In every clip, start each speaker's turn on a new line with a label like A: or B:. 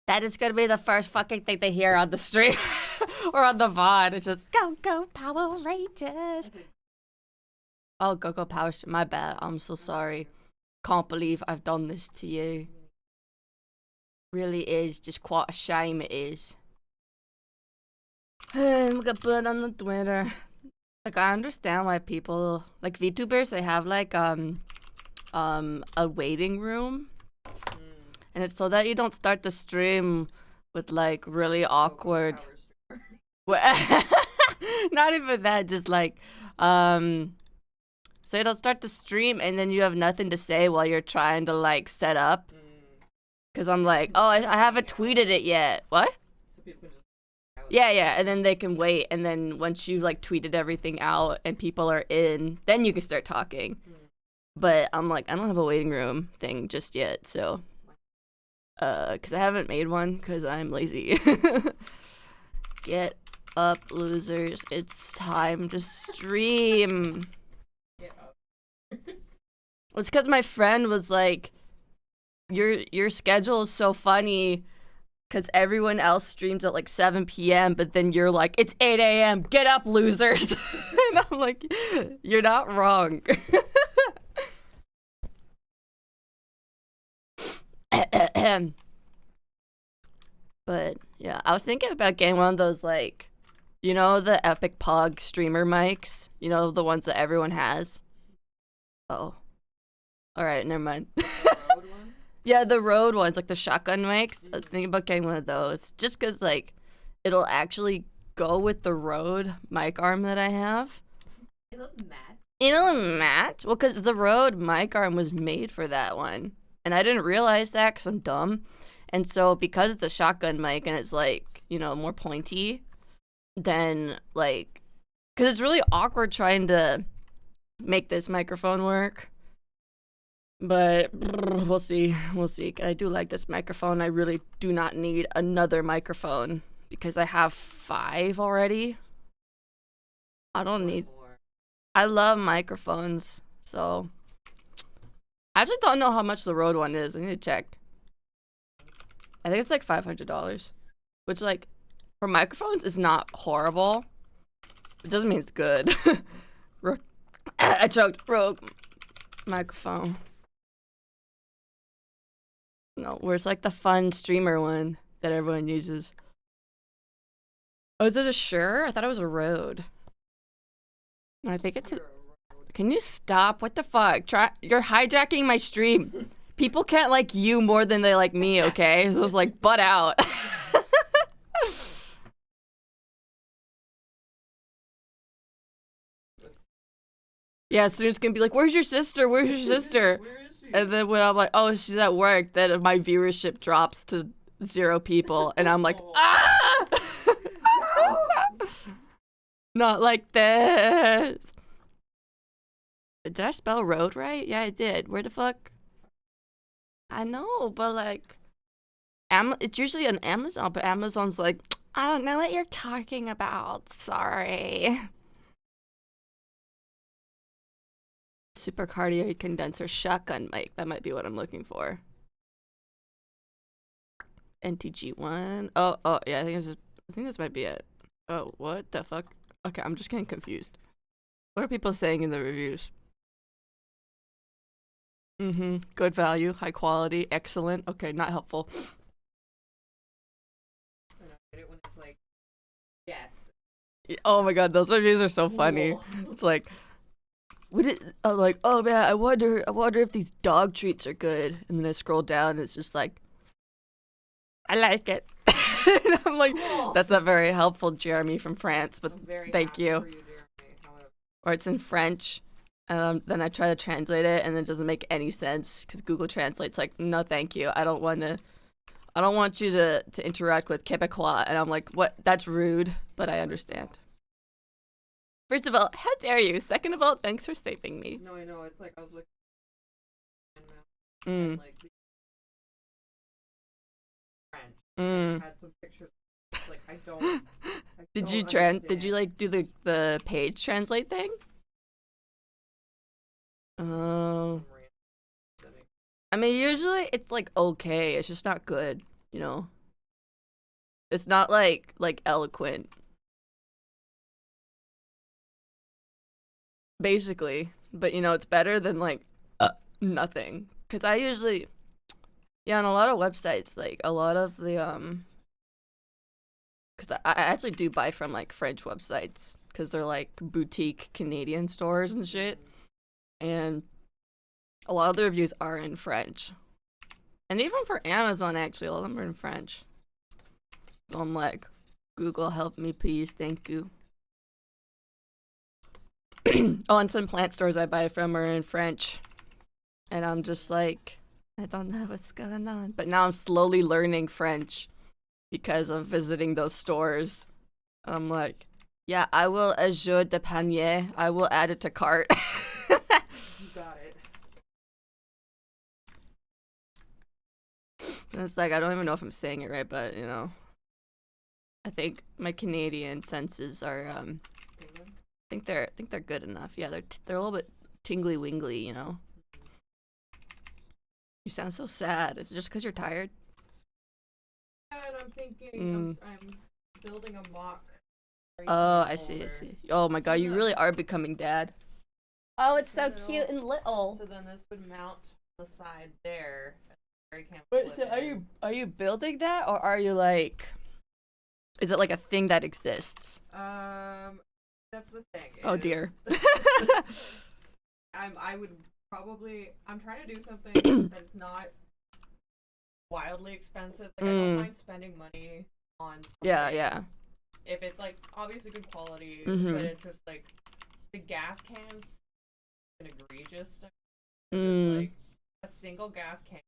A: That is gonna be the first fucking thing they hear on the stream or on the VOD. It's just go go Power Rangers. Oh, go go Power. My bad. I'm so sorry. Can't believe I've done this to you. Really is just quite a shame. It is. We got put on the Twitter. Like I understand why people like VTubers. They have like a waiting room. And it's so that you don't start the stream with like really awkward. Not even that, just like so you don't start the stream and then you have nothing to say while you're trying to like set up. Cause I'm like, oh, I haven't tweeted it yet. What? Yeah, and then they can wait, and then once you've like tweeted everything out and people are in, then you can start talking. But I'm like, I don't have a waiting room thing just yet, so because I haven't made one because I'm lazy. Get up, losers. It's time to stream. It's because my friend was like, your schedule is so funny because everyone else streams at like 7 p.m. but then you're like, it's 8 a.m. Get up, losers. And I'm like, you're not wrong. But yeah, I was thinking about getting one of those, like, you know, the Epic Pog streamer mics, you know, the ones that everyone has. Oh, all right, never mind. Yeah, the Rode ones, like the shotgun mics. I was thinking about getting one of those, just because like it'll actually go with the Rode mic arm that I have. It'll match. Well, because the Rode mic arm was made for that one, and I didn't realize that because I'm dumb. And so because it's a shotgun mic and it's like, you know, more pointy, then like, because it's really awkward trying to make this microphone work. But we'll see. We'll see. I do like this microphone. I really do not need another microphone because I have 5 already. I don't need. I love microphones, so I actually don't know how much the Rode one is. I need to check. I think it's like $500, which like for microphones is not horrible. It doesn't mean it's good. I choked. Rode microphone. No, where's like the fun streamer one that everyone uses? Oh, is it a Shure? I thought it was a Rode. I think it's a... Can you stop? What the fuck? You're hijacking my stream. People can't like you more than they like me, okay? So it's like, butt out. Yeah, students gonna be like, where's your sister? Where's your sister? And then when I'm like, oh, she's at work, then my viewership drops to 0 people. And I'm like, ah! Not like this. Did I spell road right? Yeah, I did. Where the fuck? I know, but like, it's usually on Amazon, but Amazon's like, I don't know what you're talking about. Sorry. Supercardioid condenser shotgun mic. That might be what I'm looking for. NTG1. Oh, yeah. I think this might be it. Oh, what the fuck? Okay, I'm just getting confused. What are people saying in the reviews? Good value, high quality, excellent. Okay, not helpful. Yes. Oh my god, those reviews are so funny. It's like, I'm like, oh man, I wonder if these dog treats are good. And then I scroll down and it's just like, I like it. And I'm like, that's not very helpful, Jeremy from France, but thank you. Or it's in French. Then I try to translate it and it doesn't make any sense because Google Translate's like, no thank you. I don't want you to interact with Quebecois. And I'm like, what? That's rude, but I understand. First of all, how dare you? Second of all, thanks for saving me.
B: No, I know. It's like I was looking.
A: Like,
B: French.
A: I
B: had some pictures. Like I don't.
A: Did you Did you like do the page translate thing? Oh. I mean, usually it's like okay. It's just not good, you know. It's not like eloquent. Basically, but it's better than like nothing. Cause I usually, on a lot of websites, like a lot of the cause I actually do buy from like French websites, cause they're like boutique Canadian stores and shit, and a lot of the reviews are in French, and even for Amazon, actually, a lot of them are in French. So I'm like, Google, help me, please, thank you. Oh, and some plant stores I buy from are in French. And I'm just like, I don't know what's going on. But now I'm slowly learning French because of visiting those stores. And I'm like, yeah, I will ajoute de panier. I will add it to cart.
B: You got it.
A: And it's like, I don't even know if I'm saying it right, but, I think my Canadian senses are, I think they're good enough. Yeah, they're a little bit tingly wingly, You sound so sad. Is it just because you're tired?
B: And I'm thinking I'm building a mock.
A: Oh, I see. Oh my god, you really are becoming dad. Oh, it's so cute and little.
B: So then this would mount the side there.
A: Wait, so are you building that, or are you like? Is it like a thing that exists?
B: That's the thing.
A: Oh dear.
B: I'm trying to do something that's not wildly expensive. Like I don't mind spending money on something.
A: Yeah.
B: If it's like obviously good quality,
A: Mhm.
B: but it's just like the gas cans an egregious stuff.
A: Mm.
B: It's like a single gas can,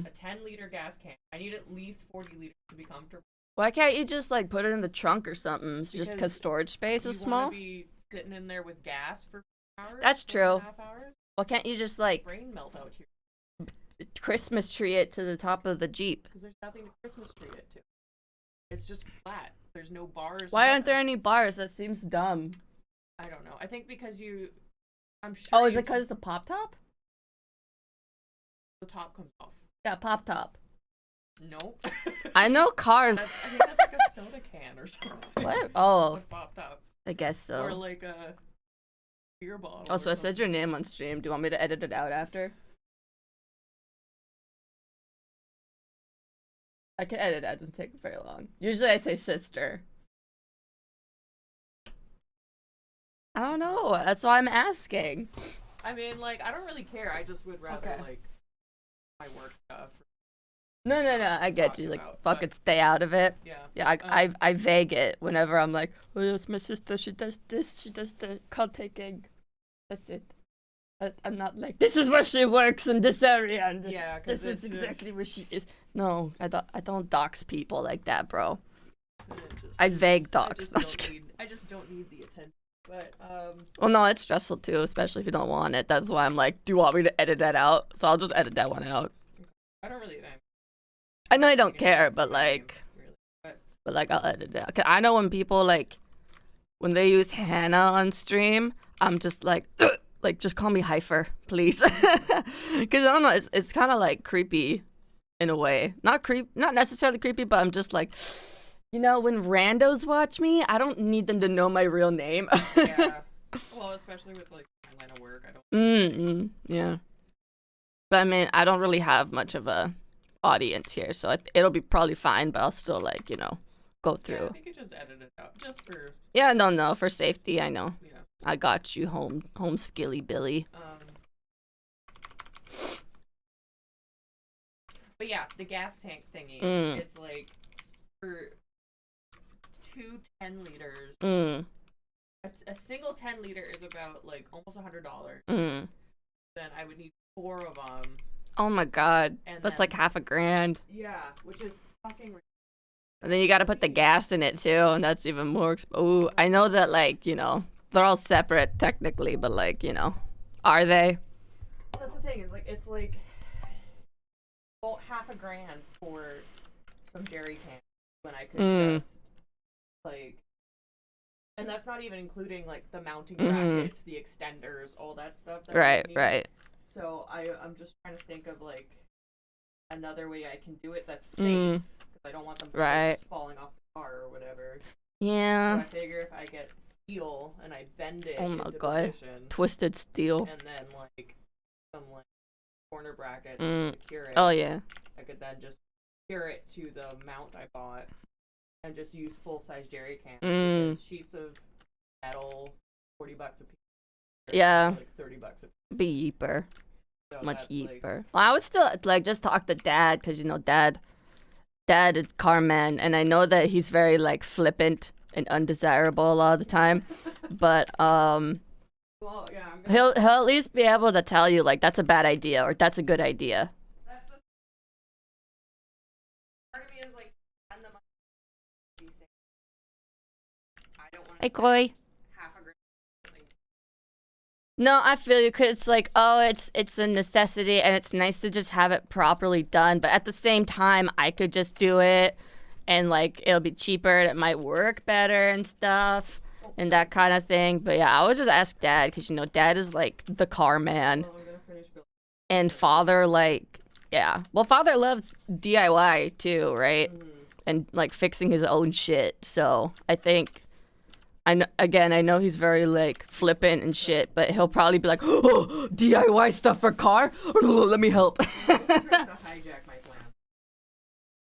B: a 10-liter gas can. I need at least 40 liters to be comfortable.
A: Why can't you just like put it in the trunk or something? Just because storage space is small.
B: You want to be sitting in there with gas for hours.
A: That's true.
B: 4.5 hours?
A: Why can't you just like
B: brain melt out here?
A: Christmas tree it to the top of the Jeep?
B: Because there's nothing to Christmas tree it to. It's just flat. There's no bars.
A: Why aren't there any bars? That seems dumb.
B: I don't know. I think because I'm sure.
A: Oh, is it because the pop top?
B: The top comes off.
A: Yeah, pop top.
B: Nope.
A: I know cars.
B: I think that's like a soda can or something.
A: What? Oh.
B: With popped up.
A: I guess so.
B: Or like a beer bottle.
A: Oh, so I said your name on stream. Do you want me to edit it out after? I can edit it out. It doesn't take very long. Usually I say sister. I don't know. That's why I'm asking.
B: I mean, like, I don't really care. I just would rather, like, my work stuff.
A: No. I get you. Like, fuck it, stay out of it.
B: Yeah.
A: Yeah, I vague it whenever I'm like, oh, that's my sister. She does this. She does the call taking. That's it. I'm not like, this is where she works in this area. And
B: Yeah,
A: this is exactly where she is. No, I don't dox people like that, bro. I vague dox.
B: I just don't need the attention. But,
A: well, no, it's stressful too, especially if you don't want it. That's why I'm like, do you want me to edit that out? So I'll just edit that one out.
B: I don't really.
A: I know I don't care, but like, like I'll edit it out. 'Cause I know when people like, when they use Hannah on stream, I'm just like, like just call me Heifer, please. 'Cause I don't know, it's kind of like creepy, in a way. Not necessarily creepy, but I'm just like. When randos watch me, I don't need them to know my real name.
B: Yeah. Well, especially with, like, my line of work, I don't...
A: Yeah. But, I mean, I don't really have much of a audience here, so it'll be probably fine, but I'll still, like, go through.
B: Yeah, I think you just edit it out, just for...
A: Yeah, no, for safety, I know.
B: Yeah.
A: I got you, home skilly Billy.
B: But, yeah, the gas tank thingy, it's, like, for... 2 10-liters. A single 10-liter is about like almost $100. Then I would need 4 of them.
A: Oh my god,
B: and
A: that's
B: then,
A: like $1,000.
B: Yeah, which is fucking ridiculous.
A: And then you gotta put the gas in it too, and that's even more. Oh, I know that like they're all separate technically, but like are they?
B: Well, that's the thing. Is like it's like well $500 for some jerry cans when I could just. Like, and that's not even including like the mounting brackets, the extenders, all that stuff.
A: Right.
B: So I'm just trying to think of like another way I can do it that's safe because I don't want them like, falling off the car or whatever.
A: Yeah.
B: So I figure if I get steel and I bend it
A: Oh my
B: into
A: god.
B: position,
A: Twisted steel.
B: and then like some like corner brackets
A: Mm.
B: to secure it.
A: Oh yeah.
B: I could then just secure it to the mount I bought and just use full size jerry cans. Because sheets of metal, $40 a piece.
A: Yeah.
B: Like $30 a piece.
A: Be yeeper.
B: So
A: Much
B: that's, like,
A: yeeper. Well, I would still like just talk to Dad, because you know Dad is car man, and I know that he's very like flippant and undesirable a lot of the time. But
B: well, yeah, I'm gonna,
A: he'll at least be able to tell you like that's a bad idea or that's a good idea.
B: that's the part of me is like, spend the money. I don't want to
A: Hey, Chloe.
B: half a grand.
A: No, I feel you, 'cause it's like, oh, it's a necessity, and it's nice to just have it properly done. But at the same time, I could just do it, and like it'll be cheaper, and it might work better and stuff, and that kind of thing. But yeah, I would just ask Dad, because you know Dad is like the car man,
B: Well, I'm gonna finish building.
A: and Father like, yeah, well, Father loves DIY too, right? And like fixing his own shit. So I think. I know he's very like flippant and shit, but he'll probably be like, "Oh, DIY stuff for car? Let me help."
B: Trying to hijack my plan.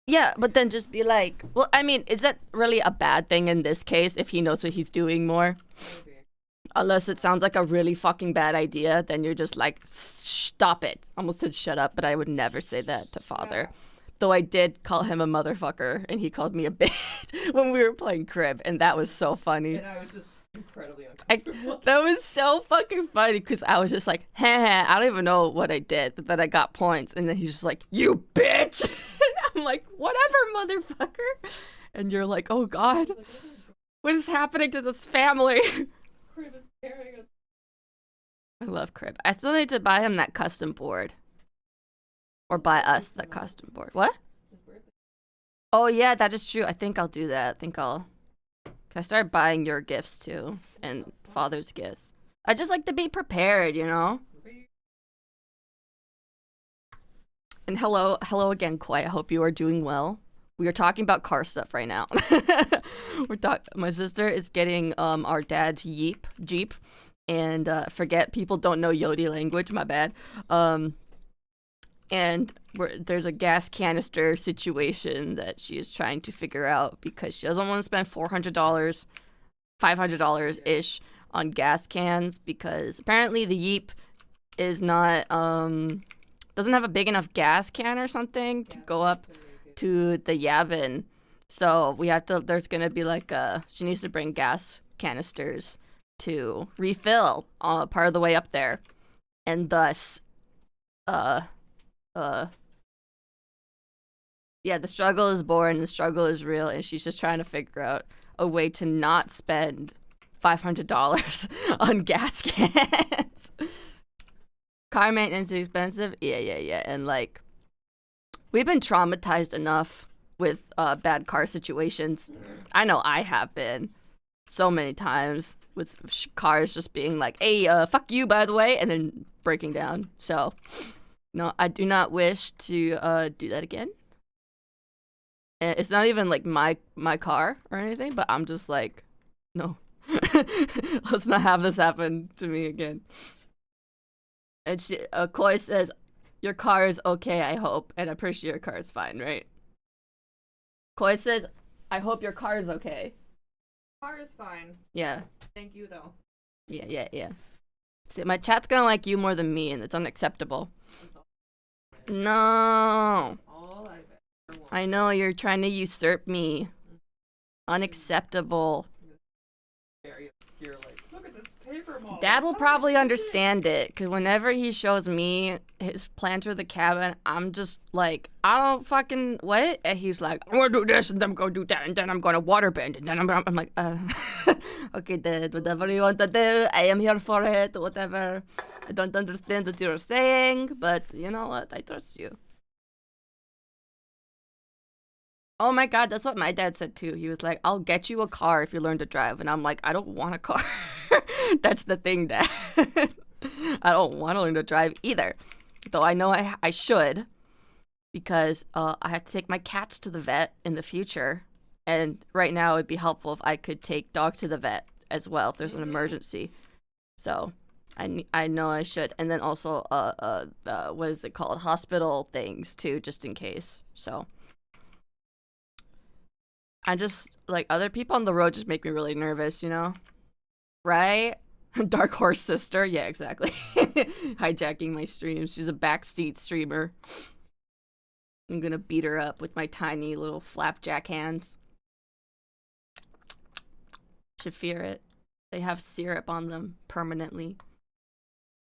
A: Yeah, but then just be like, well, I mean, is that really a bad thing in this case if he knows what he's doing more?
B: Maybe.
A: Unless it sounds like a really fucking bad idea, then you're just like, stop it. Almost said shut up, but I would never say that to Father. Though I did call him a motherfucker, and he called me a bitch when we were playing crib, and that was so funny.
B: And I was just incredibly uncomfortable.
A: That was so fucking funny, because I was just like, heh, I don't even know what I did, but then I got points, and then he's just like, you bitch! And I'm like, whatever, motherfucker. And you're like, oh god, what is happening to this family?
B: Crib is tearing us.
A: I love Crib. I still need to buy him that custom board. Or buy us that custom board. What?
B: His birthday.
A: Oh yeah, that is true. I think I'll do that. Can I start buying your gifts too, and Father's gifts? I just like to be prepared, you know. And hello again, Koi. I hope you are doing well. We are talking about car stuff right now. My sister is getting our dad's Jeep, and forget people don't know Yodi language. My bad. And there's a gas canister situation that she is trying to figure out, because she doesn't want to spend $400, $500 ish on gas cans, because apparently the Yeep is not doesn't have a big enough gas can or something to go up to the Yavin. So there's gonna be like she needs to bring gas canisters to refill part of the way up there, and thus yeah, the struggle is born, the struggle is real, and she's just trying to figure out a way to not spend $500 on gas cans. Car maintenance is expensive? Yeah. And like, we've been traumatized enough with bad car situations. I know I have been so many times with cars just being like, hey, fuck you, by the way, and then breaking down. So no, I do not wish to do that again. And it's not even like my car or anything, but I'm just like, no. Let's not have this happen to me again. And Koi says, your car is okay, I hope. And I'm pretty sure your car is fine, right? Koi says, I hope your car is okay.
B: Car is fine.
A: Yeah.
B: Thank you, though.
A: Yeah. See, my chat's gonna like you more than me, and it's unacceptable. No.
B: All I've ever wanted.
A: I know, you're trying to usurp me. Unacceptable.
B: Very obscure, like, look at this paper model.
A: Dad will probably understand it, because whenever he shows me his plans for the cabin, I'm just like, I don't fucking, what? And he's like, I'm gonna do this, and then I'm gonna do that, and then I'm gonna waterbend, and then I'm like, okay, Dad, whatever you want to do, I am here for it, whatever. I don't understand what you're saying, but you know what? I trust you. Oh my god, that's what my dad said too. He was like, I'll get you a car if you learn to drive. And I'm like, I don't want a car. That's the thing, Dad. I don't want to learn to drive either. Though I know I should, because I have to take my cats to the vet in the future. And right now it'd be helpful if I could take dog to the vet as well if there's an emergency. So I know I should. And then also what is it called? Hospital things too, just in case. So I just like other people on the road just make me really nervous, you know? Right? Dark Horse Sister. Yeah, exactly. Hijacking my streams. She's a backseat streamer. I'm gonna beat her up with my tiny little flapjack hands. Should fear it. They have syrup on them permanently.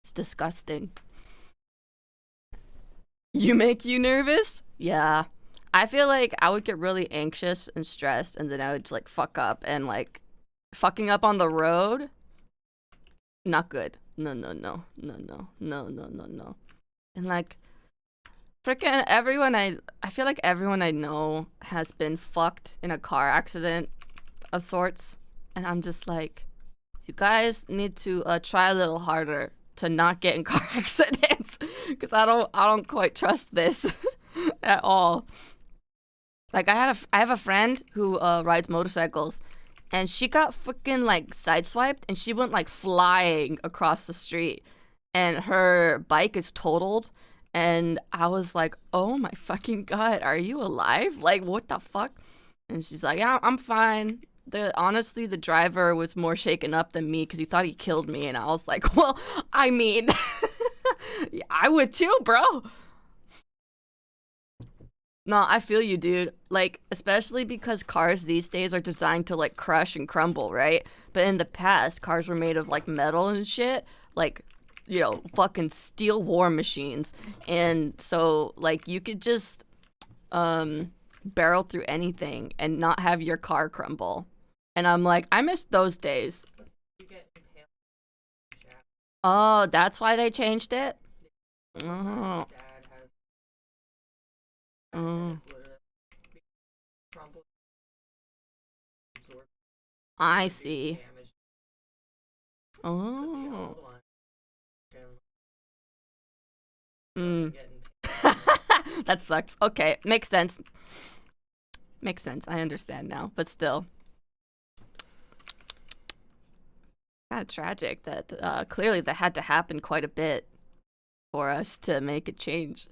A: It's disgusting. You make you nervous? Yeah. I feel like I would get really anxious and stressed, and then I would like fuck up, and like fucking up on the road, not good. No. And like freaking everyone I feel like everyone I know has been fucked in a car accident of sorts, and I'm just like, you guys need to try a little harder to not get in car accidents, because I don't quite trust this at all. Like I have a friend who rides motorcycles, and she got freaking like sideswiped, and she went like flying across the street, and her bike is totaled. And I was like, oh my fucking god, are you alive? Like, what the fuck? And she's like, yeah, I'm fine. Honestly, the driver was more shaken up than me because he thought he killed me. And I was like, well, I mean, I would too, bro. No, I feel you, dude. Like, especially because cars these days are designed to like crush and crumble, right? But in the past, cars were made of like metal and shit. Like, you know, fucking steel war machines. And so like you could just barrel through anything and not have your car crumble. And I'm like, I miss those days. Oh, that's why they changed it? Oh. Oh. I see. Oh. That sucks. Okay, makes sense. Makes sense. I understand now, but still. Kind of tragic that clearly that had to happen quite a bit for us to make a change.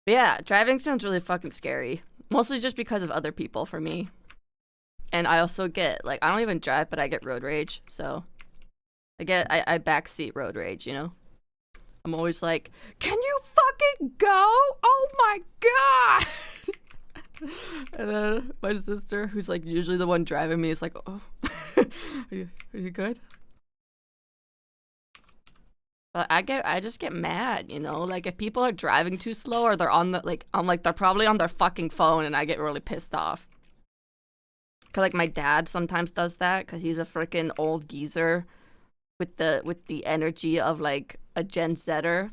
A: But yeah, driving sounds really fucking scary. Mostly just because of other people for me. And I also get, like, I don't even drive, but I get road rage. So I backseat road rage, you know? I'm always like, can you fucking go? Oh my god! And then my sister, who's like usually the one driving me, is like, oh, are you good? But I just get mad, you know? Like if people are driving too slow or they're on the, like, I'm like, they're probably on their fucking phone, and I get really pissed off. Cause like my dad sometimes does that, cause he's a freaking old geezer with the energy of like a Gen Zer.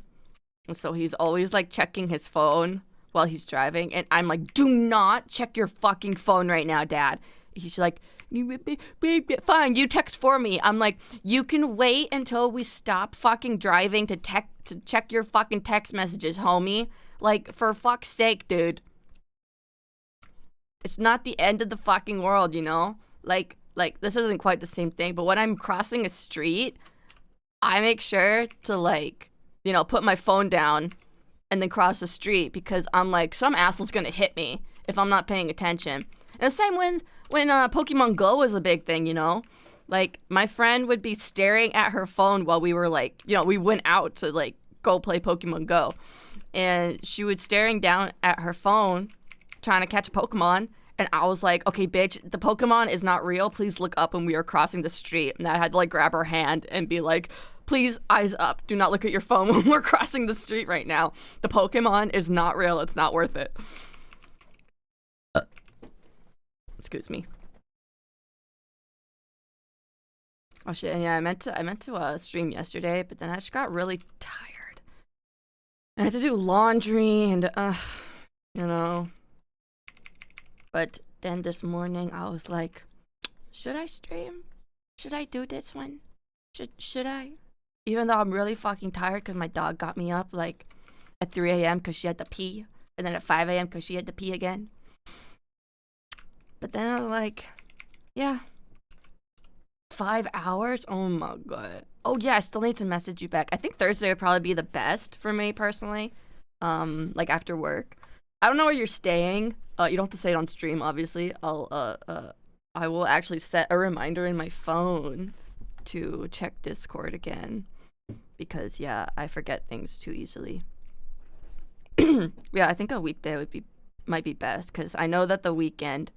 A: And so he's always like checking his phone while he's driving, and I'm like, do not check your fucking phone right now, Dad. He's like, fine, you text for me. I'm like, you can wait until we stop fucking driving to check your fucking text messages, homie. Like, for fuck's sake, dude. It's not the end of the fucking world, you know? Like this isn't quite the same thing, but when I'm crossing a street, I make sure to, like, you know, put my phone down and then cross the street, because I'm like, some asshole's gonna hit me if I'm not paying attention. And the same when Pokemon Go was a big thing, you know? Like, my friend would be staring at her phone while we were, like, you know, we went out to, like, go play Pokemon Go. And she was staring down at her phone trying to catch a Pokemon. And I was like, okay, bitch, the Pokemon is not real. Please look up when we are crossing the street. And I had to, like, grab her hand and be like, please, eyes up. Do not look at your phone when we're crossing the street right now. The Pokemon is not real. It's not worth it. Excuse me. Oh shit! And yeah, I meant to stream yesterday, but then I just got really tired. I had to do laundry and you know. But then this morning I was like, should I stream? Should I do this one? Should I? Even though I'm really fucking tired because my dog got me up like at 3 a.m. because she had to pee, and then at 5 a.m. because she had to pee again. But then I was like, yeah, 5 hours? Oh my god. Oh yeah, I still need to message you back. I think Thursday would probably be the best for me personally. Like after work. I don't know where you're staying. You don't have to say it on stream, obviously. I will actually set a reminder in my phone to check Discord again. Because yeah, I forget things too easily. Yeah, I think a weekday might be best because I know that the weekend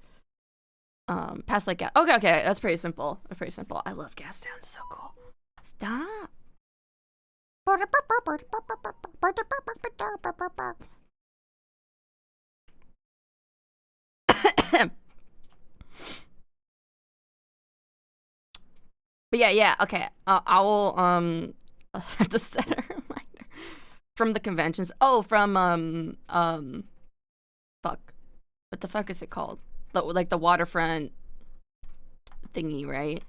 A: past like okay, that's pretty simple. I love Gastown, it's so cool. Stop. But yeah, okay. I will I have to set a reminder from the conventions. Oh, from fuck. What the fuck is it called? Like the waterfront thingy, right?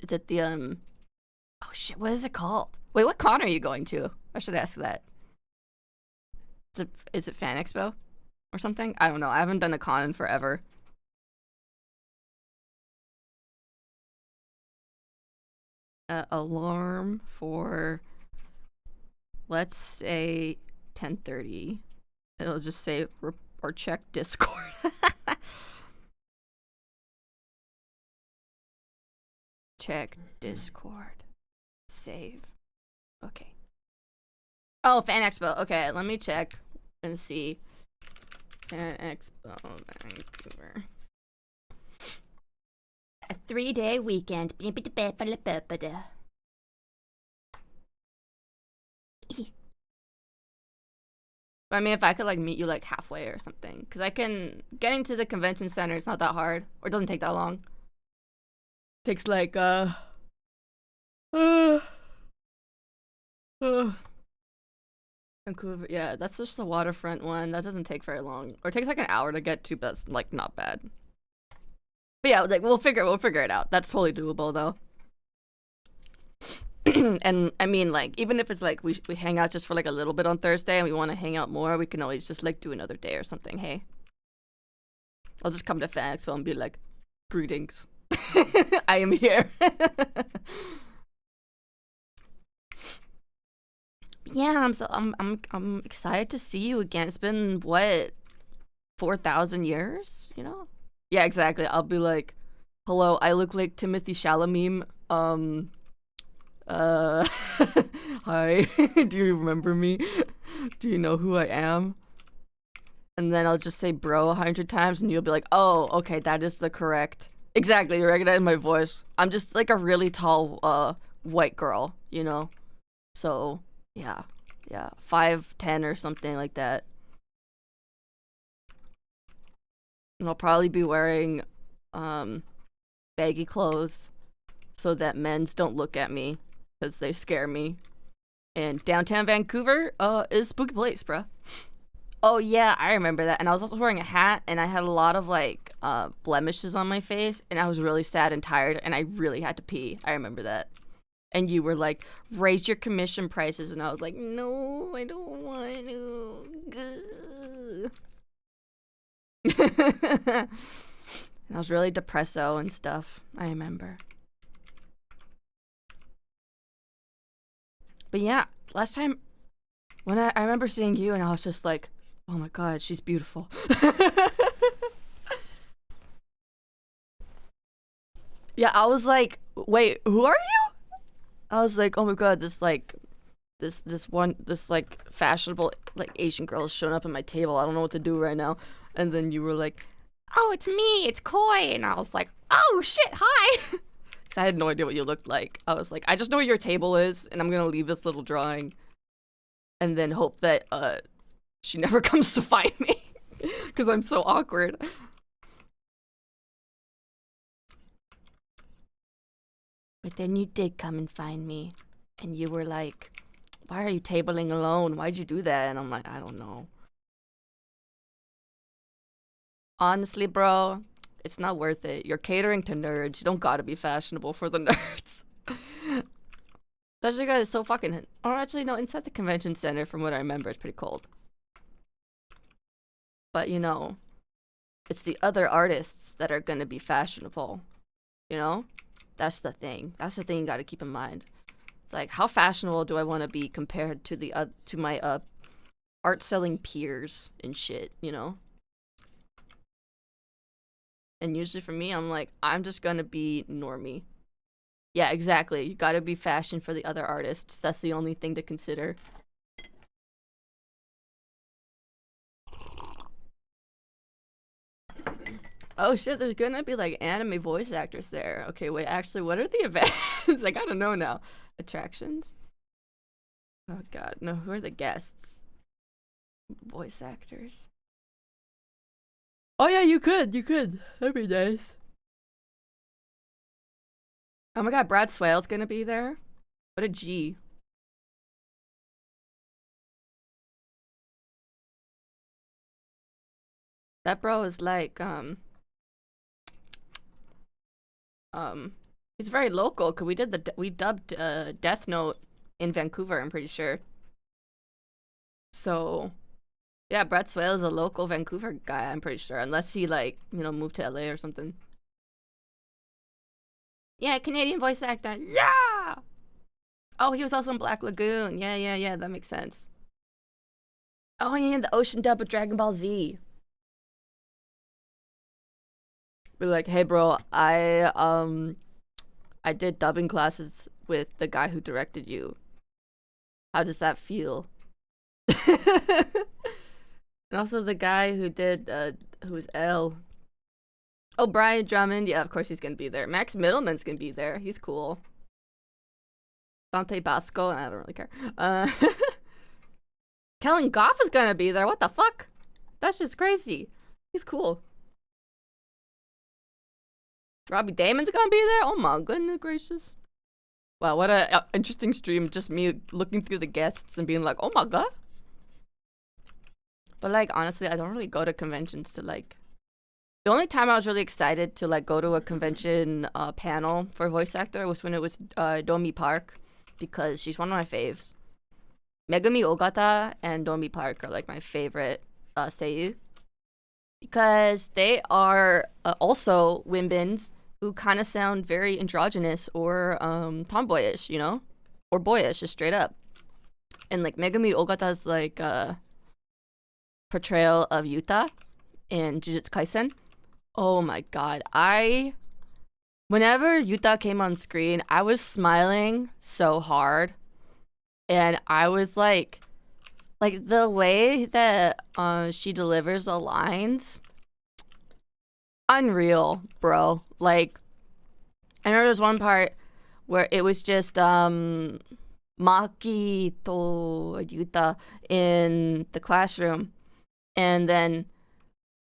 A: Is it the oh shit, what is it called? Wait, what con are you going to? I should ask that. Is it Fan Expo or something? I don't know. I haven't done a con in forever. Alarm for, let's say 10:30. It'll just say or check Discord. Check Discord. Save. Okay. Oh, Fan Expo. Okay, let me check and see. Fan Expo Vancouver. A 3-day weekend. I mean, if I could like meet you like halfway or something, because getting to the convention center is not that hard, or it doesn't take that long. Takes like Vancouver. Yeah, that's just the waterfront one. That doesn't take very long, or it takes like an hour to get to. But that's like not bad. But yeah, like we'll figure it out. That's totally doable though. And I mean, like, even if it's like we hang out just for like a little bit on Thursday and we want to hang out more, we can always just like do another day or something. Hey, I'll just come to Fan Expo and be like, greetings. I am here. Yeah, I'm excited to see you again. It's been what, 4,000 years, you know? Yeah, exactly. I'll be like, hello, I look like Timothy Chalamet. Hi. Do you remember me? Do you know who I am? And then I'll just say bro 100 times and you'll be like, oh, okay, that is the correct. Exactly, you recognize my voice. I'm just like a really tall white girl, you know? So, yeah. 5'10" or something like that. And I'll probably be wearing baggy clothes so that men's don't look at me because they scare me. And downtown Vancouver is spooky place, bruh. Oh yeah, I remember that. And I was also wearing a hat and I had a lot of like blemishes on my face and I was really sad and tired and I really had to pee. I remember that. And you were like, raise your commission prices, and I was like, no, I don't want to. And I was really depresso and stuff, I remember. But yeah, last time when I remember seeing you and I was just like, oh my god, she's beautiful. Yeah, I was like, wait, who are you? I was like, oh my god, this like fashionable like Asian girl is showing up at my table. I don't know what to do right now. And then you were like, oh, it's me, it's Koi. And I was like, oh shit, hi. Because I had no idea what you looked like. I was like, I just know where your table is and I'm gonna leave this little drawing and then hope that she never comes to find me because I'm so awkward. But then you did come and find me and you were like, why are you tabling alone? Why'd you do that? And I'm like, I don't know. Honestly, bro, it's not worth it. You're catering to nerds. You don't gotta be fashionable for the nerds. Especially guys, it's so fucking... Or actually, no, inside the convention center, from what I remember, it's pretty cold. But, you know, It's the other artists that are gonna be fashionable. You know? That's the thing. That's the thing you gotta keep in mind. It's like, how fashionable do I want to be compared to to my art selling peers and shit, you know? And usually for me, I'm like, I'm just gonna be normie. Yeah, exactly. You gotta be fashion for the other artists. That's the only thing to consider. Oh shit, there's gonna be like anime voice actors there. Okay, wait, actually, what are the events? I gotta know now. Attractions? Oh god, no, who are the guests? Voice actors. Oh yeah, you could. That'd be nice. Oh my god, Brad Swale's gonna be there? What a G. That bro is like, he's very local, cause we dubbed Death Note in Vancouver, I'm pretty sure. So, yeah, Brad Swale is a local Vancouver guy, I'm pretty sure, unless he like, you know, moved to LA or something. Yeah, Canadian voice actor. Yeah. Oh, he was also in Black Lagoon. Yeah, that makes sense. Oh, yeah, the ocean dub of Dragon Ball Z. Be like, hey, bro, I did dubbing classes with the guy who directed you. How does that feel? And also the guy who did, who was L. Oh, Brian Drummond. Yeah, of course he's gonna be there. Max Middleman's gonna be there. He's cool. Dante Basco. I don't really care. Kellen Goff is gonna be there. What the fuck? That's just crazy. He's cool. Robbie Damon's gonna be there. Oh my goodness gracious. Wow, what a interesting stream. Just me looking through the guests and being like, oh my god. But like, honestly, I don't really go to conventions to like. The only time I was really excited to like go to a convention panel for a voice actor was when it was Domi Park, because she's one of my faves. Megumi Ogata and Domi Park are like my favorite seiyuu, because they are also women's who kind of sound very androgynous or tomboyish, you know, or boyish, just straight up. And like Megumi Ogata's like portrayal of Yuta in Jujutsu Kaisen. Oh my god, whenever Yuta came on screen, I was smiling so hard, and I was like the way that she delivers the lines, unreal, bro. Like, I remember there's one part where it was just Maki to Yuta in the classroom, and then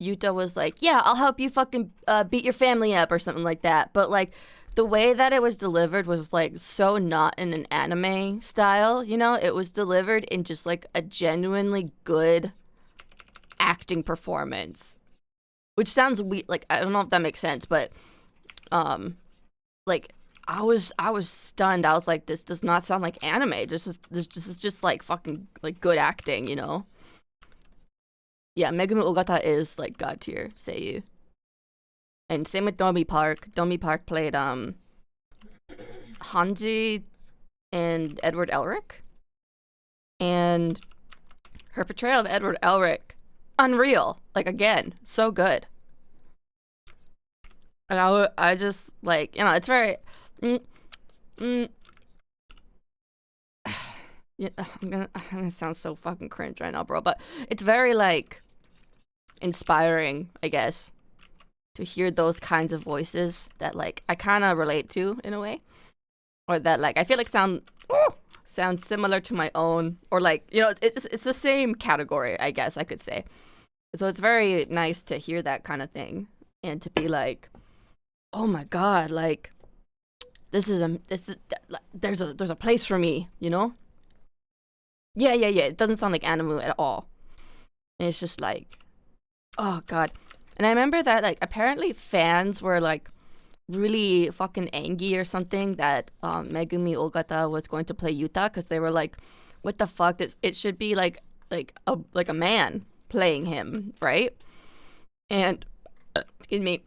A: Yuta was like, yeah, I'll help you fucking beat your family up or something like that. But like the way that it was delivered was like so not in an anime style, you know? It was delivered in just like a genuinely good acting performance. Which sounds weird, like I don't know if that makes sense, but like I was stunned. I was like, this does not sound like anime. This is just like fucking like good acting, you know? Yeah, Megumi Ogata is like god tier seiyuu. And same with Domi Park. Domi Park played Hanji and Edward Elric. And her portrayal of Edward Elric, unreal. Like, again, so good. And I just like, you know, it's very yeah, I'm gonna sound so fucking cringe right now, bro, but it's very like inspiring, I guess, to hear those kinds of voices that like I kind of relate to in a way, or that like I feel like sound similar to my own, or like, you know, it's the same category, I guess I could say. So it's very nice to hear that kind of thing and to be like, oh my god, like there's a place for me, you know? Yeah. It doesn't sound like anime at all. And it's just like, oh god. And I remember that like apparently fans were like really fucking angry or something that Megumi Ogata was going to play Yuta, because they were like, what the fuck? It should be like a man playing him, right? And excuse me.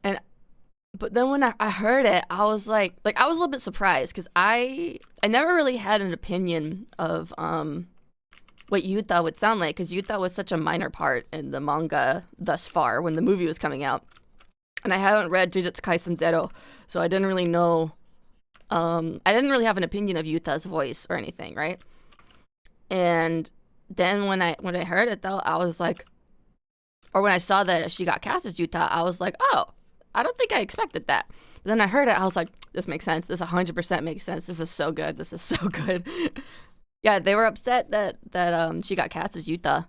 A: And but then when I heard it, I was like I was a little bit surprised because I never really had an opinion of what Yuta would sound like, because Yuta was such a minor part in the manga thus far when the movie was coming out, and I haven't read Jujutsu Kaisen Zero, so I didn't really know. I didn't really have an opinion of Yuta's voice or anything, right? And then when I heard it though, I was like, or when I saw that she got cast as Yuta, I was like, oh, I don't think I expected that. But then I heard it, I was like, this makes sense. This 100% makes sense. This is so good. This is so good. Yeah, they were upset that she got cast as Yuta,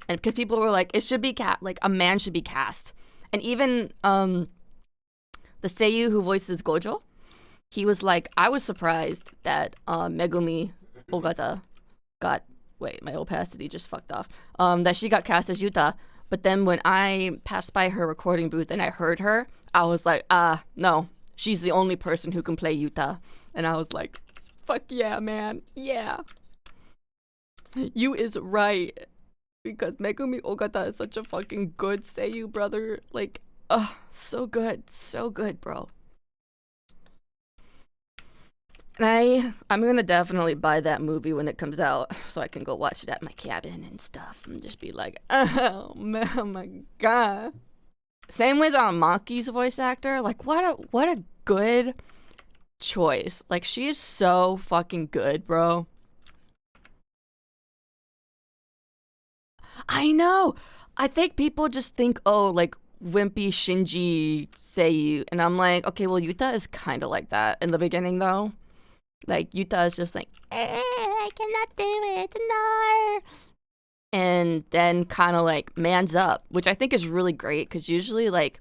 A: and because people were like, it should be a man should be cast, and even the seiyuu who voices Gojo, he was like, I was surprised that Megumi Ogata got my opacity just fucked off. That she got cast as Yuta, but then when I passed by her recording booth and I heard her, I was like, no, she's the only person who can play Yuta, and I was like, fuck yeah, man, yeah. You is right, because Megumi Ogata is such a fucking good seiyuu, brother. Like, so good, bro. And I'm gonna definitely buy that movie when it comes out, so I can go watch it at my cabin and stuff, and just be like, oh man, oh my god. Same with Maki's voice actor. Like, what a good choice. Like, she is so fucking good, bro. I know. I think people just think, oh, like wimpy Shinji seiyuu, and I'm like, okay, well, Yuta is kind of like that in the beginning, though. Like, Yuta is just like, I cannot do it, no. And then kind of like mans up, which I think is really great, because usually like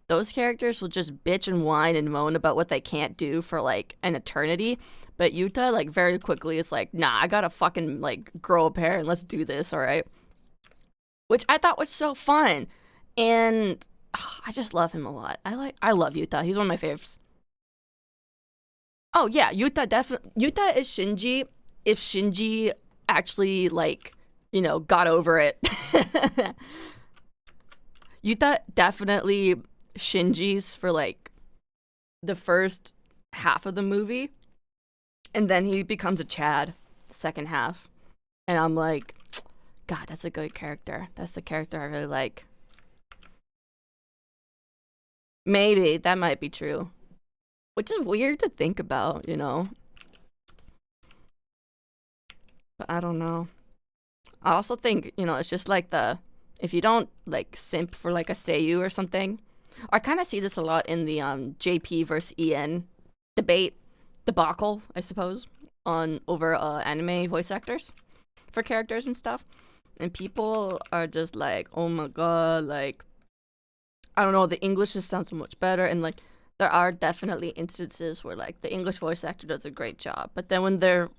A: those characters will just bitch and whine and moan about what they can't do for like an eternity. But Yuta like very quickly is like, nah, I gotta fucking like grow a pair and let's do this, all right? Which I thought was so fun. And I just love him a lot. I love Yuta. He's one of my favorites. Oh yeah, Yuta is Shinji if Shinji actually like, you know, got over it. Yuta definitely Shinji's for like the first half of the movie, and then he becomes a Chad the second half. And I'm like, God, that's a good character. That's the character I really like. Maybe that might be true, which is weird to think about, you know. But I don't know. I also think, you know, it's just like if you don't like simp for like a seiyuu or something. I kind of see this a lot in the JP versus EN debacle, I suppose, over anime voice actors for characters and stuff. And people are just like, oh my god, like, I don't know, the English just sounds so much better. And like, there are definitely instances where like the English voice actor does a great job, but then when they're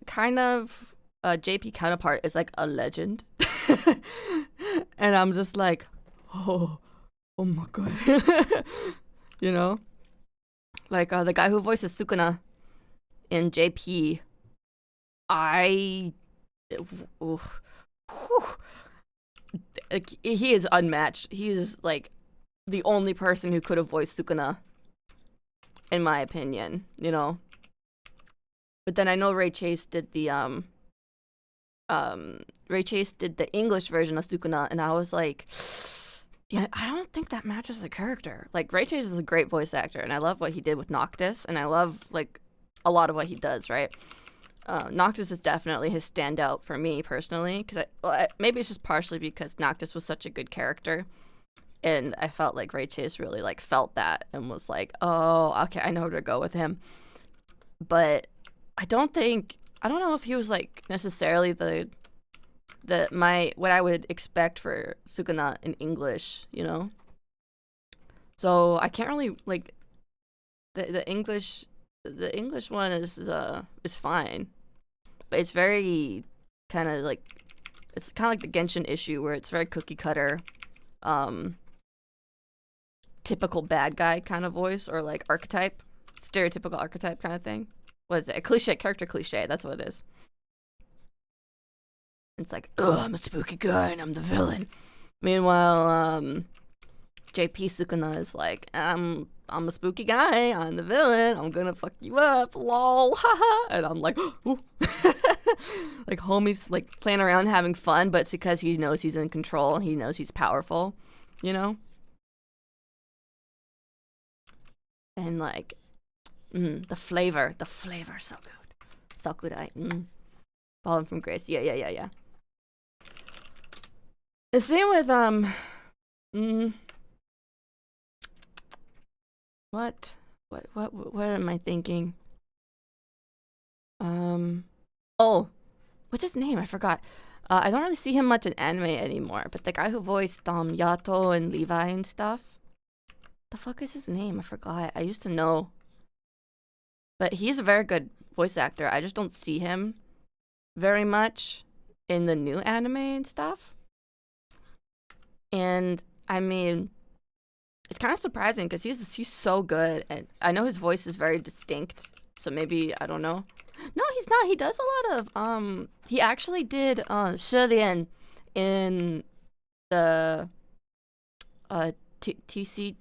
A: kind of JP counterpart is like a legend, and I'm just like, oh my god, you know, like the guy who voices Sukuna in JP, he is unmatched. He is like the only person who could have voiced Sukuna, in my opinion, you know. But then I know Ray Chase did the English version of Sukuna, and I was like, yeah, I don't think that matches the character. Like, Ray Chase is a great voice actor, and I love what he did with Noctis, and I love like a lot of what he does, right? Noctis is definitely his standout for me personally, because maybe it's just partially because Noctis was such a good character, and I felt like Ray Chase really like felt that and was like, oh, okay, I know where to go with him. But I don't know if he was like necessarily what I would expect for Sukuna in English, you know. So I can't really like the English one is fine, but it's very kind of like, it's kind of like the Genshin issue where it's very cookie cutter, typical bad guy kind of voice, or like stereotypical archetype kind of thing. What is it? A character cliche. That's what it is. It's like, ugh, I'm a spooky guy and I'm the villain. Meanwhile, JP Sukuna is like, I'm a spooky guy, I'm the villain, I'm gonna fuck you up, lol, haha. And I'm like, ooh. Like homies like playing around having fun, but it's because he knows he's in control, he knows he's powerful, you know? And like, the flavor so good. Sakurai. Fallen from Grace. Yeah. The same with what am I thinking? Oh, what's his name? I forgot. I don't really see him much in anime anymore, but the guy who voiced Yato and Levi and stuff. The fuck is his name? I forgot. I used to know. But he's a very good voice actor. I just don't see him very much in the new anime and stuff. And I mean, it's kind of surprising because he's so good, and I know his voice is very distinct. So maybe I don't know. No, he's not. He does a lot of He actually did Shilian in the TGCF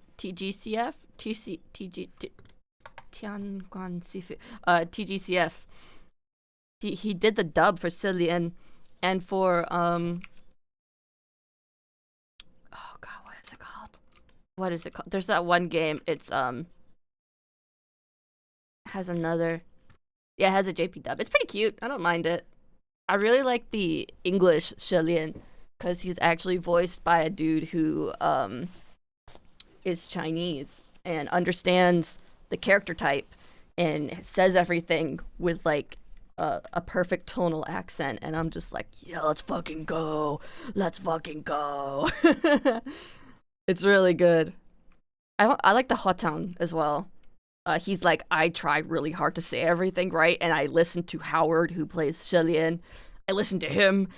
A: Tianguan Sifu TGCF. He did the dub for Shilian and for oh god, what is it called? What is it called? There's that one game. It's has another. Yeah, it has a JP dub. It's pretty cute. I don't mind it. I really like the English Shilian because he's actually voiced by a dude who is Chinese and understands the character type and says everything with like a perfect tonal accent. And I'm just like, yeah, let's fucking go. Let's fucking go. It's really good. I like the Hotang as well. He's like, I try really hard to say everything right, and I listen to Howard, who plays Shilian. I listen to him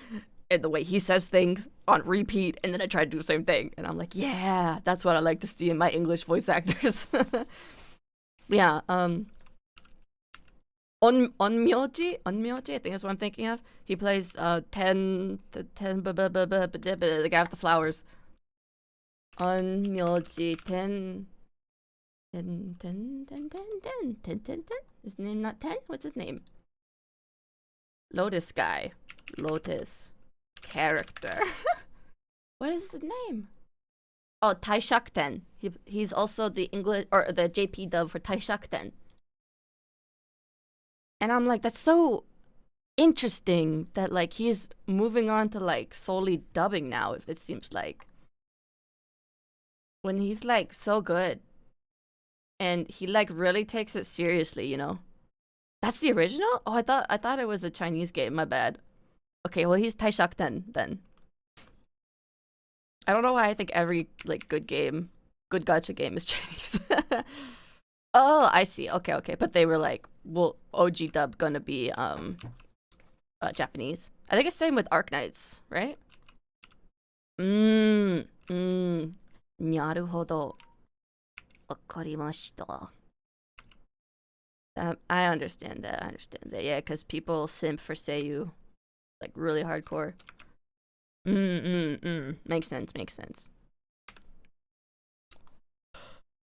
A: and the way he says things on repeat, and then I try to do the same thing. And I'm like, yeah, that's what I like to see in my English voice actors. Yeah, Onmyoji, I think that's what I'm thinking of. He plays the guy with the flowers. Onmyoji Ten. His name not Ten? What's his name? Lotus guy. Lotus character. What is his name? Oh, Taishakten. He's also the English or the JP dub for Taishakten. And I'm like, that's so interesting that like he's moving on to like solely dubbing now, it seems like. When he's like so good. And he like really takes it seriously, you know. That's the original? Oh, I thought it was a Chinese game. My bad. Okay, well he's Taishakten then. I don't know why I think every like good gacha game is Chinese. Oh, I see. Okay. But they were like, well, OG dub gonna be Japanese. I think it's same with Arknights, right? Naruhodo. Wakarimashita. I understand that. Yeah, because people simp for Seiyu, like really hardcore. Makes sense.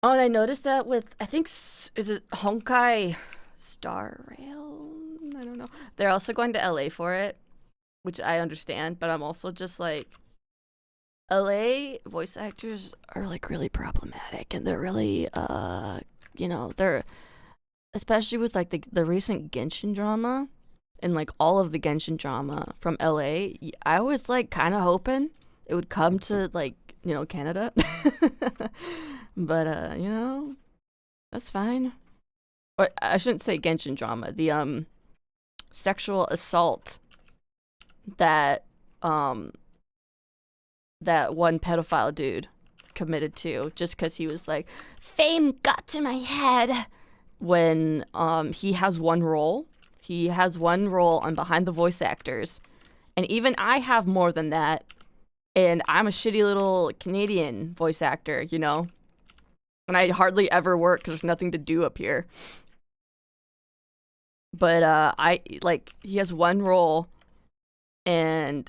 A: Oh, and I noticed that with, I think, is it Honkai Star Rail? I don't know. They're also going to LA for it, which I understand, but I'm also just like, LA voice actors are like really problematic, and they're really you know, they're especially with like the recent Genshin drama and like all of the Genshin drama from LA. I was like kind of hoping it would come to like, you know, Canada. But you know, that's fine. Or I shouldn't say Genshin drama, the sexual assault that that one pedophile dude committed to just because he was like, fame got to my head. When he has one role on Behind the Voice Actors, and even I have more than that, and I'm a shitty little Canadian voice actor, you know, and I hardly ever work because there's nothing to do up here. But I like, he has one role And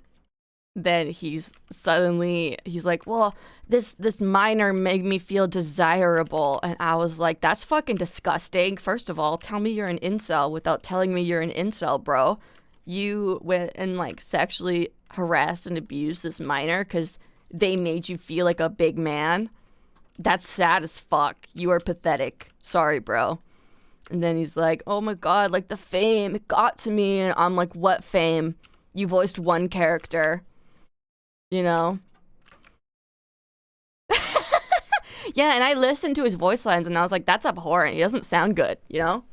A: then he's like, well, this minor made me feel desirable. And I was like, that's fucking disgusting. First of all, tell me you're an incel without telling me you're an incel, bro. You went and like sexually harassed and abused this minor because they made you feel like a big man. That's sad as fuck. You are pathetic. Sorry, bro. And then he's like, oh my god, like the fame, it got to me. And I'm like, what fame? You voiced one character. You know? Yeah, and I listened to his voice lines and I was like, that's abhorrent. He doesn't sound good, you know?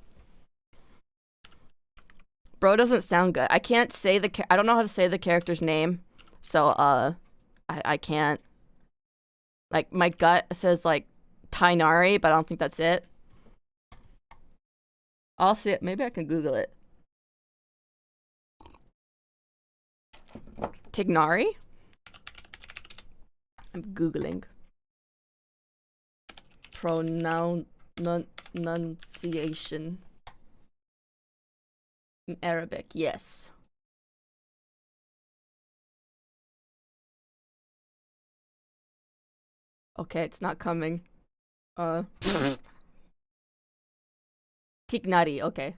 A: Bro doesn't sound good. I can't say I don't know how to say the character's name. So, I can't. Like, my gut says, like, Tainari, but I don't think that's it. I'll see it. Maybe I can Google it. Tignari? I'm Googling. Pronunciation. In Arabic, yes. Okay, it's not coming. Tignari, okay.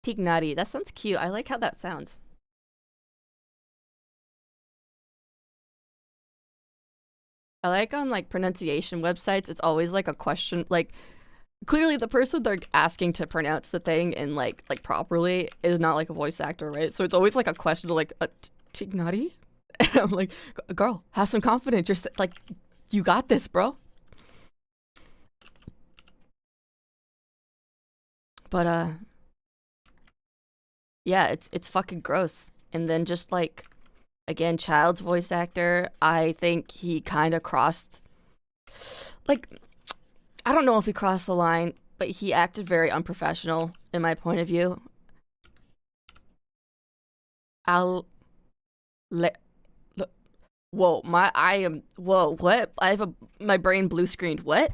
A: Tignari, that sounds cute. I like how that sounds. I like on like pronunciation websites, it's always like a question, like clearly the person they're asking to pronounce the thing and like properly is not like a voice actor, right? So it's always like a question like Tignari? And I'm like, girl, have some confidence. You're like, you got this, bro. But yeah, it's fucking gross. And then just like, again, Child's voice actor, I think he kind of crossed, like, I don't know if he crossed the line, but he acted very unprofessional in my point of view. Whoa, what? I have my brain blue screened. What?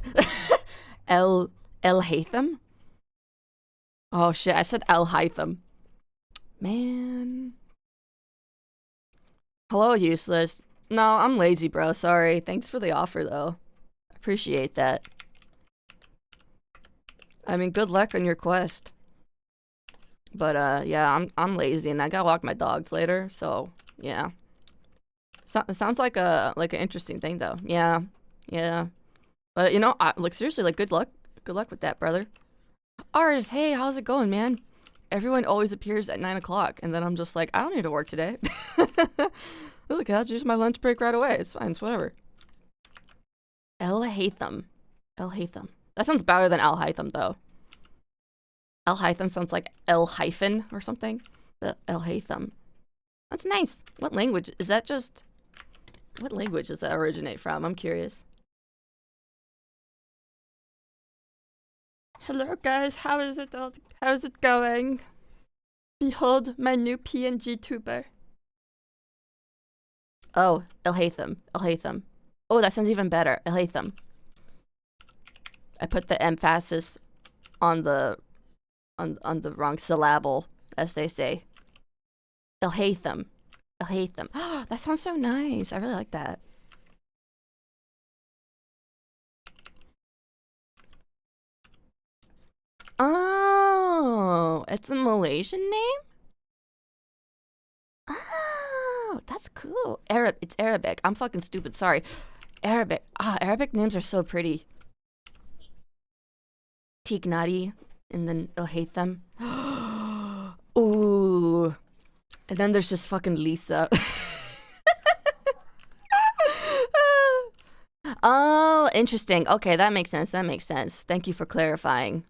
A: El Haytham? Oh shit, I said El Haytham. Man. Hello, useless. No, I'm lazy, bro. Sorry. Thanks for the offer, though. Appreciate that. I mean, good luck on your quest. But, yeah, I'm lazy, and I gotta walk my dogs later, so, yeah. Sounds like an interesting thing, though. Yeah. But, you know, like, seriously, like, good luck. Good luck with that, brother. Ars, hey, how's it going, man? Everyone always appears at 9 o'clock, and then I'm just like, I don't need to work today. Look, I'll use my lunch break right away. It's fine. It's whatever. El Haytham. El Haytham. That sounds better than Al Haytham, though. El Haytham sounds like El hyphen or something. But El Haytham. That's nice. What language? Is that just... What language does that originate from? I'm curious. Hello, guys. How is it going? Behold my new PNG tuber. Oh, El Haytham. El Haytham. Oh, that sounds even better. El Haytham. I put the emphasis on the wrong syllable, as they say. El Haytham. El Haytham. Oh, that sounds so nice. I really like that. Oh, it's a Malaysian name? Oh, that's cool. It's Arabic. I'm fucking stupid. Sorry. Arabic. Arabic names are so pretty. Tignari and then El Haytham. Ooh. And then there's just fucking Lisa. Oh, interesting. Okay, that makes sense. Thank you for clarifying.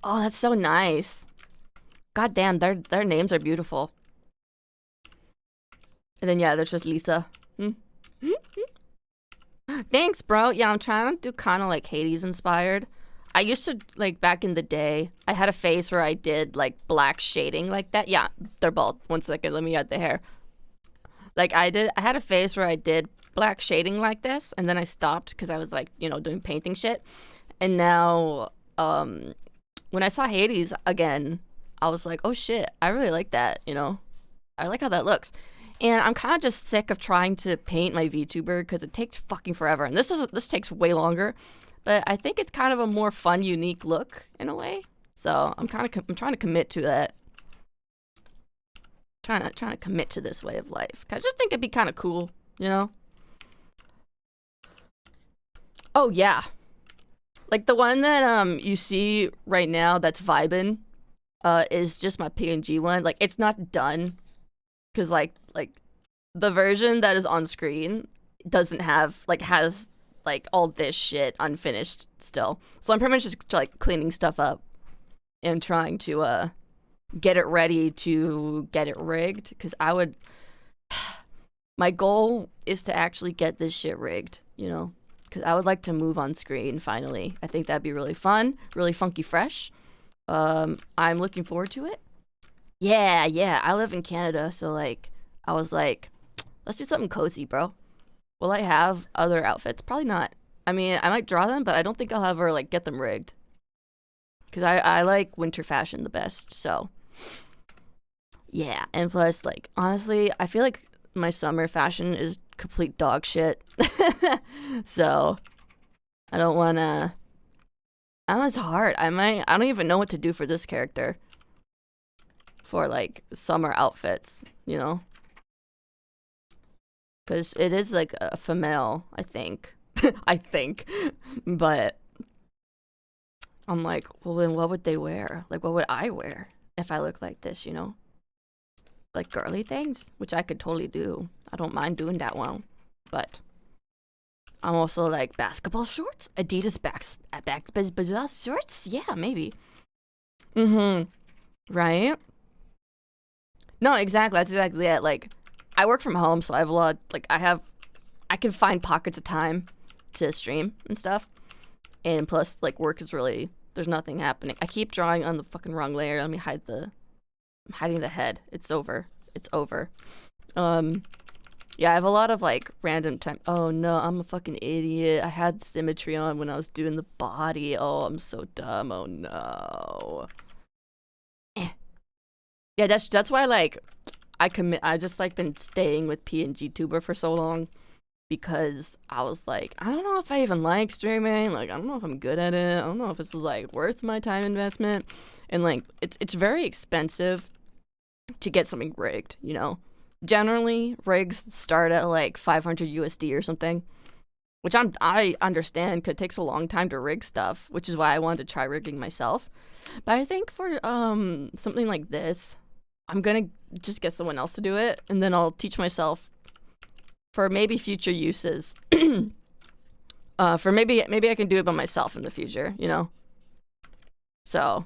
A: Oh, that's so nice. God damn, their names are beautiful. And then yeah, there's just Lisa. Thanks, bro. Yeah, I'm trying to do kind of like Hades inspired. I used to, like, back in the day, I had a phase where I did, like, black shading like that. Yeah, they're bald. 1 second, let me add the hair. Like, I had a phase where I did black shading like this, and then I stopped because I was, like, you know, doing painting shit. And now, when I saw Hades again, I was like, oh shit, I really like that, you know? I like how that looks. And I'm kind of just sick of trying to paint my VTuber because it takes fucking forever. And this takes way longer, but I think it's kind of a more fun, unique look in a way. So I'm trying to commit to that. Trying to commit to this way of life. 'Cause I just think it'd be kind of cool, you know? Oh yeah, like the one that you see right now that's vibing, is just my PNG one. Like it's not done, cause like the version that is on screen doesn't have has like all this shit unfinished still. So I'm pretty much just like cleaning stuff up and trying to get it ready to get it rigged. Cause my goal is to actually get this shit rigged, you know. Because I would like to move on screen finally. I think that'd be really fun, really funky fresh. I'm looking forward to it. Yeah. I live in Canada, so like, I was like, let's do something cozy, bro. Will I have other outfits? Probably not. I mean, I might draw them, but I don't think I'll ever like get them rigged. Because I like winter fashion the best, so. Yeah, and plus, like, honestly, I feel like my summer fashion is complete dog shit. So I don't wanna. It's hard. I don't even know what to do for this character for like summer outfits, you know, because it is like a female, I think. I think, but I'm like, well, then what would they wear? Like, what would I wear if I look like this, you know? Like girly things, which I could totally do. I don't mind doing that one, but I'm also like basketball shorts, Adidas back shorts. Yeah, maybe. Right. No, exactly. That's exactly it. Like, I work from home, so I have a lot. Like, I can find pockets of time to stream and stuff, and plus, like, work is really there's nothing happening. I keep drawing on the fucking wrong layer. Let me hide I'm hiding the head. It's over. Yeah, I have a lot of like random time. Oh no, I'm a fucking idiot. I had symmetry on when I was doing the body. Oh, I'm so dumb. Oh no. Yeah, that's why like I just like been staying with PNG Tuber for so long because I was like, I don't know if I even like streaming. Like, I don't know if I'm good at it. I don't know if this is like worth my time investment. And like it's very expensive to get something rigged, you know. Generally, rigs start at like 500 USD or something, which I understand because it takes a long time to rig stuff, which is why I wanted to try rigging myself. But I think for something like this, I'm gonna just get someone else to do it, and then I'll teach myself for maybe future uses. For maybe I can do it by myself in the future, you know. So,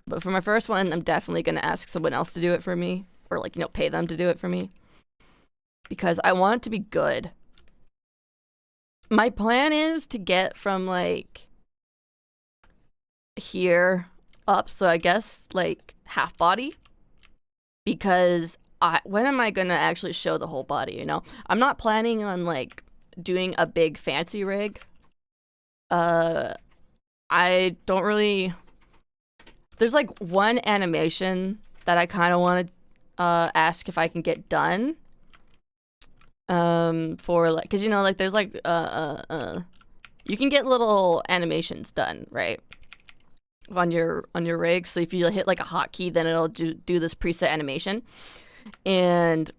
A: but for my first one, I'm definitely gonna ask someone else to do it for me, or like, you know, pay them to do it for me. Because I want it to be good. My plan is to get from like here up, so I guess like half body. Because when am I gonna actually show the whole body, you know? I'm not planning on like doing a big fancy rig. I don't really. There's like one animation that I kind of want to ask if I can get done. For like, cause you know, like there's like you can get little animations done, right? On your rig. So if you hit like a hotkey, then it'll do this preset animation. And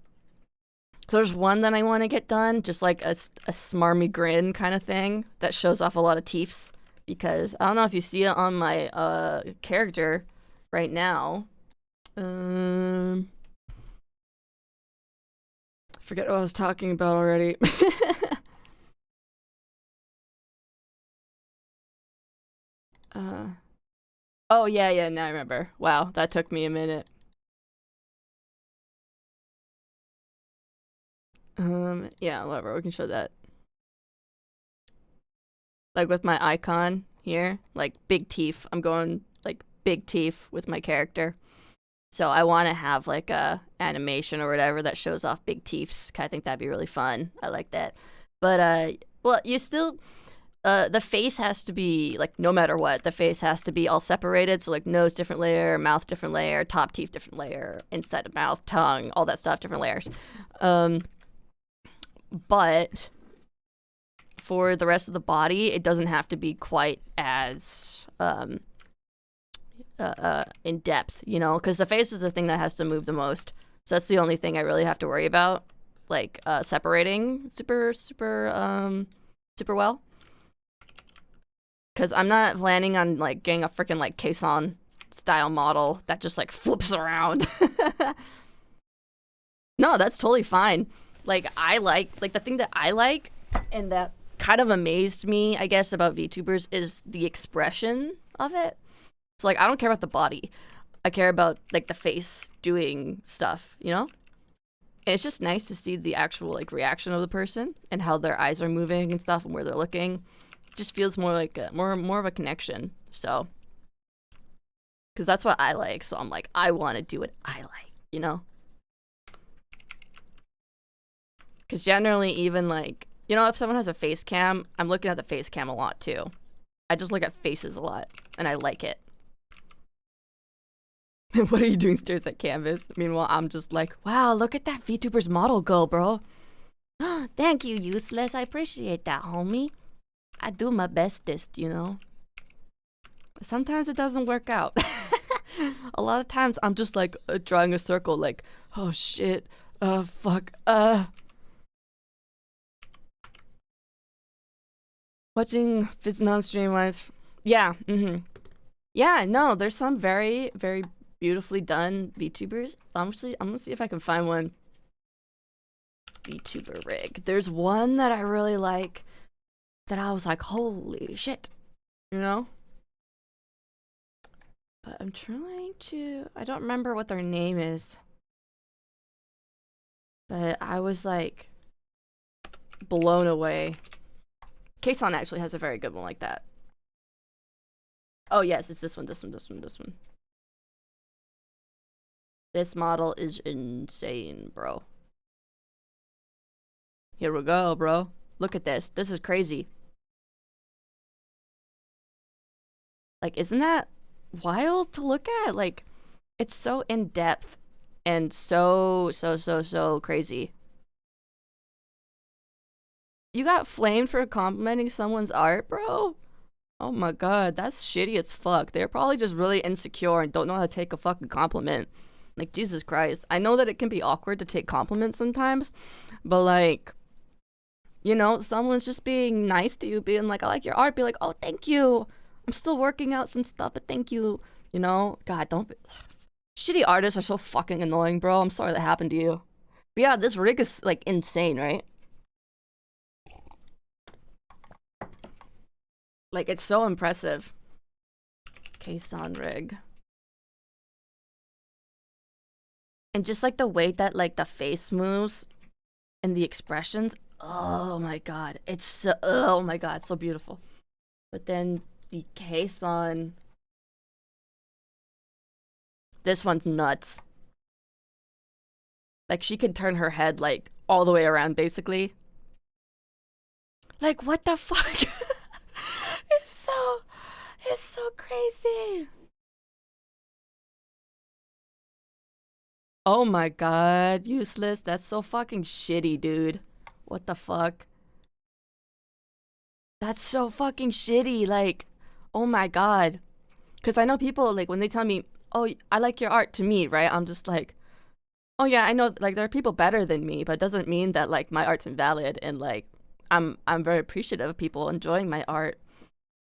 A: so there's one that I want to get done, just like a smarmy grin kind of thing that shows off a lot of teeths. Because I don't know if you see it on my character right now. Forget what I was talking about already. Oh yeah, now I remember. Wow, that took me a minute. Yeah, whatever, we can show that. Like with my icon here, like big teeth. I'm going like big teeth with my character. So I want to have like a animation or whatever that shows off big teeths. I think that'd be really fun. I like that. But well, the face has to be like no matter what, the face has to be all separated. So like nose different layer, mouth different layer, top teeth different layer, inside of mouth, tongue, all that stuff different layers. But for the rest of the body, it doesn't have to be quite as in depth, you know, because the face is the thing that has to move the most. So that's the only thing I really have to worry about, like separating super well. Because I'm not planning on like getting a freaking like Kason style model that just like flips around. No, that's totally fine. Like I like the thing that I like and that kind of amazed me, I guess, about VTubers is the expression of it. So like I don't care about the body. I care about like the face doing stuff, you know? And it's just nice to see the actual like reaction of the person and how their eyes are moving and stuff and where they're looking. It just feels more like more of a connection. So because that's what I like. So I'm like, I want to do what I like, you know? Because generally, even like, you know, if someone has a face cam, I'm looking at the face cam a lot too. I just look at faces a lot and I like it. What are you doing stares at canvas? Meanwhile, I'm just like, wow, look at that VTuber's model go, bro. Thank you, Useless. I appreciate that, homie. I do my bestest, you know? Sometimes it doesn't work out. A lot of times I'm just like drawing a circle like, oh shit, fuck, Watching Fitznam stream wise, yeah, yeah, no, there's some very, very beautifully done VTubers. I'm gonna see if I can find one. VTuber rig. There's one that I really like that I was like, holy shit, you know? But I'm trying to, I don't remember what their name is. But I was like blown away. Kason actually has a very good one like that. Oh yes, it's this one. This model is insane, bro. Here we go, bro. Look at this. This is crazy. Like, isn't that wild to look at? Like, it's so in depth and so crazy. You got flamed for complimenting someone's art, bro? Oh my god, that's shitty as fuck. They're probably just really insecure and don't know how to take a fucking compliment. Like, Jesus Christ. I know that it can be awkward to take compliments sometimes, but like, you know, someone's just being nice to you, being like, I like your art, be like, oh, thank you. I'm still working out some stuff, but thank you. You know? God, don't be... Shitty artists are so fucking annoying, bro. I'm sorry that happened to you. But yeah, this rig is like insane, right? Like, it's so impressive. Kason rig. And just like the way that like the face moves and the expressions, oh my god, it's so, oh my god, so beautiful. But then the Kason, this one's nuts. Like, she can turn her head like all the way around basically. Like, what the fuck? It's so crazy. Oh my god, Useless. That's so fucking shitty, dude. What the fuck? That's so fucking shitty. Like, oh my god. Because I know people, like, when they tell me, oh, I like your art to me, right? I'm just like, oh yeah, I know, like, there are people better than me, but it doesn't mean that, like, my art's invalid. And, like, I'm very appreciative of people enjoying my art.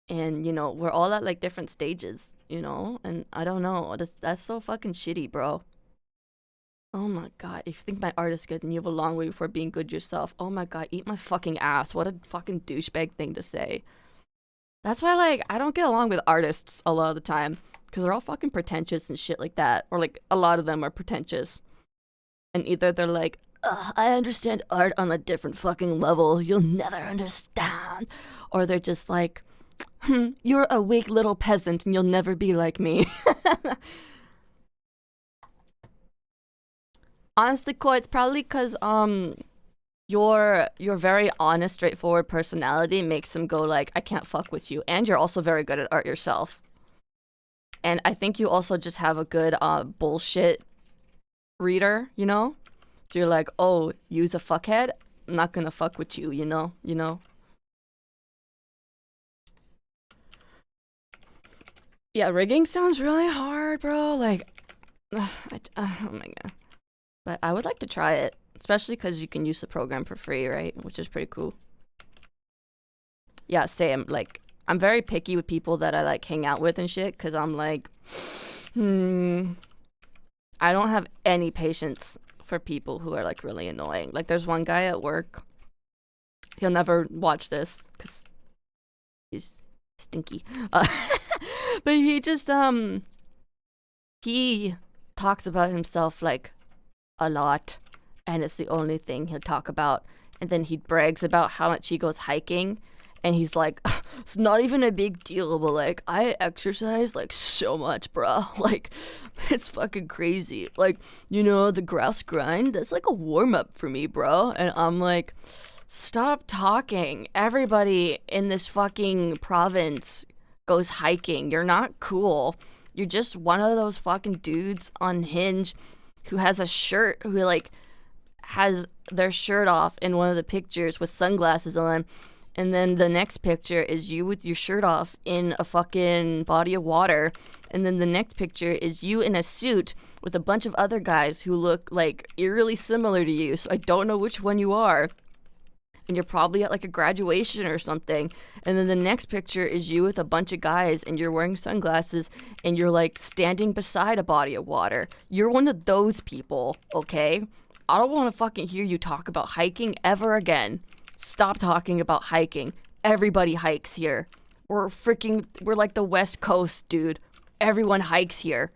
A: And, you know, we're all at, like, different stages, you know? And I don't know. That's so fucking shitty, bro. Oh my god, if you think my art is good, then you have a long way before being good yourself. Oh my god, eat my fucking ass. What a fucking douchebag thing to say. That's why, like, I don't get along with artists a lot of the time. Because they're all fucking pretentious and shit like that. Or, like, a lot of them are pretentious. And either they're like, ugh, I understand art on a different fucking level. You'll never understand. Or they're just like, you're a weak little peasant and you'll never be like me. Honestly, Koi, it's probably because, your very honest, straightforward personality makes them go like, I can't fuck with you. And you're also very good at art yourself. And I think you also just have a good bullshit reader, you know? So you're like, oh, you's a fuckhead? I'm not gonna fuck with you, you know? You know? Yeah, rigging sounds really hard, bro. Like, oh my god. But I would like to try it, especially because you can use the program for free, right? Which is pretty cool. Yeah, same. Like, I'm very picky with people that I like hang out with and shit, because I'm like, I don't have any patience for people who are like really annoying. Like, there's one guy at work. He'll never watch this because he's stinky. But he just he talks about himself like a lot, and it's the only thing he'll talk about. And then he brags about how much he goes hiking, and he's like, it's not even a big deal, but like I exercise like so much, bro. Like it's fucking crazy. Like, you know, the grass grind, that's like a warm up for me, bro. And I'm like, stop talking. Everybody in this fucking province goes hiking. You're not cool. You're just one of those fucking dudes on Hinge who has a shirt, who like has their shirt off in one of the pictures with sunglasses on, and then the next picture is you with your shirt off in a fucking body of water, and then the next picture is you in a suit with a bunch of other guys who look like eerily similar to you, so I don't know which one you are. And you're probably at like a graduation or something. And then the next picture is you with a bunch of guys and you're wearing sunglasses and you're like standing beside a body of water. You're one of those people, okay? I don't want to fucking hear you talk about hiking ever again. Stop talking about hiking. Everybody hikes here. We're like the West Coast, dude. Everyone hikes here.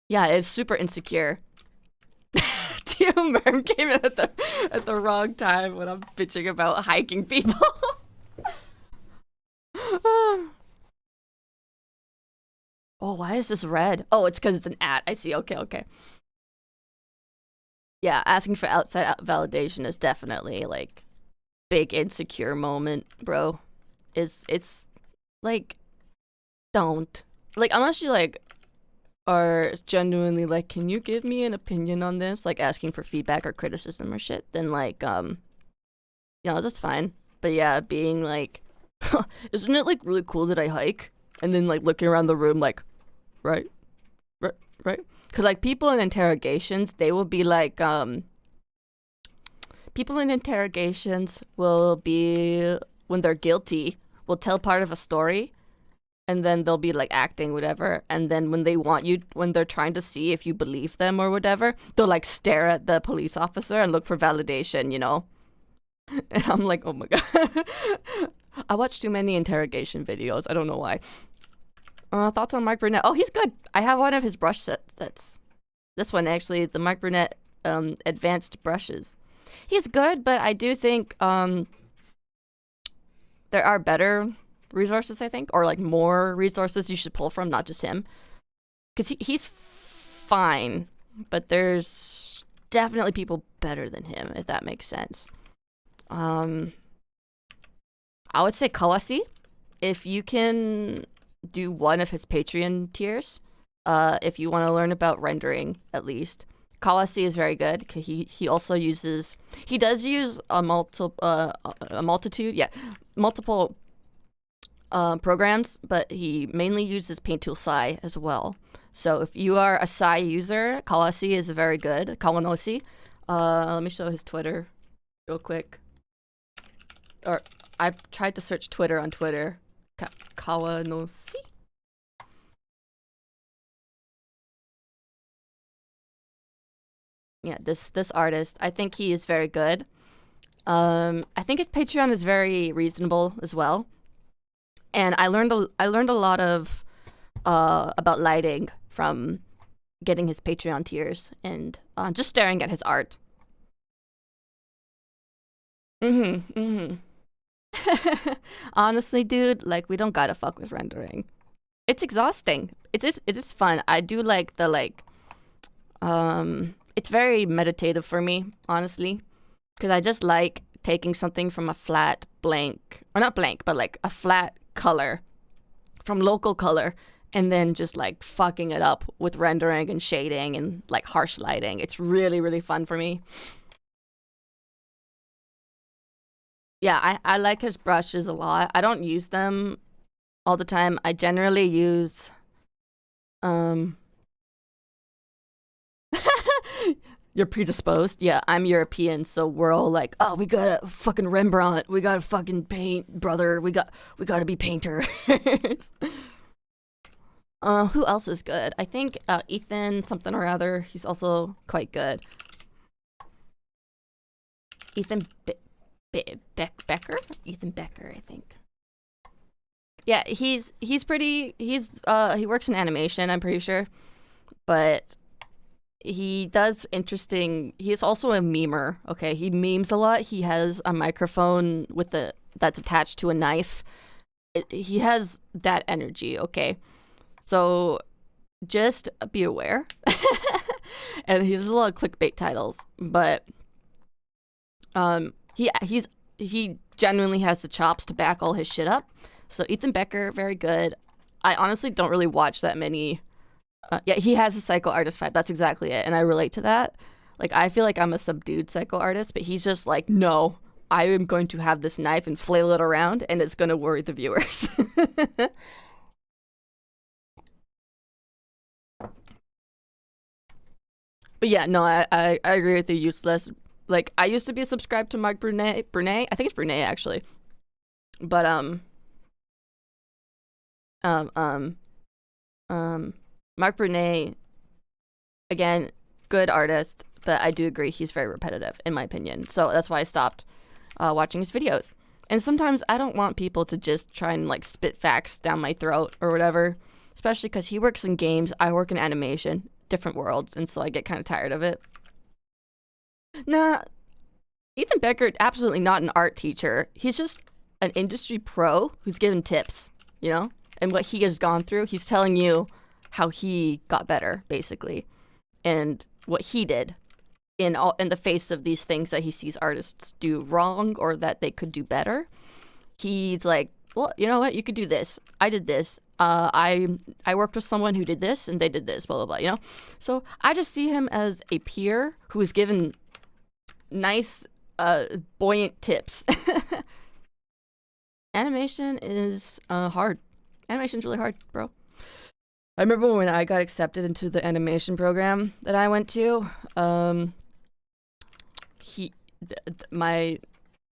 A: Yeah, it's super insecure. Tio Merm came in at the wrong time when I'm bitching about hiking people. Oh, why is this red? Oh, it's because it's an ad. I see. Okay. Yeah, asking for outside validation is definitely like big insecure moment, bro. It's like, don't, like, unless you like are genuinely like, can you give me an opinion on this, like asking for feedback or criticism or shit, then like that's fine. But yeah, being like, isn't it like really cool that I hike, and then like looking around the room like, right, because like people in interrogations, they will be like, people in interrogations will be, when they're guilty, will tell part of a story, and then they'll be like acting whatever, and then when they're trying to see if you believe them or whatever, they'll like stare at the police officer and look for validation, you know. And I'm like, oh my god. I watch too many interrogation videos, I don't know why. Thoughts on Mark Burnett? Oh, he's good. I have one of his brush sets. This one actually, the Mark Burnett advanced brushes. He's good, but I do think there are better resources, I think, or like more resources you should pull from, not just him, because he's fine, but there's definitely people better than him, if that makes sense. I would say Kawasi, if you can do one of his Patreon tiers, if you want to learn about rendering at least. Kawasi is very good. He also uses, he does use multiple programs, but he mainly uses Paint Tool Sai as well. So if you are a Sai user, Kawasi is very good. Kawanosi. Let me show his Twitter real quick. Or I tried to search Twitter on Twitter. Kawanosi? Yeah, this artist, I think he is very good. I think his Patreon is very reasonable as well. And I learned a lot of about lighting from getting his Patreon tiers and just staring at his art. Honestly, dude, like, we don't gotta fuck with rendering. It's exhausting. It is fun. I do like the It's very meditative for me, honestly, because I just like taking something from a flat blank, or not blank, but like a flat color from local color, and then just like fucking it up with rendering and shading and like harsh lighting. It's really, really fun for me. Yeah, I like his brushes a lot. I don't use them all the time. I generally use um you're predisposed. Yeah, I'm European, so we're all like, "Oh, we got a fucking Rembrandt. We got to fucking paint, brother. We got to be painters." Who else is good? I think Ethan something or other. He's also quite good. Ethan Becker? Ethan Becker, I think. Yeah, he's pretty. He works in animation. I'm pretty sure, but he does interesting. He's also a memer. Okay, he memes a lot. He has a microphone with a that's attached to a knife. He has that energy. Okay, so just be aware. And he has a lot of clickbait titles, but he genuinely has the chops to back all his shit up. So Ethan Becker, very good. I honestly don't really watch that many. Yeah, he has a psycho artist vibe. That's exactly it, and I relate to that. Like I feel like I'm a subdued psycho artist, but he's just like, no, I am going to have this knife and flail it around, and it's going to worry the viewers. But yeah, no, I agree with you. Useless. Like I used to be subscribed to Mark Brunet. I think it's Brunet actually. But um um Mark Brunet, again, good artist, but I do agree he's very repetitive in my opinion. So that's why I stopped watching his videos. And sometimes I don't want people to just try and like spit facts down my throat or whatever, especially because he works in games, I work in animation, different worlds, and so I get kind of tired of it. Nah, Ethan Becker, absolutely not an art teacher. He's just an industry pro who's given tips, you know? And what he has gone through, he's telling you how he got better, basically, and what he did in the face of these things that he sees artists do wrong or that they could do better. He's like, well, you know what? You could do this. I did this. I worked with someone who did this and they did this, blah blah blah. You know, so I just see him as a peer who is given nice, buoyant tips. Animation is hard. Animation's really hard, bro. I remember when I got accepted into the animation program that I went to. My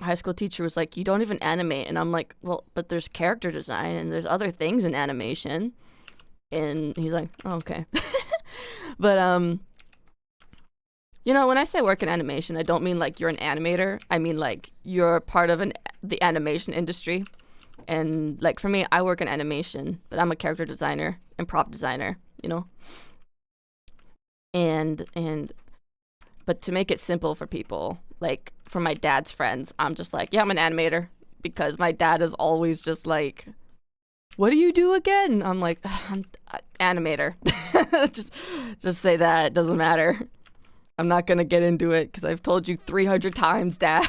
A: high school teacher was like, "You don't even animate," and I'm like, "Well, but there's character design and there's other things in animation," and he's like, "Oh, okay." But you know, when I say work in animation, I don't mean like you're an animator. I mean like you're part of the animation industry. And like for me, I work in animation, but I'm a character designer and prop designer, you know. And but to make it simple for people, like for my dad's friends, I'm just like, yeah, I'm an animator because my dad is always just like, what do you do again? I'm like, I'm animator. just say that. It doesn't matter. I'm not gonna get into it because I've told you 300 times, Dad.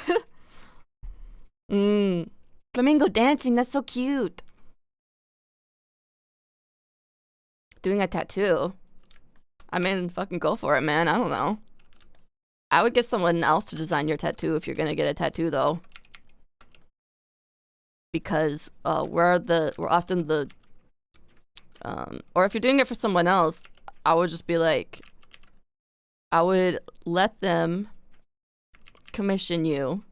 A: Flamingo dancing. That's so cute. Doing a tattoo. I mean, fucking go for it, man. I don't know. I would get someone else to design your tattoo if you're gonna get a tattoo, though, because we're often the or if you're doing it for someone else, I would just be like, I would let them commission you,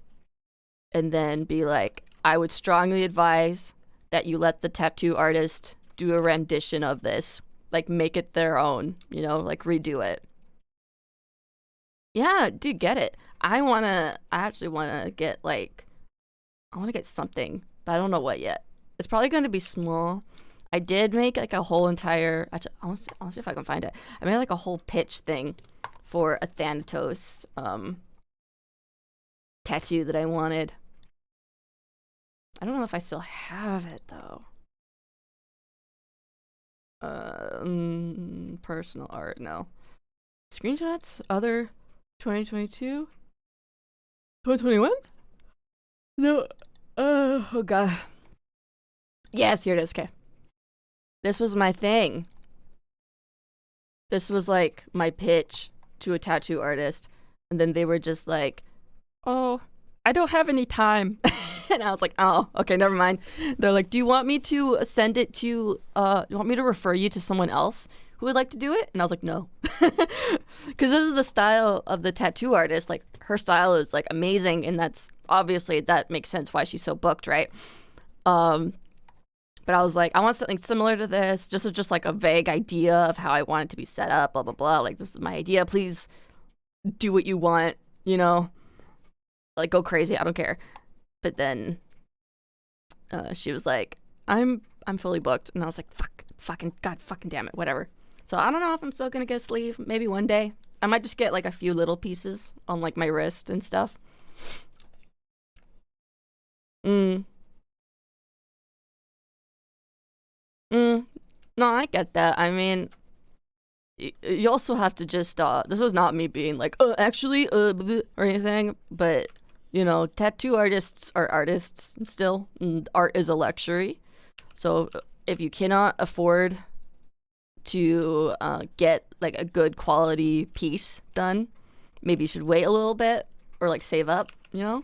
A: and then be like, I would strongly advise that you let the tattoo artist do a rendition of this, like make it their own, you know, like redo it. Yeah, dude, get it. I actually wanna get like, I wanna get something, but I don't know what yet. It's probably gonna be small. I did make like a whole entire, actually, I'll see if I can find it. I made like a whole pitch thing for a Thanatos tattoo that I wanted. I don't know if I still have it though. Personal art, no. Screenshots? Other 2022? 2021? No. Oh god. Yes, here it is. Okay. This was my thing. This was like my pitch to a tattoo artist. And then they were just like, oh, I don't have any time. And I was like, oh, okay, never mind. They're like, do you want me to send it to, you want me to refer you to someone else who would like to do it? And I was like, no. Because this is the style of the tattoo artist. Like, her style is like amazing. And that's obviously, that makes sense why she's so booked, right? But I was like, I want something similar to this. Just like a vague idea of how I want it to be set up, blah, blah, blah. Like, this is my idea. Please do what you want, you know? Like, go crazy. I don't care. But then she was like, I'm fully booked. And I was like, God fucking damn it, whatever. So I don't know if I'm still going to get a sleeve. Maybe one day. I might just get like a few little pieces on like my wrist and stuff. Mm. Mm. No, I get that. I mean, you also have to just, this is not me being like, actually, bleh, or anything, but, you know, tattoo artists are artists still, and art is a luxury. So if you cannot afford to get like a good quality piece done, maybe you should wait a little bit or like save up, you know,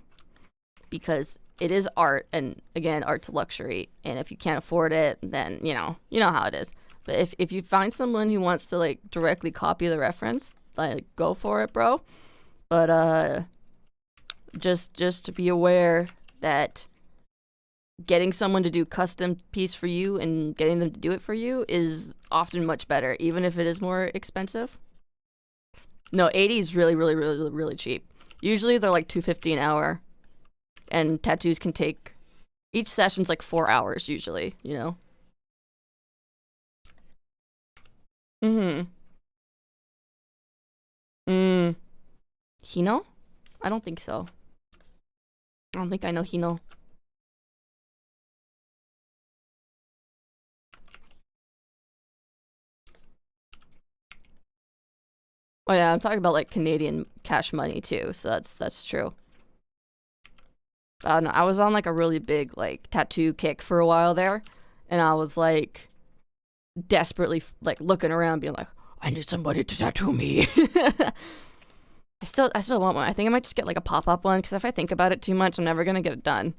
A: because it is art, and again, art's a luxury. And if you can't afford it, then you know how it is. But if you find someone who wants to like directly copy the reference, like go for it, bro. But just to be aware that getting someone to do custom piece for you and getting them to do it for you is often much better, even if it is more expensive. No, 80 is really, really, really, really cheap. Usually they're like $250 an hour, and tattoos can take, each session's like 4 hours usually, you know? Mm-hmm. Mm. Hino? I don't think so. I don't think I know Hino. Oh yeah, I'm talking about like Canadian cash money too, so that's true. I don't know. I was on like a really big like tattoo kick for a while there, and I was like desperately like looking around, being like, I need somebody to tattoo me. I still want one. I think I might just get like a pop up one, because if I think about it too much, I'm never gonna get it done.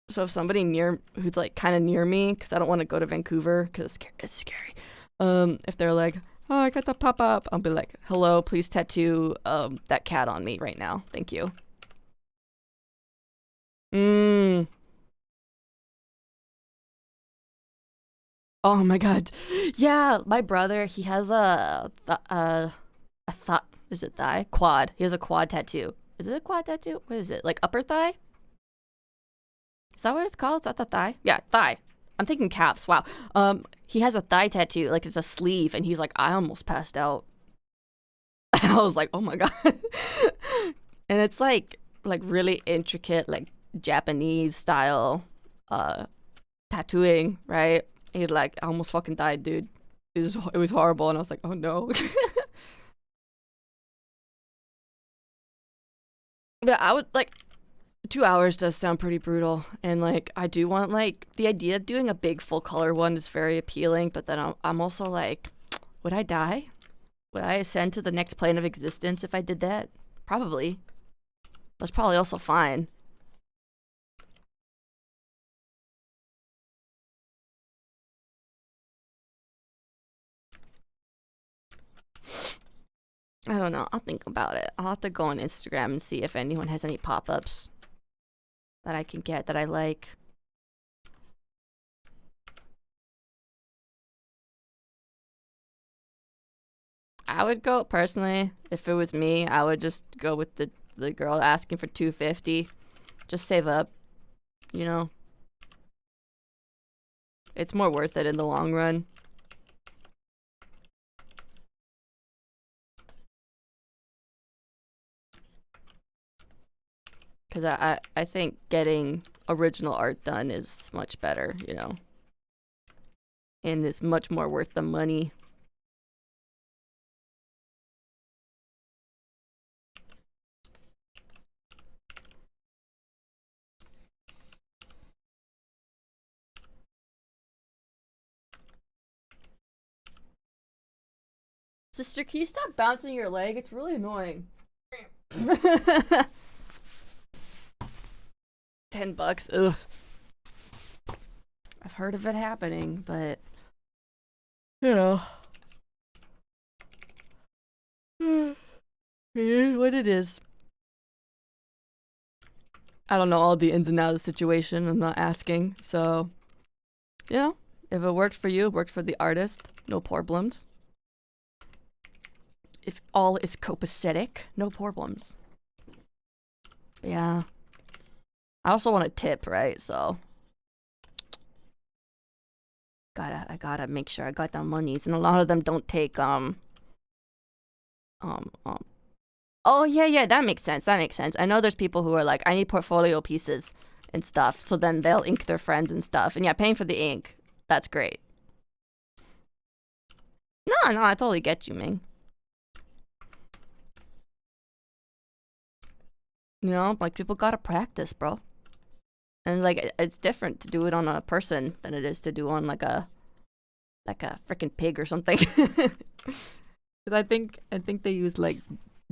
A: So if somebody near who's like kind of near me, because I don't want to go to Vancouver because it's scary. If they're like, oh, I got the pop up, I'll be like, hello, please tattoo that cat on me right now. Thank you. Mm. Oh my god. Yeah, my brother, he has a thigh. Is it thigh? Quad. He has a quad tattoo. Is it a quad tattoo? What is it? Like upper thigh? Is that what it's called? Is that the thigh? Yeah, thigh. I'm thinking calves. Wow. He has a thigh tattoo, like it's a sleeve, and he's like, I almost passed out. I was like, oh my god. And it's like really intricate, like Japanese style tattooing, right? He like almost fucking died, dude. It was horrible, and I was like, oh no. But I would like 2 hours does sound pretty brutal, and like I do want like the idea of doing a big full color one is very appealing. But then I'm also like, would I die? Would I ascend to the next plane of existence if I did that? Probably. That's probably also fine. I don't know. I'll think about it. I'll have to go on Instagram and see if anyone has any pop ups that I can get that I like. I would go personally, if it was me, I would just go with the girl asking for 250. Just save up, you know. It's more worth it in the long run. Because I think getting original art done is much better, you know. And is much more worth the money. Sister, can you stop bouncing your leg? It's really annoying. $10. Ugh. I've heard of it happening, but you know, it is what it is. I don't know all the ins and outs of the situation. I'm not asking, so you know, if it worked for you, it worked for the artist. No problems. If all is copacetic, no problems. Yeah. I also want a tip, right? So I gotta make sure I got the monies, and a lot of them don't take oh yeah, that makes sense. I know there's people who are like, I need portfolio pieces and stuff, so then they'll ink their friends and stuff. And yeah, paying for the ink, that's great. No, I totally get you, Ming. You know, like, people gotta practice, bro. And like, it's different to do it on a person than it is to do on like a freaking pig or something. Because I think they use like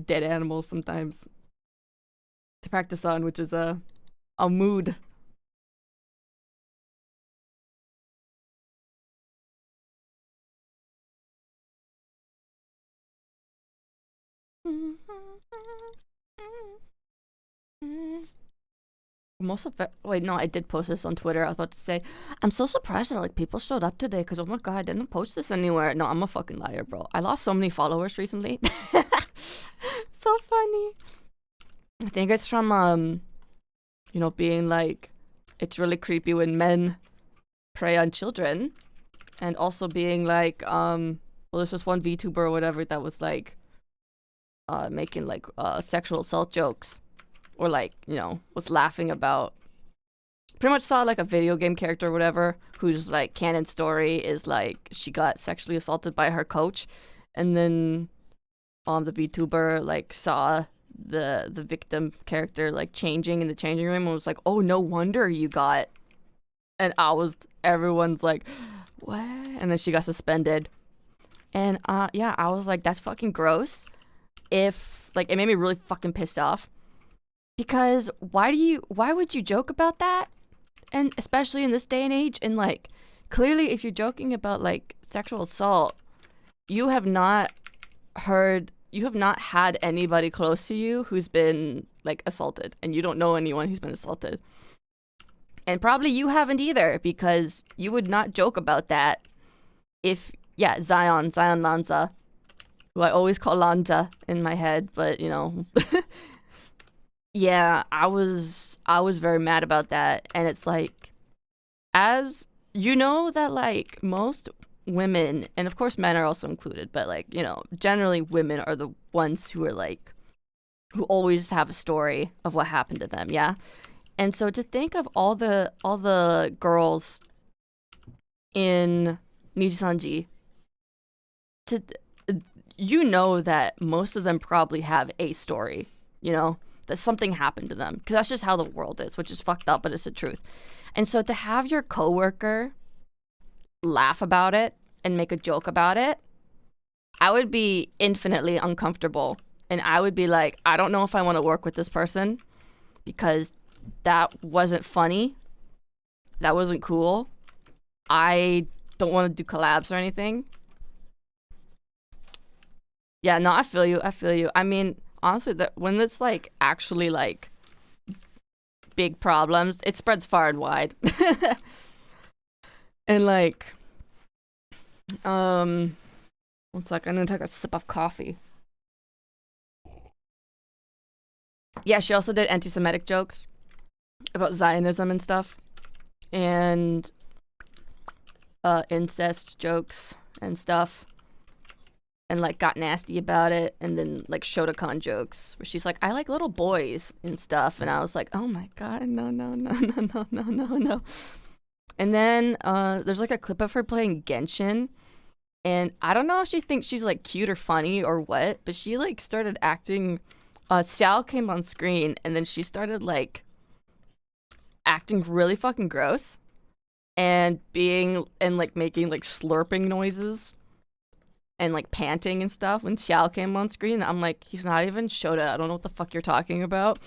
A: dead animals sometimes to practice on, which is a mood. I'm also wait, no, I did post this on Twitter. I was about to say, I'm so surprised that like people showed up today because oh my god, I didn't post this anywhere. No, I'm a fucking liar, bro. I lost so many followers recently. So funny. I think it's from you know, being like, it's really creepy when men prey on children, and also being like, well, there's just one VTuber or whatever that was like, making like sexual assault jokes. Or like, you know, was laughing about, pretty much saw like a video game character or whatever, whose like canon story is like she got sexually assaulted by her coach, and then the VTuber like saw the victim character like changing in the changing room and was like, oh, no wonder you got, and everyone's like, what? And then she got suspended. And yeah, I was like, that's fucking gross. If like, it made me really fucking pissed off. Because why would you joke about that? And especially in this day and age, and like, clearly if you're joking about like sexual assault, you have not had anybody close to you who's been like assaulted, and you don't know anyone who's been assaulted. And probably you haven't either, because you would not joke about that if, yeah, Zion Lanza, who I always call Lanza in my head, but you know. Yeah, I was very mad about that. And it's like, as you know, that like most women, and of course men are also included, but like, you know, generally women are the ones who are like, who always have a story of what happened to them, yeah? And so to think of all the girls in Nijisanji, you know that most of them probably have a story, you know? That something happened to them, because that's just how the world is, which is fucked up, but it's the truth. And so to have your coworker laugh about it and make a joke about it, I would be infinitely uncomfortable, and I would be like, I don't know if I want to work with this person, because that wasn't funny, that wasn't cool, I don't want to do collabs or anything. Yeah, no, I feel you. I mean, honestly, when it's like actually like big problems, it spreads far and wide. And like, one sec, I'm gonna take a sip of coffee. Yeah, she also did anti-Semitic jokes about Zionism and stuff, and incest jokes and stuff. And like got nasty about it, and then like Shotokan jokes where she's like, I like little boys and stuff, and I was like, oh my god, no. And then there's like a clip of her playing Genshin, and I don't know if she thinks she's like cute or funny or what, but she like started acting, Xiao came on screen, and then she started like acting really fucking gross and like making like slurping noises. and like panting and stuff when Xiao came on screen. I'm like, he's not even Shota. I don't know what the fuck you're talking about.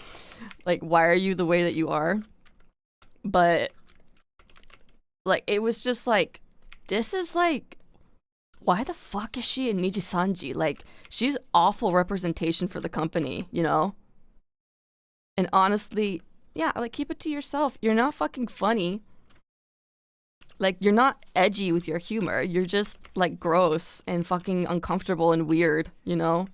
A: Like, why are you the way that you are? But like, it was just like, this is like, why the fuck is she in Niji Sanji? Like, she's awful representation for the company, you know? And honestly, yeah, like, keep it to yourself. You're not fucking funny. Like, you're not edgy with your humor. You're just, like, gross and fucking uncomfortable and weird, you know?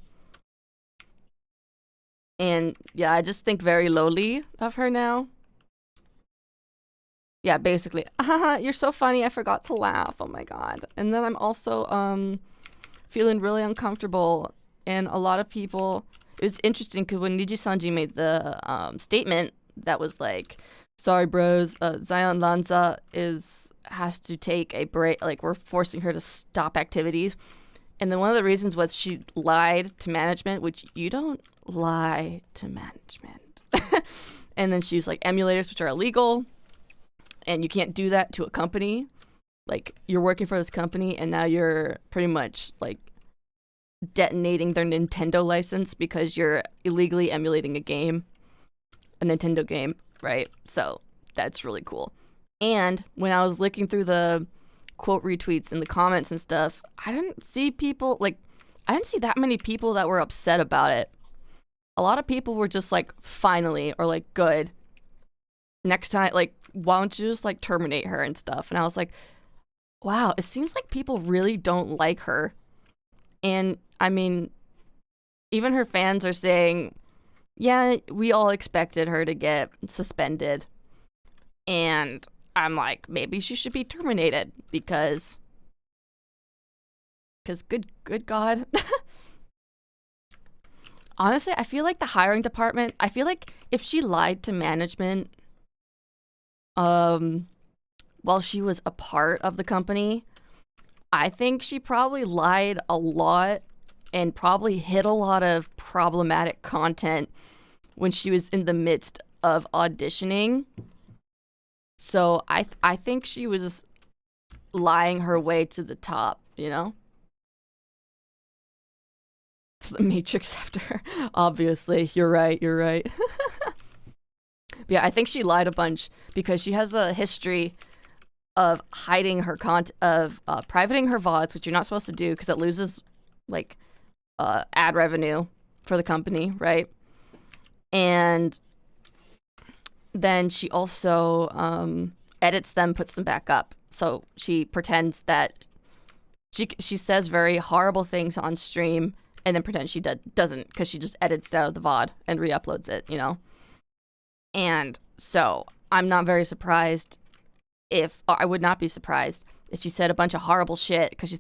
A: And, yeah, I just think very lowly of her now. Yeah, basically, you're so funny, I forgot to laugh. Oh my god. And then I'm also, feeling really uncomfortable. And a lot of people, it was interesting because when Niji Sanji made the statement that was like, sorry bros, Zion Lanza has to take a break, like we're forcing her to stop activities. And then one of the reasons was she lied to management, which you don't lie to management. And then she was like, emulators, which are illegal, and you can't do that to a company. Like, you're working for this company and now you're pretty much like detonating their Nintendo license because you're illegally emulating a Nintendo game, right? So that's really cool. And when I was looking through the quote retweets and the comments and stuff, I didn't see that many people that were upset about it. A lot of people were just like, finally, or like, good. Next time, like, why don't you just like terminate her and stuff? And I was like, wow, it seems like people really don't like her. And I mean, even her fans are saying, yeah, we all expected her to get suspended. And I'm like, maybe she should be terminated because good God. Honestly, I feel like the hiring department, I feel like if she lied to management while she was a part of the company, I think she probably lied a lot and probably hid a lot of problematic content when she was in the midst of auditioning. So I think she was lying her way to the top, you know? It's the Matrix after her. Obviously, you're right. But yeah, I think she lied a bunch because she has a history of hiding her privating her VODs, which you're not supposed to do because it loses like ad revenue for the company, right? And then she also edits them, puts them back up. So she pretends that she says very horrible things on stream and then pretends she doesn't because she just edits it out of the VOD and re-uploads it, you know? And so I'm not very surprised I would not be surprised if she said a bunch of horrible shit because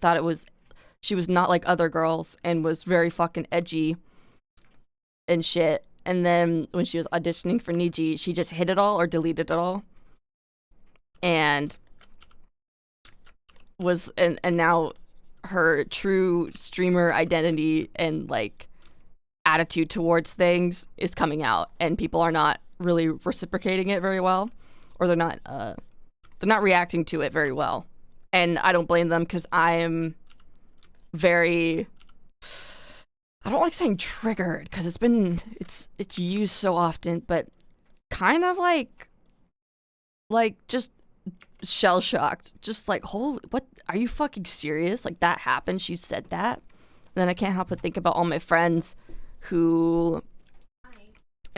A: she was not like other girls and was very fucking edgy and shit. And then when she was auditioning for Niji, she just hid it all or deleted it all. And now her true streamer identity and like attitude towards things is coming out, and people are not really reciprocating it very well, or they're not reacting to it very well. And I don't blame them because I am very, I don't like saying triggered because it's used so often, but kind of like just shell shocked, just like, holy, what, are you fucking serious? Like, that happened? She said that? And then I can't help but think about all my friends and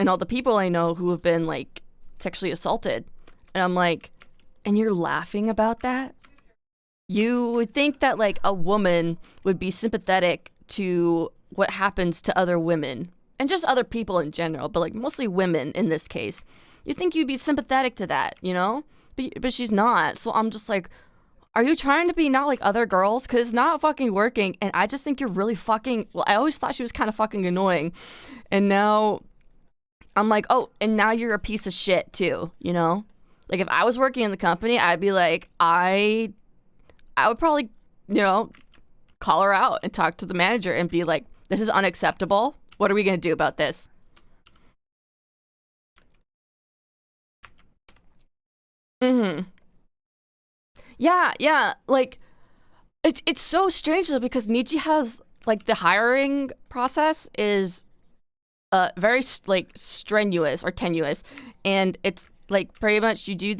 A: all the people I know who have been like sexually assaulted, and I'm like, and you're laughing about that? You would think that like a woman would be sympathetic to what happens to other women and just other people in general, but like mostly women in this case. You think you'd be sympathetic to that, you know? But she's not. So I'm just like, are you trying to be not like other girls? Because it's not fucking working. And I just think you're really fucking, well, I always thought she was kind of fucking annoying. And now I'm like, oh, and now you're a piece of shit too, you know? Like, if I was working in the company, I'd be like, I would probably, you know, call her out and talk to the manager and be like, this is unacceptable. What are we going to do about this? Mm-hmm. Yeah. Like, It's so strange though because Niji has like the hiring process is very like strenuous or tenuous, and it's like pretty much you do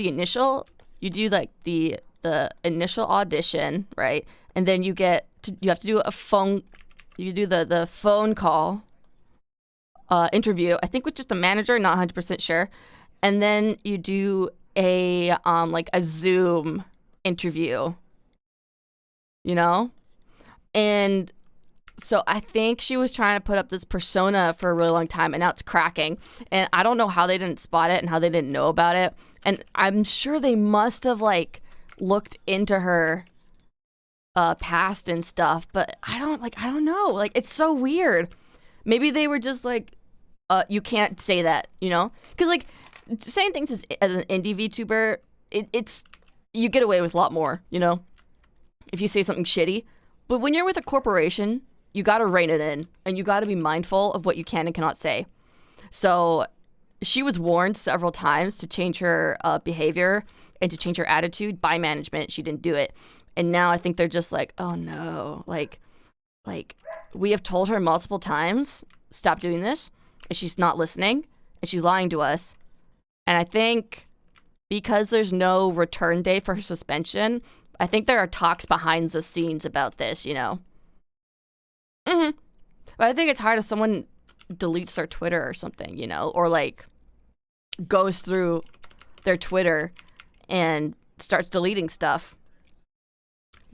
A: like the initial audition, right, and then you have to do the phone call interview, I think with just a manager, not 100% sure, and then you do a like a Zoom interview, you know, and so I think she was trying to put up this persona for a really long time, and now it's cracking. And I don't know how they didn't spot it and how they didn't know about it. And I'm sure they must have like looked into her past and stuff, but I don't know. Like it's so weird. Maybe they were just like, you can't say that, you know? Because like saying things as an indie VTuber, it's you get away with a lot more, you know, if you say something shitty. But when you're with a corporation, you got to rein it in, and you got to be mindful of what you can and cannot say. So she was warned several times to change her behavior and to change her attitude by management. She didn't do it. And now I think they're just like, oh no, like we have told her multiple times, stop doing this, and she's not listening, and she's lying to us. And I think because there's no return date for her suspension, I think there are talks behind the scenes about this, you know. But I think it's hard if someone deletes their Twitter or something, you know, or like goes through their Twitter and starts deleting stuff.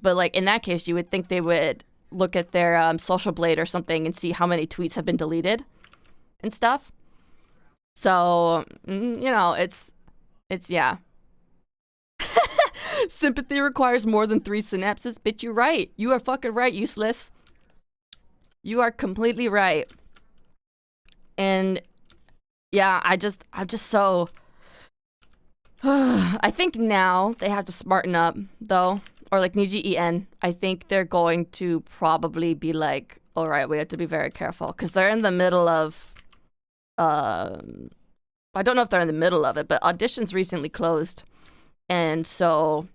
A: But like in that case, you would think they would look at their Social Blade or something and see how many tweets have been deleted and stuff. So, you know, it's yeah. Sympathy requires more than 3 synapses. Bitch, you're right. You are fucking right, useless. You are completely right. And yeah, I'm just so I think now they have to smarten up though, or like Niji En. I think they're going to probably be like, all right, we have to be very careful because they're in the middle of I don't know if they're in the middle of it, but auditions recently closed. And so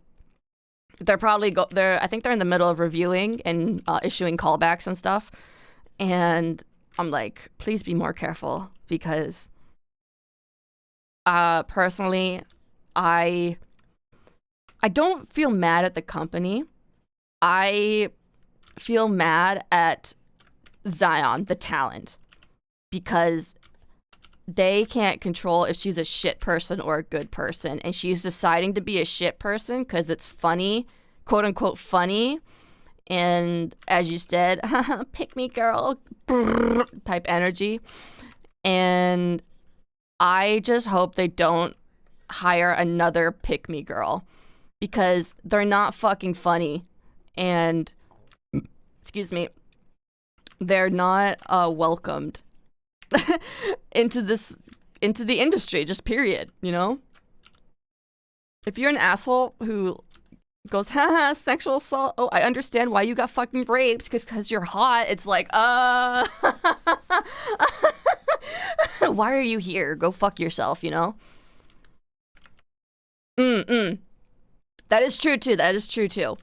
A: they're probably I think they're in the middle of reviewing and issuing callbacks and stuff. And I'm like, please be more careful because personally, I don't feel mad at the company. I feel mad at Zion, the talent, because they can't control if she's a shit person or a good person. And she's deciding to be a shit person because it's funny, quote unquote funny. And as you said, pick me girl type energy. And I just hope they don't hire another pick me girl because they're not fucking funny. And, excuse me, they're not welcomed into the industry, just period, you know? If you're an asshole who goes, haha, sexual assault, oh, I understand why you got fucking raped, because you're hot, it's like, why are you here? Go fuck yourself, you know? That is true too.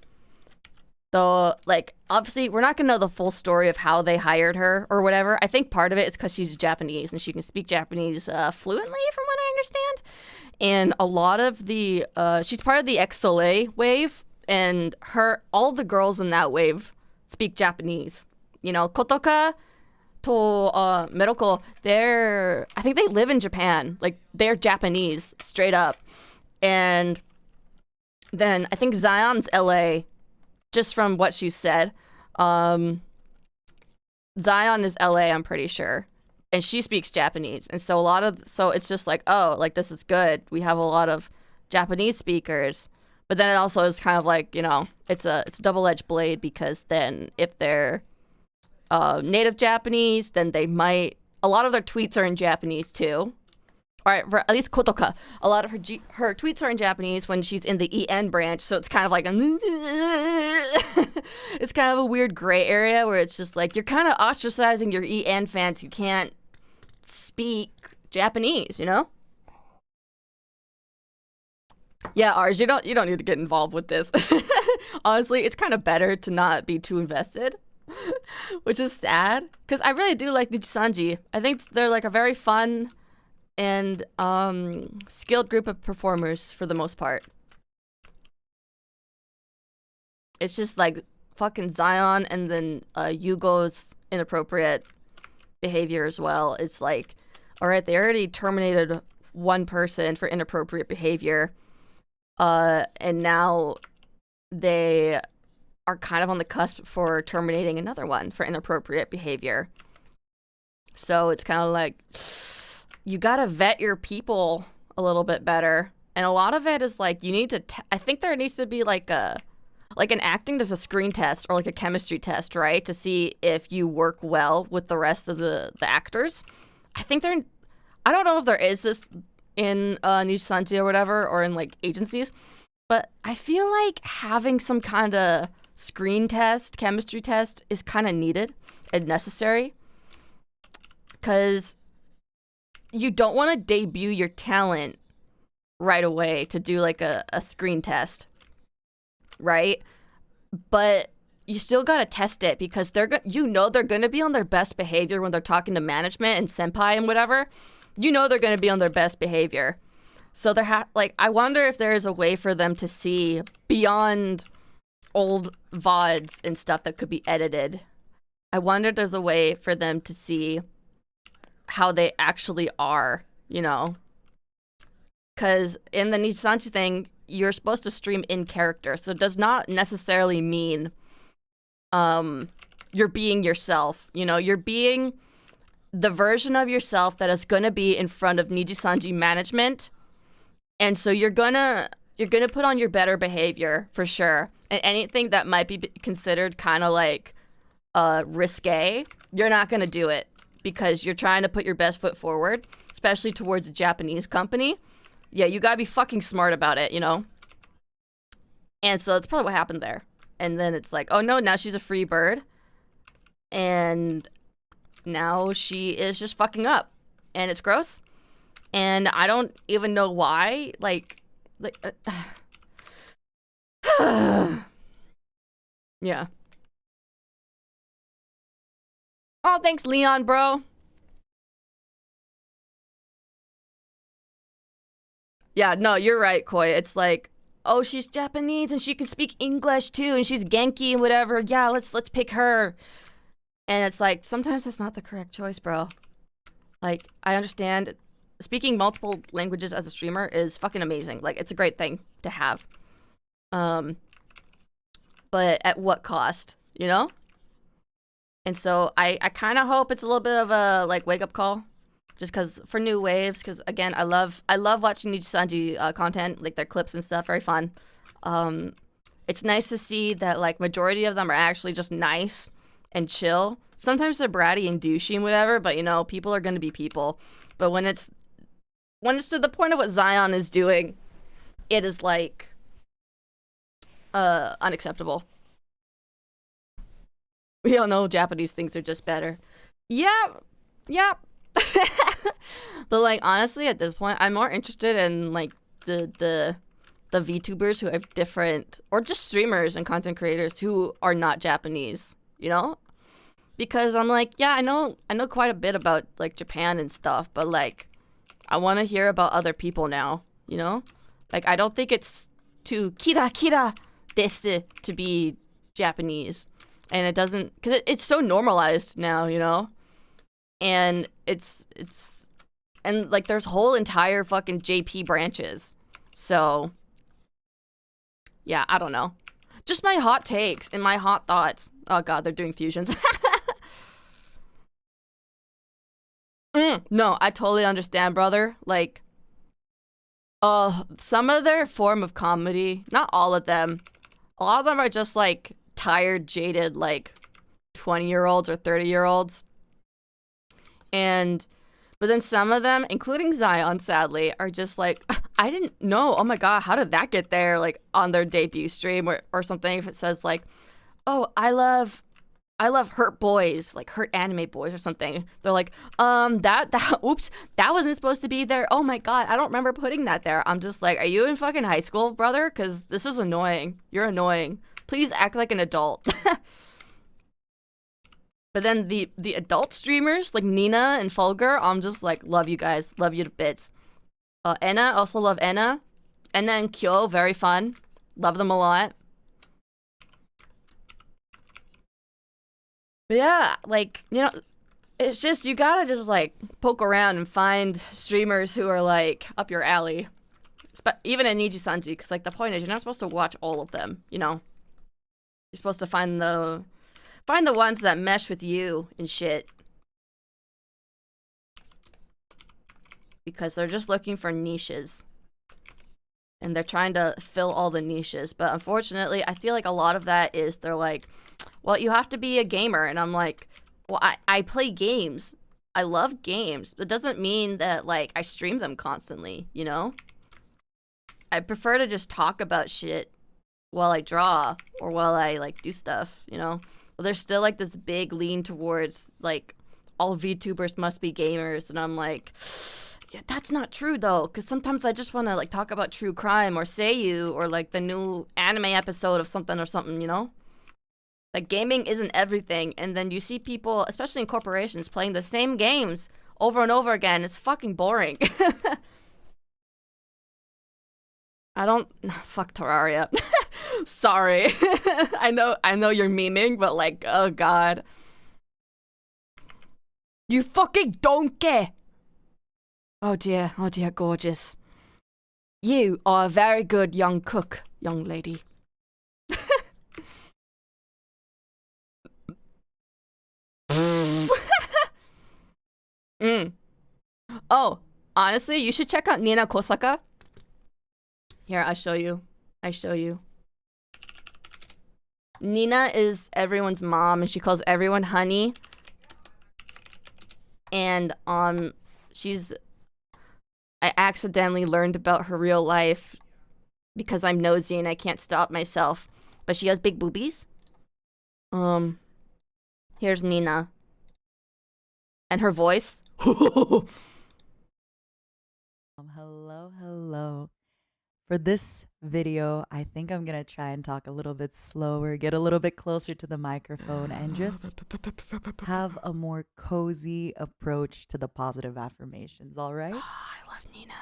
A: Though, like, obviously, we're not gonna know the full story of how they hired her or whatever. I think part of it is because she's Japanese and she can speak Japanese fluently, from what I understand. And a lot of the, she's part of the XLA wave, and all the girls in that wave speak Japanese. You know, Kotoka to Meroko, I think they live in Japan. Like, they're Japanese, straight up. And then I think Zion's LA, just from what she said. Zion is LA, I'm pretty sure. And she speaks Japanese. And so so it's just like, oh, like this is good. We have a lot of Japanese speakers. But then it also is kind of like, you know, it's a double-edged blade because then if they're native Japanese, then they might, a lot of their tweets are in Japanese too. All right, for at least Kotoka, a lot of her tweets are in Japanese when she's in the EN branch, so it's kind of like it's kind of a weird gray area where it's just like you're kind of ostracizing your EN fans who can't speak Japanese, you know? Yeah, Ars, you don't need to get involved with this. Honestly, it's kind of better to not be too invested, which is sad because I really do like Nijisanji. I think they're like a very fun and skilled group of performers for the most part. It's just like fucking Zion and then Yugo's inappropriate behavior as well. It's like, all right, they already terminated one person for inappropriate behavior, and now they are kind of on the cusp for terminating another one for inappropriate behavior. So it's kind of like, you gotta vet your people a little bit better. And a lot of it is like, you need to, I think there needs to be like in acting, there's a screen test or like a chemistry test, right? To see if you work well with the rest of the actors. I think I don't know if there is this in Nijisanji or whatever, or in like agencies, but I feel like having some kind of screen test, chemistry test is kind of needed and necessary, because you don't want to debut your talent right away to do like a screen test, right? But you still gotta test it, because they're gonna be on their best behavior when they're talking to management and senpai and whatever. You know they're gonna be on their best behavior. So I wonder if there is a way for them to see beyond old VODs and stuff that could be edited. I wonder if there's a way for them to see how they actually are, you know? Because in the Nijisanji thing, you're supposed to stream in character, so it does not necessarily mean you're being yourself. You know, you're being the version of yourself that is gonna be in front of Nijisanji management, and so you're gonna put on your better behavior for sure. And anything that might be considered kind of like risque, you're not gonna do it, because you're trying to put your best foot forward, especially towards a Japanese company. Yeah, you gotta be fucking smart about it, you know? And so that's probably what happened there. And then it's like, oh no, now she's a free bird. And now she is just fucking up. And it's gross. And I don't even know why. Yeah. Oh, thanks, Leon, bro. Yeah, no, you're right, Koi. It's like, oh, she's Japanese and she can speak English too, and she's Genki and whatever. Yeah, let's pick her. And it's like, sometimes that's not the correct choice, bro. Like, I understand speaking multiple languages as a streamer is fucking amazing. Like, it's a great thing to have. But at what cost, you know? And so I kind of hope it's a little bit of a like wake up call, just because for new waves. Because again, I love watching Nijisanji content, like their clips and stuff. Very fun. It's nice to see that like majority of them are actually just nice and chill. Sometimes they're bratty and douchey and whatever, but you know, people are gonna be people. But when it's to the point of what Zion is doing, it is like unacceptable. We all know Japanese things are just better. Yeah. But like honestly, at this point, I'm more interested in like the VTubers who have different, or just streamers and content creators who are not Japanese, you know? Because I'm like, yeah, I know quite a bit about like Japan and stuff, but like I want to hear about other people now, you know? Like I don't think it's too kira desu to be Japanese. And it doesn't, because it's so normalized now, you know? And and like there's whole entire fucking JP branches. So, yeah, I don't know. Just my hot takes and my hot thoughts. Oh god, they're doing fusions. No, I totally understand, brother. Like, some of their form of comedy, not all of them, a lot of them are just like tired, jaded, like 20-year-olds or 30-year-olds. But then some of them, including Zion, sadly, are just like, I didn't know. Oh my god, how did that get there? Like on their debut stream or something. If it says like, oh, I love I love Hurt Boys, like Hurt Anime Boys or something. They're like, oops, that wasn't supposed to be there. Oh my god, I don't remember putting that there. I'm just like, are you in fucking high school, brother? Because this is annoying. You're annoying. Please act like an adult. But then the adult streamers, like Nina and Fulgur, I'm just like, love you guys. Love you to bits. Enna, also love Enna. Enna and Kyo, very fun. Love them a lot. But yeah, like, you know, it's just, you gotta just, like, poke around and find streamers who are, like, up your alley. But even in Nijisanji, because, like, the point is, you're not supposed to watch all of them, you know? You're supposed to find the ones that mesh with you and shit. Because they're just looking for niches. And they're trying to fill all the niches. But unfortunately, I feel like a lot of that is they're like, well, you have to be a gamer. And I'm like, well, I play games. I love games. That doesn't mean that, like, I stream them constantly, you know? I prefer to just talk about shit while I draw or while I, like, do stuff, you know? But there's still, like, this big lean towards, like, all VTubers must be gamers. And I'm like, yeah, that's not true, though. Because sometimes I just want to, like, talk about true crime or Seiyu or, like, the new anime episode of something or something, you know? Like, gaming isn't everything. And then you see people, especially in corporations, playing the same games over and over again. It's fucking boring. I don't... Fuck Terraria. Sorry. I know you're memeing, but like, oh god. You fucking donkey! Oh dear, gorgeous. You are a very good young cook, young lady. Oh, honestly, you should check out Nina Kosaka. Here, I show you. Nina is everyone's mom, and she calls everyone honey. And I accidentally learned about her real life because I'm nosy and I can't stop myself. But she has big boobies. Here's Nina. And her voice.
C: Hello. For this video, I think I'm gonna try and talk a little bit slower, get a little bit closer to the microphone, and just have a more cozy approach to the positive affirmations, all right?
A: I love Nina.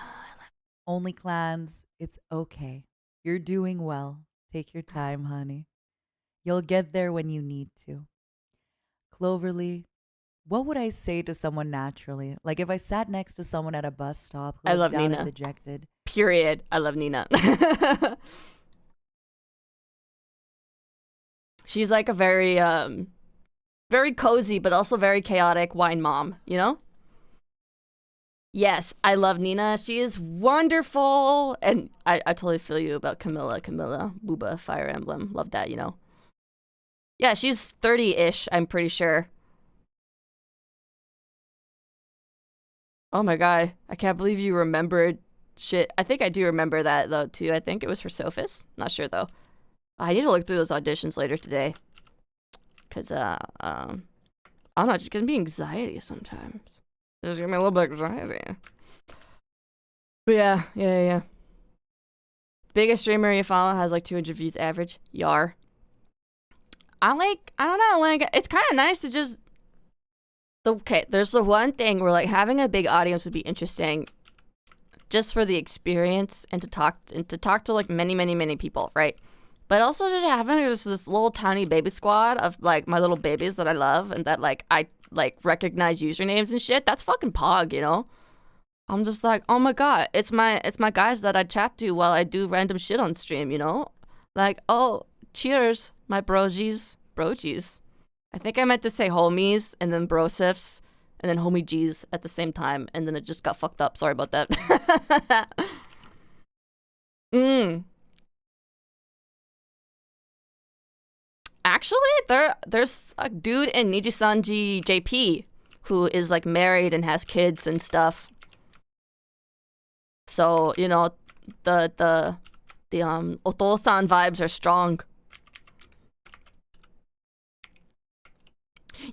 C: Only clans, it's okay. You're doing well. Take your time, honey. You'll get there when you need to. Cloverly, what would I say to someone naturally? Like if I sat next to someone at a bus stop who
A: I love
C: looked down
A: Nina.
C: and dejected.
A: Period. I love Nina. She's like a very very cozy but also very chaotic wine mom, you know? Yes, I love Nina. She is wonderful. And I totally feel you about Camilla, Booba, Fire Emblem. Love that, you know? Yeah, she's 30-ish, I'm pretty sure. Oh my god, I can't believe you remembered shit. I think I do remember that, though, too. I think it was for Sophis. Not sure, though. I need to look through those auditions later today. Because, I don't know, just gives me anxiety sometimes. Just give me a little bit of anxiety. But yeah. Biggest streamer you follow has like 200 views average. Yar. I don't know, like, it's kind of nice to just... Okay, there's the one thing where, like, having a big audience would be interesting just for the experience and to talk to like many people, right? But also just having just this little tiny baby squad of, like, my little babies that I love and that, like, I, like, recognize usernames and shit. That's fucking pog, you know? I'm just like, oh my god, it's my guys that I chat to while I do random shit on stream, you know? Like, oh, cheers, my brogies. I think I meant to say homies and then brosifs and then homie G's at the same time, and then it just got fucked up. Sorry about that. Actually, there's a dude in Nijisanji JP who is like married and has kids and stuff. So, you know, the Otosan vibes are strong.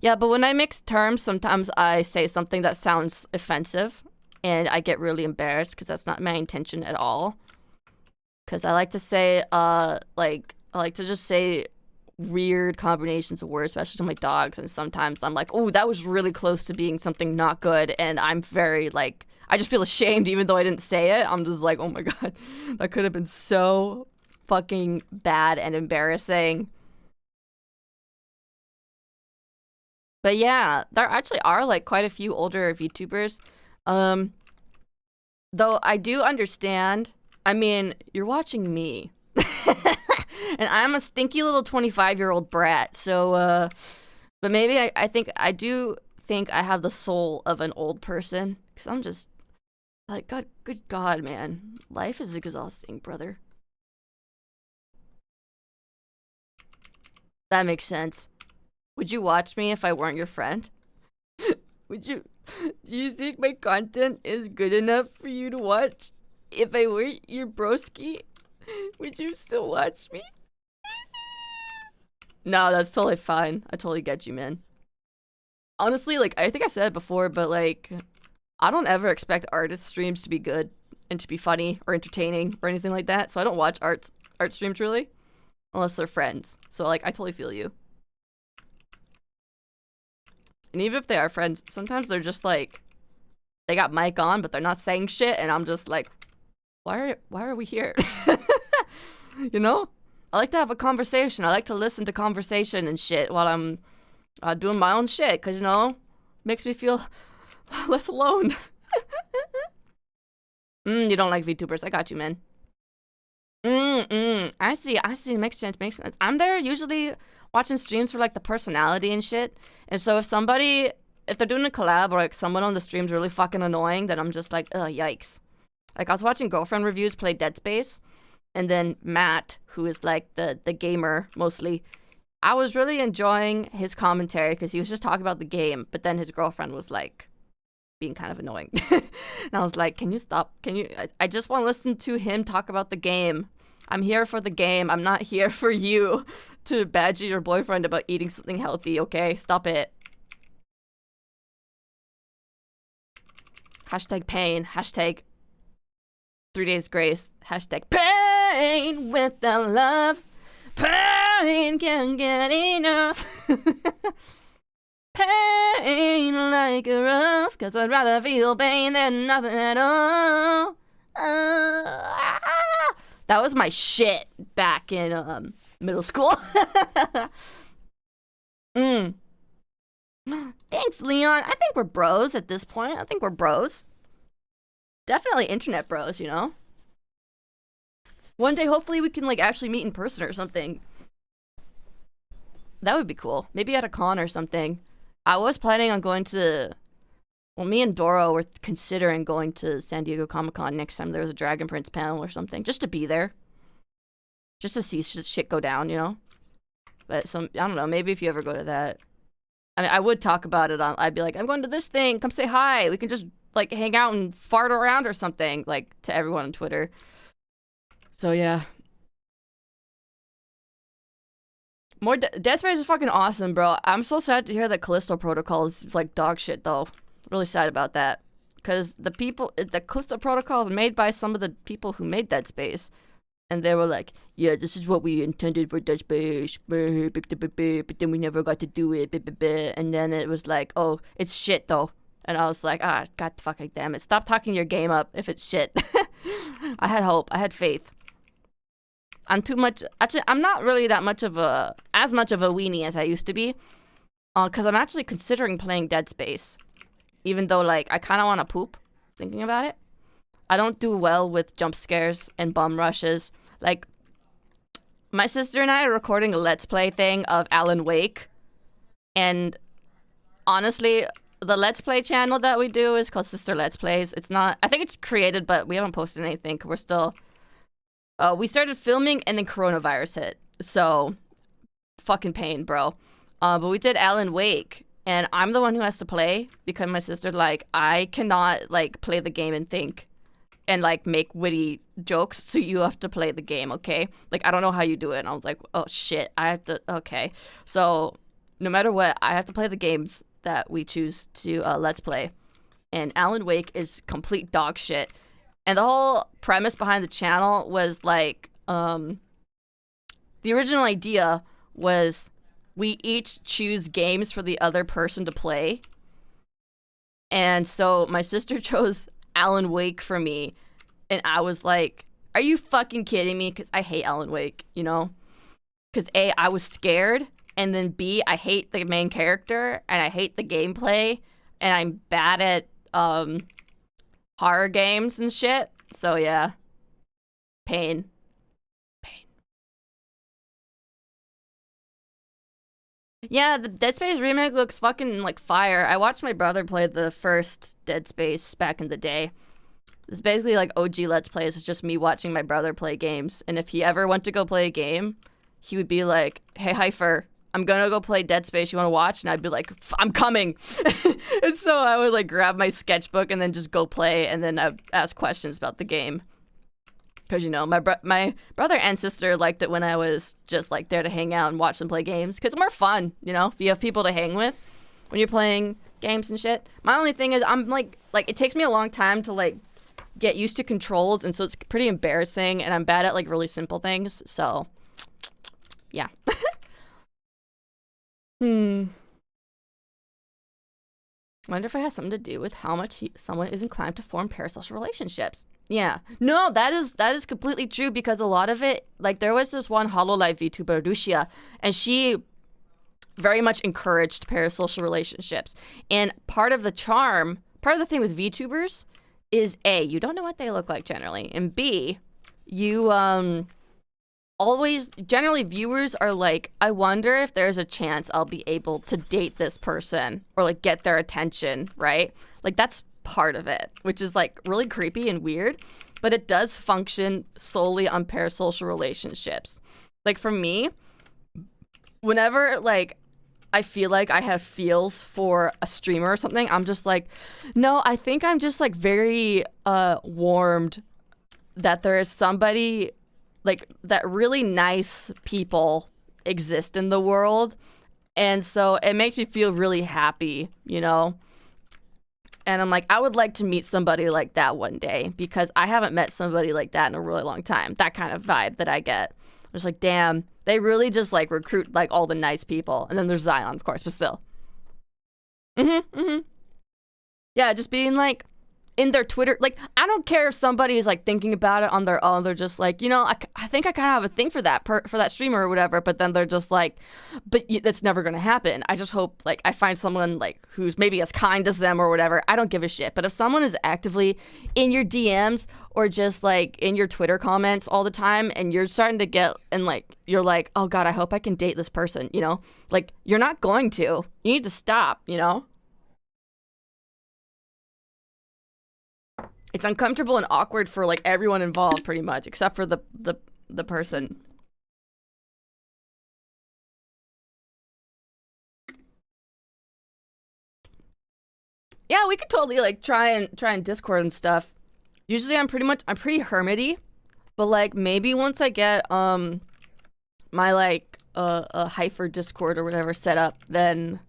A: Yeah, but when I mix terms, sometimes I say something that sounds offensive, and I get really embarrassed because that's not my intention at all. Because I like to say, like, I like to just say weird combinations of words, especially to my dogs, and sometimes I'm like, oh, that was really close to being something not good, and I'm very, like, I just feel ashamed even though I didn't say it. I'm just like, oh my god, that could have been so fucking bad and embarrassing. But yeah, there actually are like quite a few older VTubers. Though I do understand. I mean, you're watching me. And I'm a stinky little 25-year-old brat. So but maybe I think I do think I have the soul of an old person, cuz I'm just like, god, good god, man. Life is exhausting, brother. That makes sense. Would you watch me if I weren't your friend? Would you? Do you think my content is good enough for you to watch? If I weren't your broski, would you still watch me? No, that's totally fine. I totally get you, man. Honestly, like, I think I said it before, but like, I don't ever expect artist streams to be good and to be funny or entertaining or anything like that. So I don't watch art streams really, unless they're friends. So like, I totally feel you. And even if they are friends, sometimes they're just like, they got mic on, but they're not saying shit, and I'm just like, why are we here? You know? I like to have a conversation. I like to listen to conversation and shit while I'm doing my own shit, because, you know, makes me feel less alone. You don't like VTubers. I got you, man. I see. Makes sense. I'm there usually watching streams for like the personality and shit. And so if they're doing a collab or like someone on the stream's really fucking annoying, then I'm just like, ugh, yikes. Like I was watching Girlfriend Reviews play Dead Space, and then Matt, who is like the gamer mostly, I was really enjoying his commentary because he was just talking about the game, but then his girlfriend was like being kind of annoying. And I was like, can you stop? I just want to listen to him talk about the game. I'm here for the game. I'm not here for you to badger your boyfriend about eating something healthy, okay? Stop it. Hashtag pain. Hashtag 3 days grace. Hashtag pain without love. Pain can't get enough. Pain like a rough, 'cause I'd rather feel pain than nothing at all. That was my shit back in middle school. Thanks, Leon. I think we're bros at this point. I think we're bros. Definitely internet bros, you know? One day, hopefully, we can like actually meet in person or something. That would be cool. Maybe at a con or something. I was planning on going to... Well, me and Doro were considering going to San Diego Comic-Con next time there was a Dragon Prince panel or something. Just to be there. Just to see shit go down, you know? But I don't know. Maybe if you ever go to that... I mean, I would talk about it on... I'd be like, I'm going to this thing. Come say hi. We can just, like, hang out and fart around or something. Like, to everyone on Twitter. So, yeah. More Dead Space is fucking awesome, bro. I'm so sad to hear that Callisto Protocol is like dog shit, though. Really sad about that. Because the Callisto Protocol is made by some of the people who made Dead Space. And they were like, yeah, this is what we intended for Dead Space. But then we never got to do it. And then it was like, oh, it's shit, though. And I was like, god fucking damn it. Stop talking your game up if it's shit. I had hope. I had faith. Actually, I'm not really as much of a weenie as I used to be. Because I'm actually considering playing Dead Space. Even though, like, I kind of want to poop thinking about it. I don't do well with jump scares and bum rushes. Like, my sister and I are recording a Let's Play thing of Alan Wake. And honestly, the Let's Play channel that we do is called Sister Let's Plays. It's not... I think it's created, but we haven't posted anything. We're still... we started filming and then coronavirus hit. So, fucking pain, bro. But we did Alan Wake. And I'm the one who has to play because my sister, like, I cannot, like, play the game and think and, like, make witty jokes. So you have to play the game, okay? Like, I don't know how you do it. And I was like, oh, shit. I have to, okay. So no matter what, I have to play the games that we choose to let's play. And Alan Wake is complete dog shit. And the whole premise behind the channel was like, the original idea was we each choose games for the other person to play. And so my sister chose Alan Wake for me. And I was like, are you fucking kidding me? Because I hate Alan Wake, you know? Because A, I was scared. And then B, I hate the main character. And I hate the gameplay. And I'm bad at horror games and shit. So yeah. Pain. Yeah, the Dead Space remake looks fucking like fire. I watched my brother play the first Dead Space back in the day. It's basically like OG Let's Plays. It's just me watching my brother play games. And if he ever went to go play a game, he would be like, hey, Heifer, I'm gonna go play Dead Space. You wanna watch? And I'd be like, I'm coming. And so I would like grab my sketchbook and then just go play. And then I'd ask questions about the game. Because, you know, my brother and sister liked it when I was just, like, there to hang out and watch them play games. Because it's more fun, you know, if you have people to hang with when you're playing games and shit. My only thing is I'm, like, it takes me a long time to, like, get used to controls. And so it's pretty embarrassing. And I'm bad at, like, really simple things. So, yeah. Wonder if it has something to do with how much someone is inclined to form parasocial relationships. Yeah. No, that is completely true because a lot of it, like there was this one HoloLive VTuber, Lucia, and she very much encouraged parasocial relationships. And part of the thing with VTubers is A, you don't know what they look like generally, and B, you generally viewers are like, I wonder if there's a chance I'll be able to date this person or like get their attention, right? Like that's part of it, which is like really creepy and weird, but it does function solely on parasocial relationships. Like for me, whenever like I feel like I have feels for a streamer or something, I'm just like, no, I think I'm just like very warmed that there is somebody like that really nice people exist in the world. And so it makes me feel really happy, you know? And I'm like, I would like to meet somebody like that one day because I haven't met somebody like that in a really long time. That kind of vibe that I get. I'm just like, damn, they really just like recruit like all the nice people. And then there's Zion, of course, but still. Yeah, just being like in their Twitter, like I don't care if somebody is like thinking about it on their own. They're just like, you know, I think I kind of have a thing for that for that streamer or whatever. But then they're just like, but that's never gonna happen. I just hope like I find someone like who's maybe as kind as them or whatever. I don't give a shit. But if someone is actively in your DMs or just like in your Twitter comments all the time, and you're starting to get and like you're like, oh God, I hope I can date this person. You know, like you're not going to. You need to stop. You know. It's uncomfortable and awkward for like everyone involved pretty much, except for the person. Yeah, we could totally like try and Discord and stuff. Usually I'm pretty hermity, but like maybe once I get my like a Heifer Discord or whatever set up, then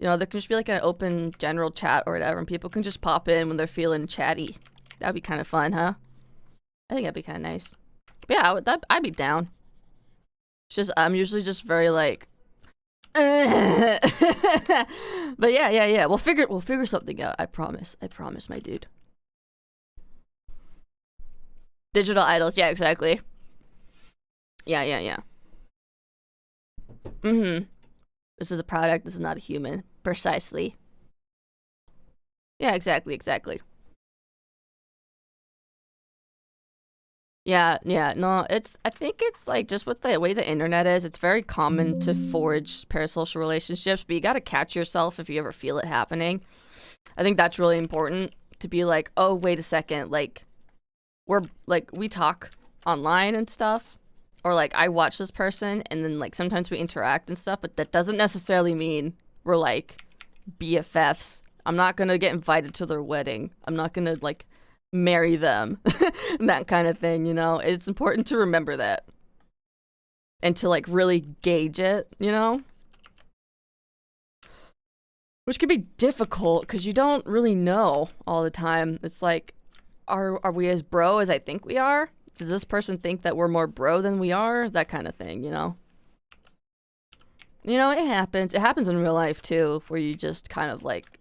A: you know, there can just be like an open general chat or whatever, and people can just pop in when they're feeling chatty. That'd be kind of fun, huh? I think that'd be kind of nice. But yeah, I'd be down. It's just I'm usually just very like, but yeah. We'll figure something out. I promise, my dude. Digital idols, yeah, exactly. Yeah. This is a product. This is not a human. Precisely. Yeah, exactly. Yeah, no, I think it's like just with the way the internet is, it's very common to forge parasocial relationships, but you gotta catch yourself if you ever feel it happening. I think that's really important to be like, oh, wait a second, like, we talk online and stuff, or like I watch this person and then like sometimes we interact and stuff, but that doesn't necessarily mean we're like BFFs. I'm not gonna get invited to their wedding. I'm not gonna like marry them. That kind of thing, you know? It's important to remember that. And to like really gauge it, you know? which could be difficult because you don't really know all the time. It's like, are we as bro as I think we are? Does this person think that we're more bro than we are? That kind of thing, you know? You know, it happens. It happens in real life too, where you just kind of like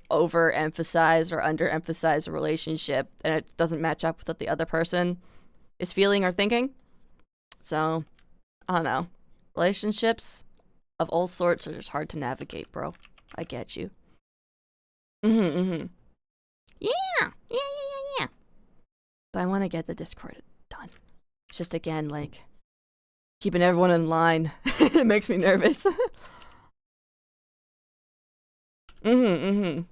A: overemphasize or underemphasize a relationship and it doesn't match up with what the other person is feeling or thinking. So, I don't know. Relationships of all sorts are just hard to navigate, bro. I get you. Yeah. But I want to get the Discord done. It's just, again, like, keeping everyone in line. It makes me nervous. Yeah,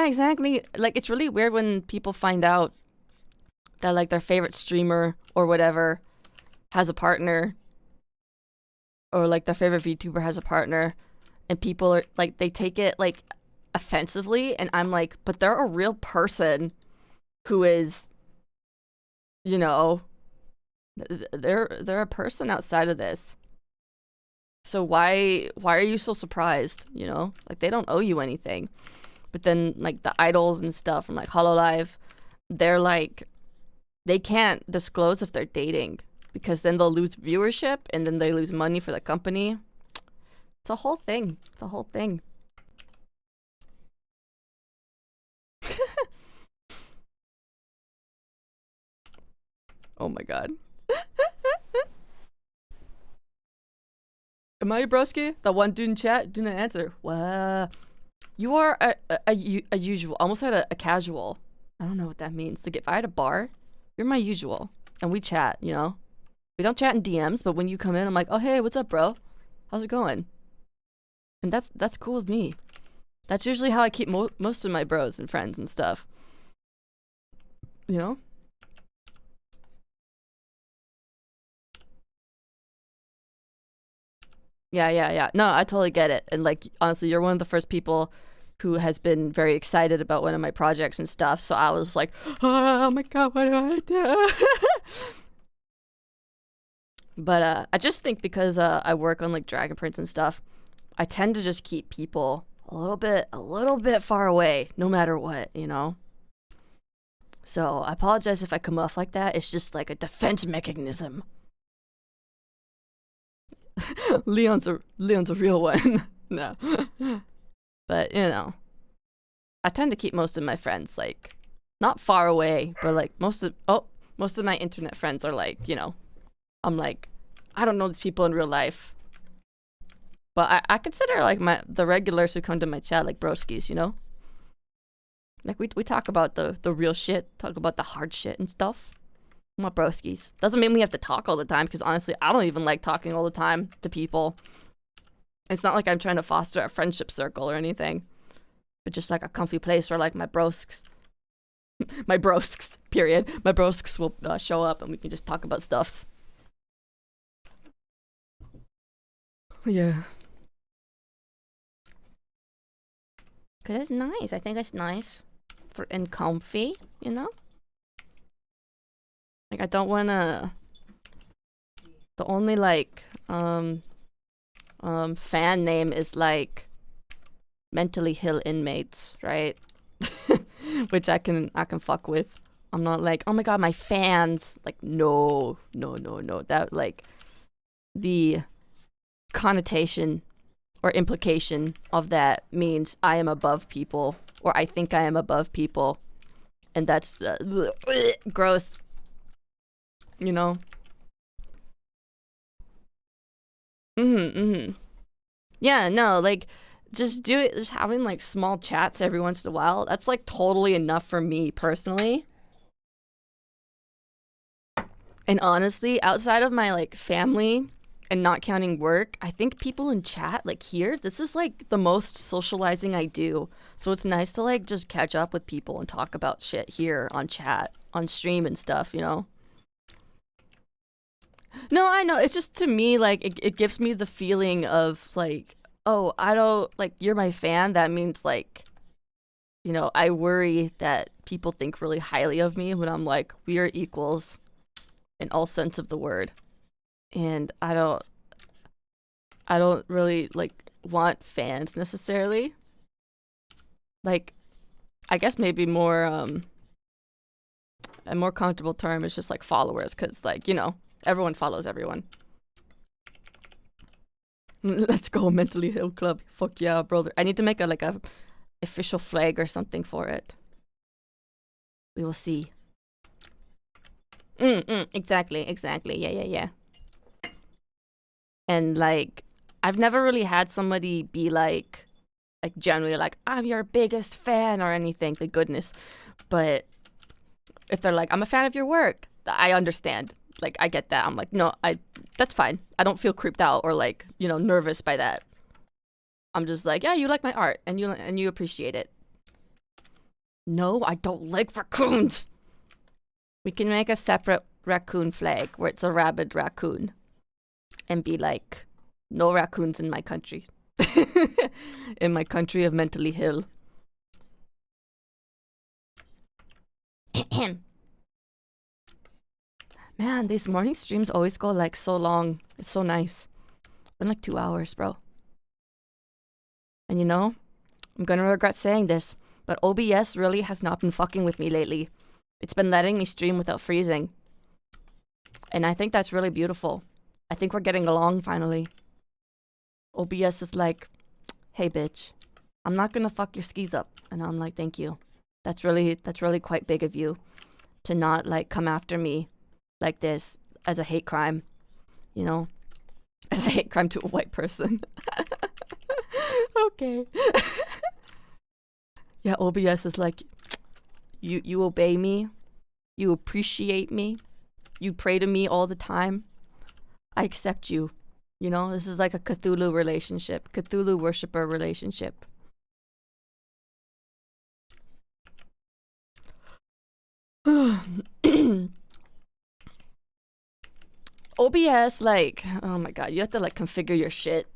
A: exactly. Like, it's really weird when people find out that, like, their favorite streamer or whatever has a partner, or, like, their favorite VTuber has a partner, and people are, like, they take it, like, offensively, and I'm like, but they're a real person who is, you know, they're a person outside of this. So why are you so surprised, you know? Like, they don't owe you anything. But then, like, the idols and stuff from, like, Hololive, they're, like, they can't disclose if they're dating because then they'll lose viewership and then they lose money for the company. It's a whole thing. It's a whole thing. Oh my god. Am I broski? The one dude in chat? Do not answer. Wow. You are a usual. Almost had a casual. I don't know what that means. Like, if I had a bar, you're my usual. And we chat, you know? We don't chat in DMs, but when you come in, I'm like, oh, hey, what's up, bro? How's it going? And that's cool with me. That's usually how I keep most of my bros and friends and stuff. You know? Yeah. No, I totally get it. And, like, honestly, you're one of the first people who has been very excited about one of my projects and stuff. So I was like, oh my god, what do I do? But I just think because I work on, like, Dragon Prince and stuff, I tend to just keep people a little bit far away, no matter what, you know? So I apologize if I come off like that. It's just like a defense mechanism. Leon's a real one. No. But, you know, I tend to keep most of my friends, like, not far away, but, like, most of my internet friends are, like, you know, I'm like, I don't know these people in real life. But I consider, like, the regulars who come to my chat, like, broskies, you know? Like, we talk about the real shit, talk about the hard shit and stuff. My broskies. Doesn't mean we have to talk all the time, because honestly, I don't even like talking all the time to people. It's not like I'm trying to foster a friendship circle or anything. But just, like, a comfy place where, like, my brosks, period. My brosks will show up and we can just talk about stuffs. Yeah. Cause it's nice. I think it's nice and comfy, you know? Like, I don't wanna... The only, like, fan name is, like, mentally ill inmates, right? Which I can fuck with. I'm not like, oh my god, my fans. Like, no. That, like, the connotation or implication of that means I am above people, or I think I am above people, and that's gross. You know? Yeah, no, like, just having, like, small chats every once in a while, that's, like, totally enough for me personally. And honestly, outside of my, like, family and not counting work, I think people in chat, like, here, this is, like, the most socializing I do. So it's nice to, like, just catch up with people and talk about shit here on chat, on stream and stuff, you know? No, I know. It's just, to me, like, it gives me the feeling of, like, oh, I don't, like, you're my fan. That means, like, you know, I worry that people think really highly of me when I'm like, we are equals in all sense of the word. And I don't really, like, want fans necessarily. Like, I guess maybe more a more comfortable term is just like followers, because like, you know, everyone follows everyone. Let's go, Mentally Hill Club. Fuck yeah, brother. I need to make a official flag or something for it. We will see. Exactly. Yeah. And like, I've never really had somebody be like generally like, I'm your biggest fan or anything, thank goodness. But if they're like, I'm a fan of your work, I understand. Like, I get that. I'm like, no, that's fine. I don't feel creeped out or like, you know, nervous by that. I'm just like, yeah, you like my art and you appreciate it. No, I don't like raccoons. We can make a separate raccoon flag where it's a rabid raccoon and be like, no raccoons in my country. In my country of Mentally Hill. Man, these morning streams always go like so long. It's so nice. It's been like 2 hours, bro. And you know, I'm gonna regret saying this, but OBS really has not been fucking with me lately. It's been letting me stream without freezing. And I think that's really beautiful. I think we're getting along finally. OBS is like, hey bitch, I'm not gonna fuck your skis up. And I'm like, thank you. That's really quite big of you to not like come after me like this as a hate crime, you know, as a hate crime to a white person. Okay. Yeah, OBS is like, you obey me, you appreciate me, you pray to me all the time. I accept you. You know, this is like a Cthulhu relationship, Cthulhu worshiper relationship. OBS, like, oh my god, you have to like configure your shit,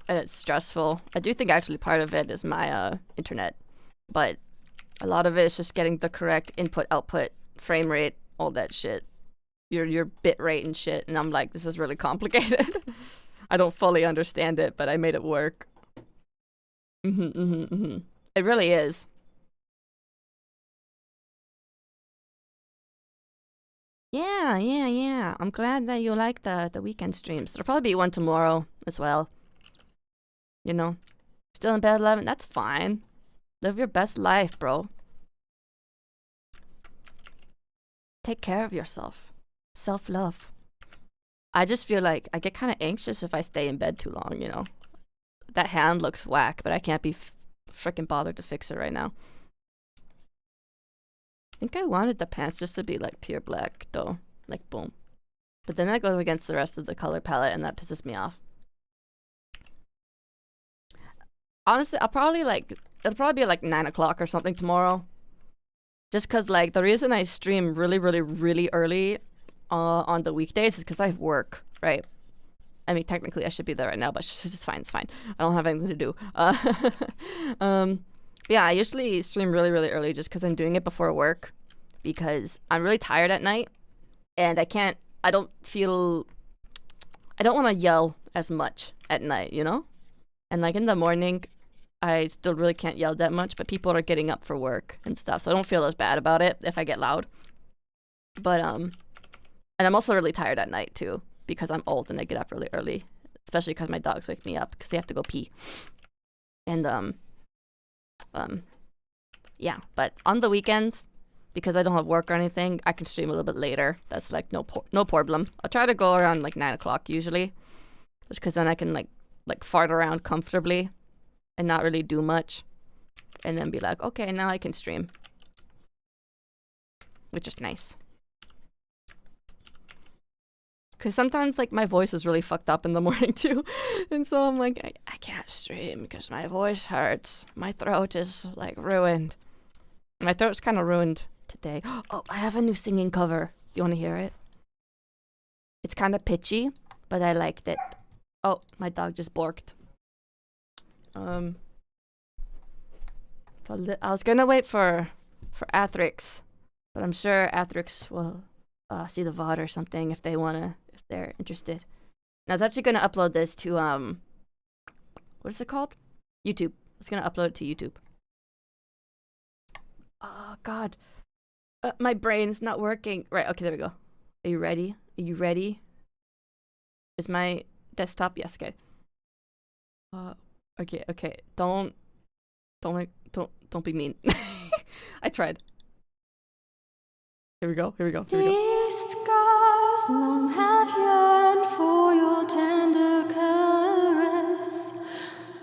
A: and it's stressful. I do think actually part of it is my internet, but a lot of it is just getting the correct input, output, frame rate, all that shit. Your bit rate and shit, and I'm like, this is really complicated. I don't fully understand it, but I made it work. It really is. Yeah. I'm glad that you like the weekend streams. There'll probably be one tomorrow as well. You know, still in bed 11. That's fine. Live your best life, bro. Take care of yourself. Self-love. I just feel like I get kind of anxious if I stay in bed too long, you know. That hand looks whack, but I can't be freaking bothered to fix it right now. I think I wanted the pants just to be like pure black, though. Like, boom. But then that goes against the rest of the color palette, and that pisses me off. Honestly, it'll probably be like 9 o'clock or something tomorrow. Just because, like, the reason I stream really early on the weekdays is because I have work, right? I mean, technically I should be there right now, but it's fine. I don't have anything to do. Yeah, I usually stream really early just because I'm doing it before work, because I'm really tired at night, and I don't want to yell as much at night, you know? And like in the morning, I still really can't yell that much, but people are getting up for work and stuff, so I don't feel as bad about it if I get loud. But and I'm also really tired at night too, because I'm old and I get up really early, especially because my dogs wake me up because they have to go pee. And yeah, but on the weekends, because I don't have work or anything, I can stream a little bit later. That's like no problem. I'll try to go around like 9 o'clock usually, just because then I can like fart around comfortably and not really do much, and then be like, okay, now I can stream, which is nice. Because sometimes like my voice is really fucked up in the morning too, and so I'm like, I can't stream because my voice hurts. My throat is like ruined. My throat's kind of ruined today. Oh, I have a new singing cover. Do you want to hear it? It's kind of pitchy, but I liked it. Oh, my dog just barked. I was gonna wait for Athrix, but I'm sure Athrix will see the VOD or something if they're interested. Now I was actually gonna upload this to what is it called? YouTube. I was gonna upload it to YouTube. Oh God, my brain's not working. Right. Okay, there we go. Are you ready? Are you ready? Is my desktop? Yes. Okay. Okay. Okay. Don't be mean. I tried. Here we go. Here we go. Here we go.
D: These scars long have yearned for your tender caress,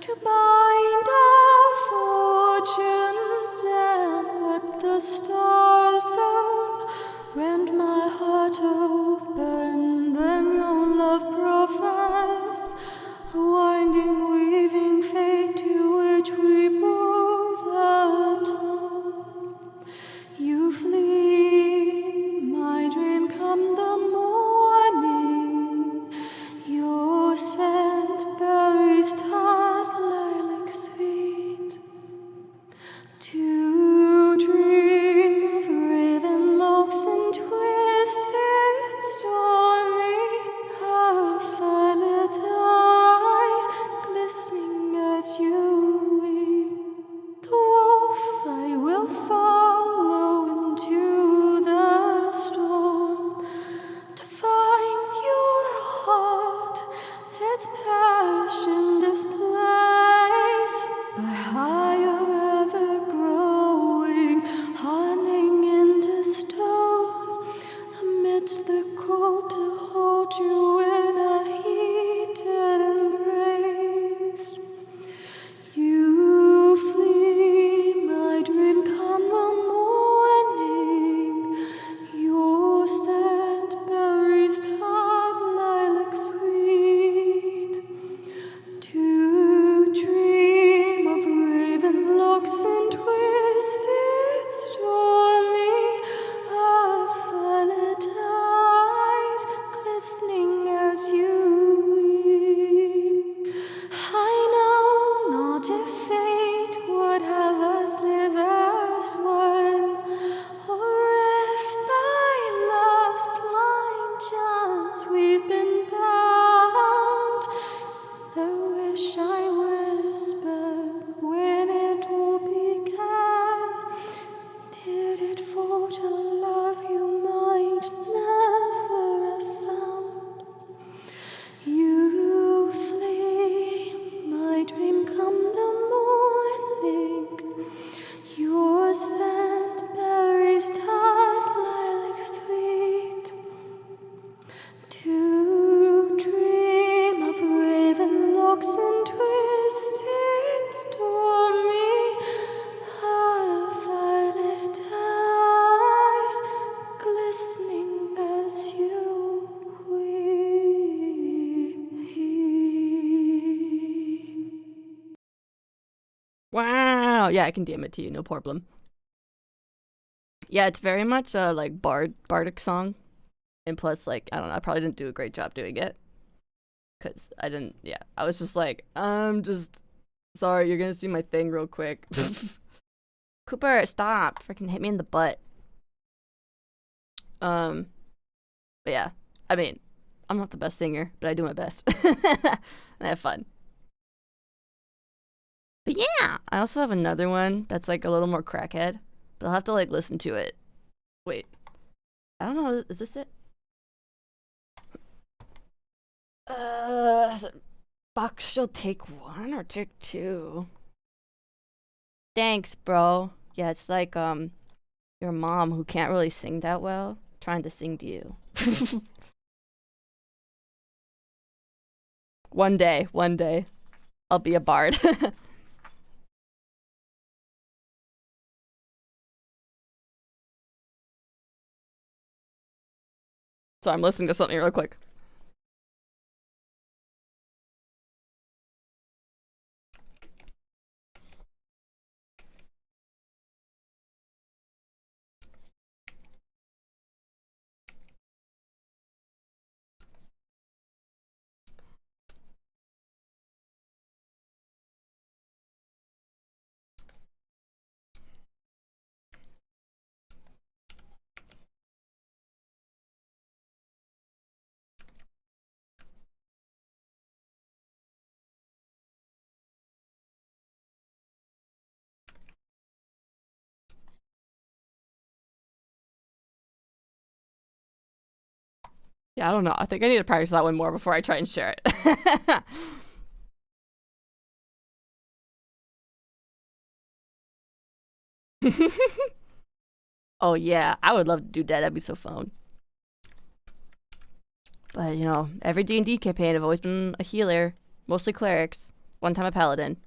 D: to bind our fortunes down, but the stars zone rend my heart open, then your love profess, a winding, weaving fate to which we both atone. You flee, my dream come the morning. Your scent berries tart, lilac sweet. To dream of raven locks and twisted stormy, of violet eyes glistening as you weep. The wolf I will follow into the storm, to find your heart, its passion displays, by higher ever growing, hardening into stone, amidst the cold to hold you in a heated embrace. You flee, my dream come the morning. Your scent berries tart, lilac sweet. To dream of raven locks and twisted stormy, of violet eyes glistening as you weep. I know not if fate would have us live as one, or if by love's blind chance we've been bound. The wish I whispered when it all began, did it for to love you might never have found. You flee, my dream come the morning. Your scent berries tart, lilac sweet. To dream of raven locks and twisted stormy, of violet eyes glistening as you weep.
A: Wow. Yeah, I can DM it to you. No problem. Yeah, it's very much a like bardic song, and plus, like, I don't know, I probably didn't do a great job doing it, cause I didn't. Yeah, I was just like, I'm just sorry. You're gonna see my thing real quick. Cooper, stop! Freaking hit me in the butt. But yeah, I mean, I'm not the best singer, but I do my best, and I have fun. But yeah, I also have another one that's like a little more crackhead, but I'll have to like listen to it. Wait, I don't know. Is this it? Fuck, she'll take one or take two. Thanks, bro. Yeah, it's like your mom who can't really sing that well trying to sing to you. One day, I'll be a bard. So I'm listening to something real quick. Yeah, I don't know. I think I need to practice that one more before I try and share it. Oh yeah, I would love to do that. That'd be so fun. But you know, every D&D campaign I've always been a healer, mostly clerics. One time a paladin.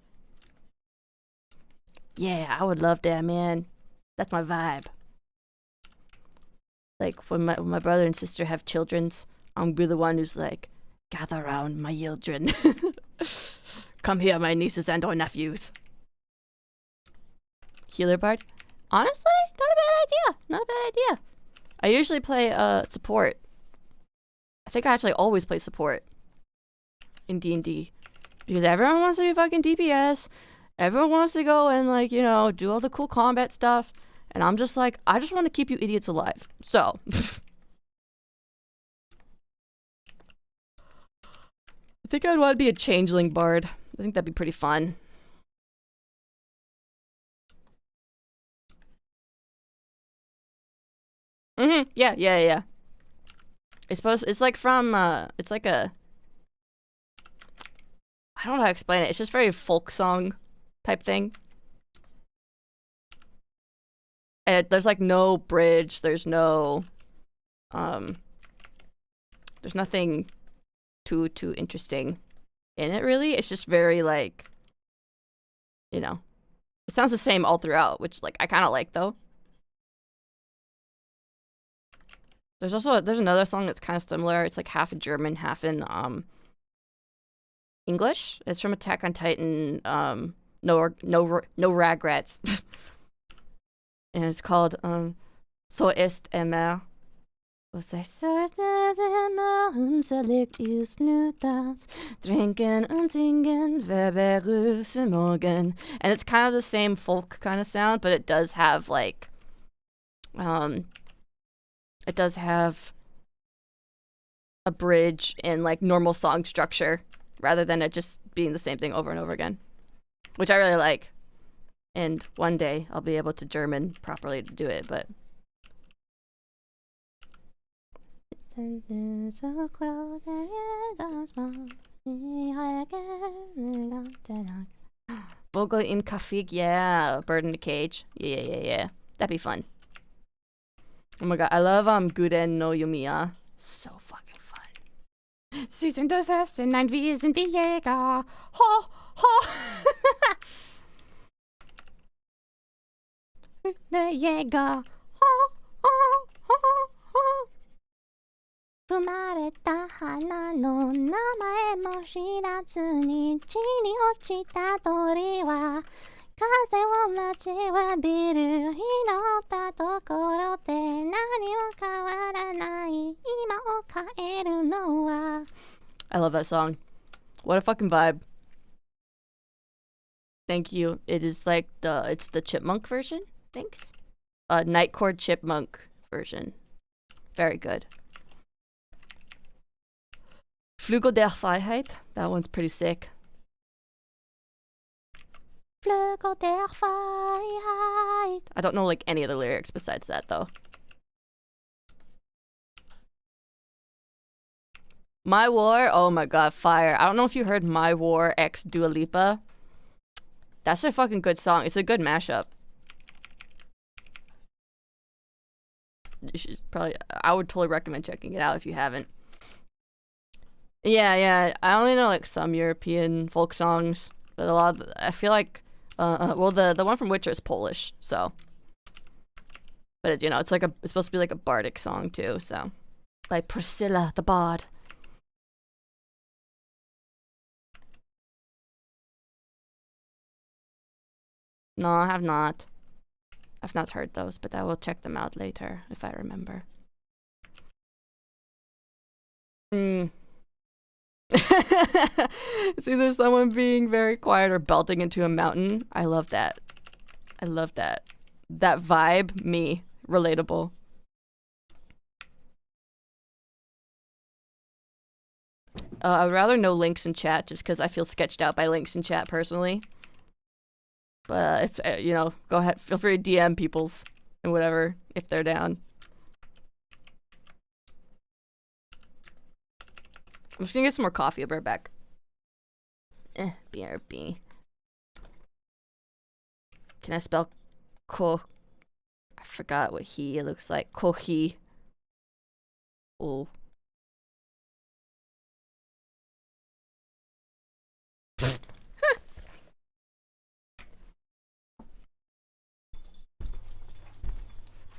A: Yeah, I would love that, man. That's my vibe. Like when my brother and sister have childrens, I'm be the one who's like, gather round, my children. Come here, my nieces and or nephews. Healer bard. Honestly, not a bad idea. Not a bad idea. I usually play support. I think I actually always play support in D&D because everyone wants to be fucking DPS. Everyone wants to go and like, you know, do all the cool combat stuff. And I'm just like, I just want to keep you idiots alive. So I think I'd want to be a changeling bard. I think that'd be pretty fun. Yeah. It's like from it's like a, I don't know how to explain it. It's just very folk song type thing. And there's like no bridge, there's no there's nothing too interesting in it really. It's just very like, you know, it sounds the same all throughout, which like I kind of like though. There's another song that's kind of similar. It's like half in German, half in English. It's from Attack on Titan. No regrets. And it's called So ist immer. Was ich sollte immer unser Licht ist nur das. Trinken und singen, wer begrüße morgen. And it's kind of the same folk kind of sound, but it does have like it does have a bridge in like normal song structure rather than it just being the same thing over and over again, which I really like. And one day I'll be able to German properly to do it, but Vogel im Käfig, yeah, bird in a cage, yeah. That'd be fun. Oh my god, I love Guden no Yumiya. So fucking fun. Sie sind das Erste, nein, wir sind die Jäger. Ho, ho. Der Jäger. Ho, ho, ho, ho. 生まれた花の名前も知らずに地に落ちた鳥は風を待ちわびる拾ったところで何も変わらない今を変えるのは I love that song. What a fucking vibe. Thank you. It is like it's the chipmunk version. Thanks. Nightcore chipmunk version. Very good. Flügel der Freiheit. That one's pretty sick. Flügel der Freiheit. I don't know like any of the lyrics besides that though. My War, oh my god, fire. I don't know if you heard My War X Dua Lipa. That's a fucking good song. It's a good mashup. You should probably, I would totally recommend checking it out if you haven't. Yeah. I only know like some European folk songs, but a lot of I feel like well the one from Witcher is Polish, so. But it, you know, it's supposed to be like a bardic song too, so. By Priscilla the Bard. No, I have not. I've not heard those, but I will check them out later if I remember. It's either someone being very quiet or belting into a mountain. I love that. I love that. That vibe, me. Relatable. I would rather no links in chat just because I feel sketched out by links in chat personally. But if, you know, go ahead, feel free to DM peoples and whatever if they're down. I'm just gonna get some more coffee. I'll be right back. BRB. Can I spell ko? I forgot what he looks like. Kohi. Oh.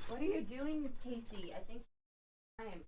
A: What are you doing, Casey? I think time.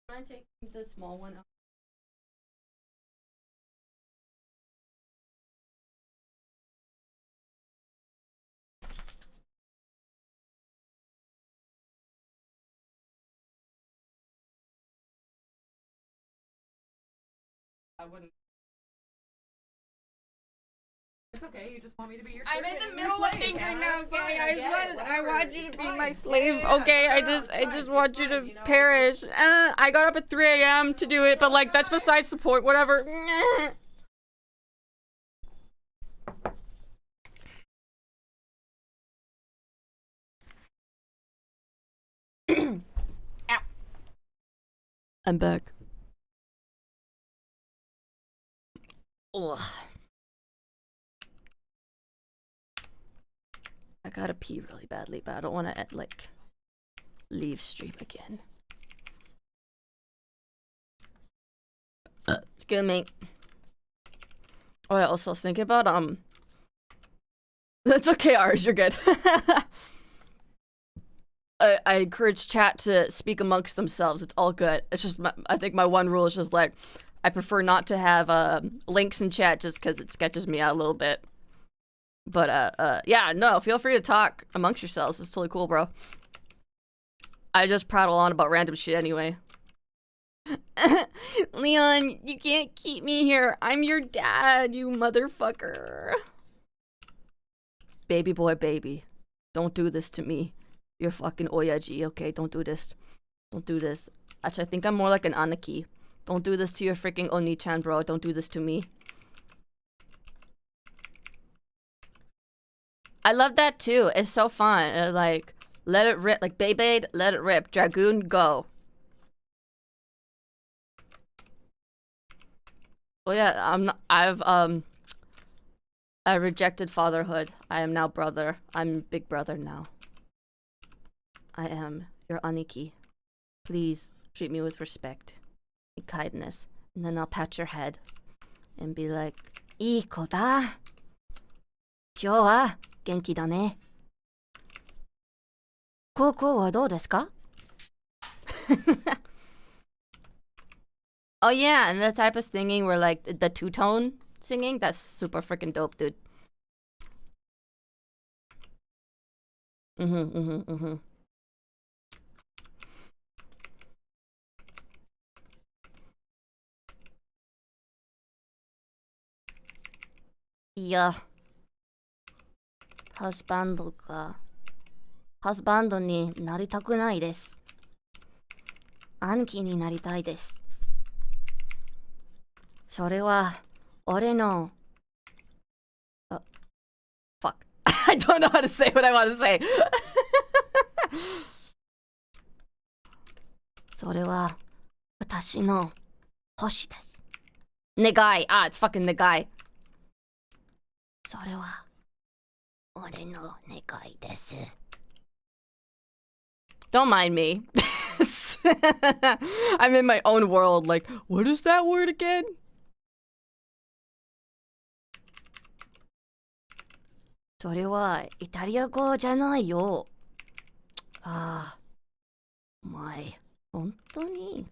A: Can I take the small one out? I wouldn't.
B: It's okay. You just want me to be your
A: I'm in
B: servant
A: the
B: and your
A: middle of
B: slave,
A: thinking
B: Hannah.
A: now,
B: It's
A: okay?
B: fine,
A: I
B: get it,
A: I
B: whatever,
A: want you to
B: it's
A: be
B: fine.
A: my slave,
B: Yeah,
A: okay? I
B: no,
A: just
B: it's fine,
A: want
B: it's
A: you to
B: fine, you know,
A: perish. I got up at 3 a.m. to do it, but like that's besides the point. Whatever. Ow. I'm back. Ugh. I gotta pee really badly, but I don't want to like leave stream again. Excuse me. Oh, yeah, also I was thinking about That's okay, Ars. You're good. I encourage chat to speak amongst themselves. It's all good. It's just I think my one rule is just like I prefer not to have links in chat just because it sketches me out a little bit. But yeah, no, feel free to talk amongst yourselves. It's totally cool, bro. I just prattle on about random shit anyway. Leon, you can't keep me here. I'm your dad, you motherfucker. Baby boy, baby. Don't do this to me. You're fucking Oyaji, okay? Don't do this. Don't do this. Actually, I think I'm more like an Anaki. Don't do this to your freaking Oni-chan, bro. Don't do this to me. I love that too. It's so fun. Like, let it rip. Like, Beyblade, let it rip. Dragoon, go. Oh yeah, I rejected fatherhood. I am now brother. I'm big brother now. I am your Aniki. Please treat me with respect and kindness. And then I'll pat your head and be like, いい子だ。今日は元気だね。高校はどうですか? Oh yeah, and the type of singing where like the two-tone singing, that's super freaking dope, dude. Yeah. ハスバンドか。ハスバンドになりたくないです。兄貴になりたいです。それは俺の I don't know how to say what I want to say. それは私の星です。願い。Ah, it's fucking 願い。それは俺の願いです。Don't mind me. I'm in my own world. Like, what is that word again? それはイタリア語じゃないよ。ああ、お前、本当に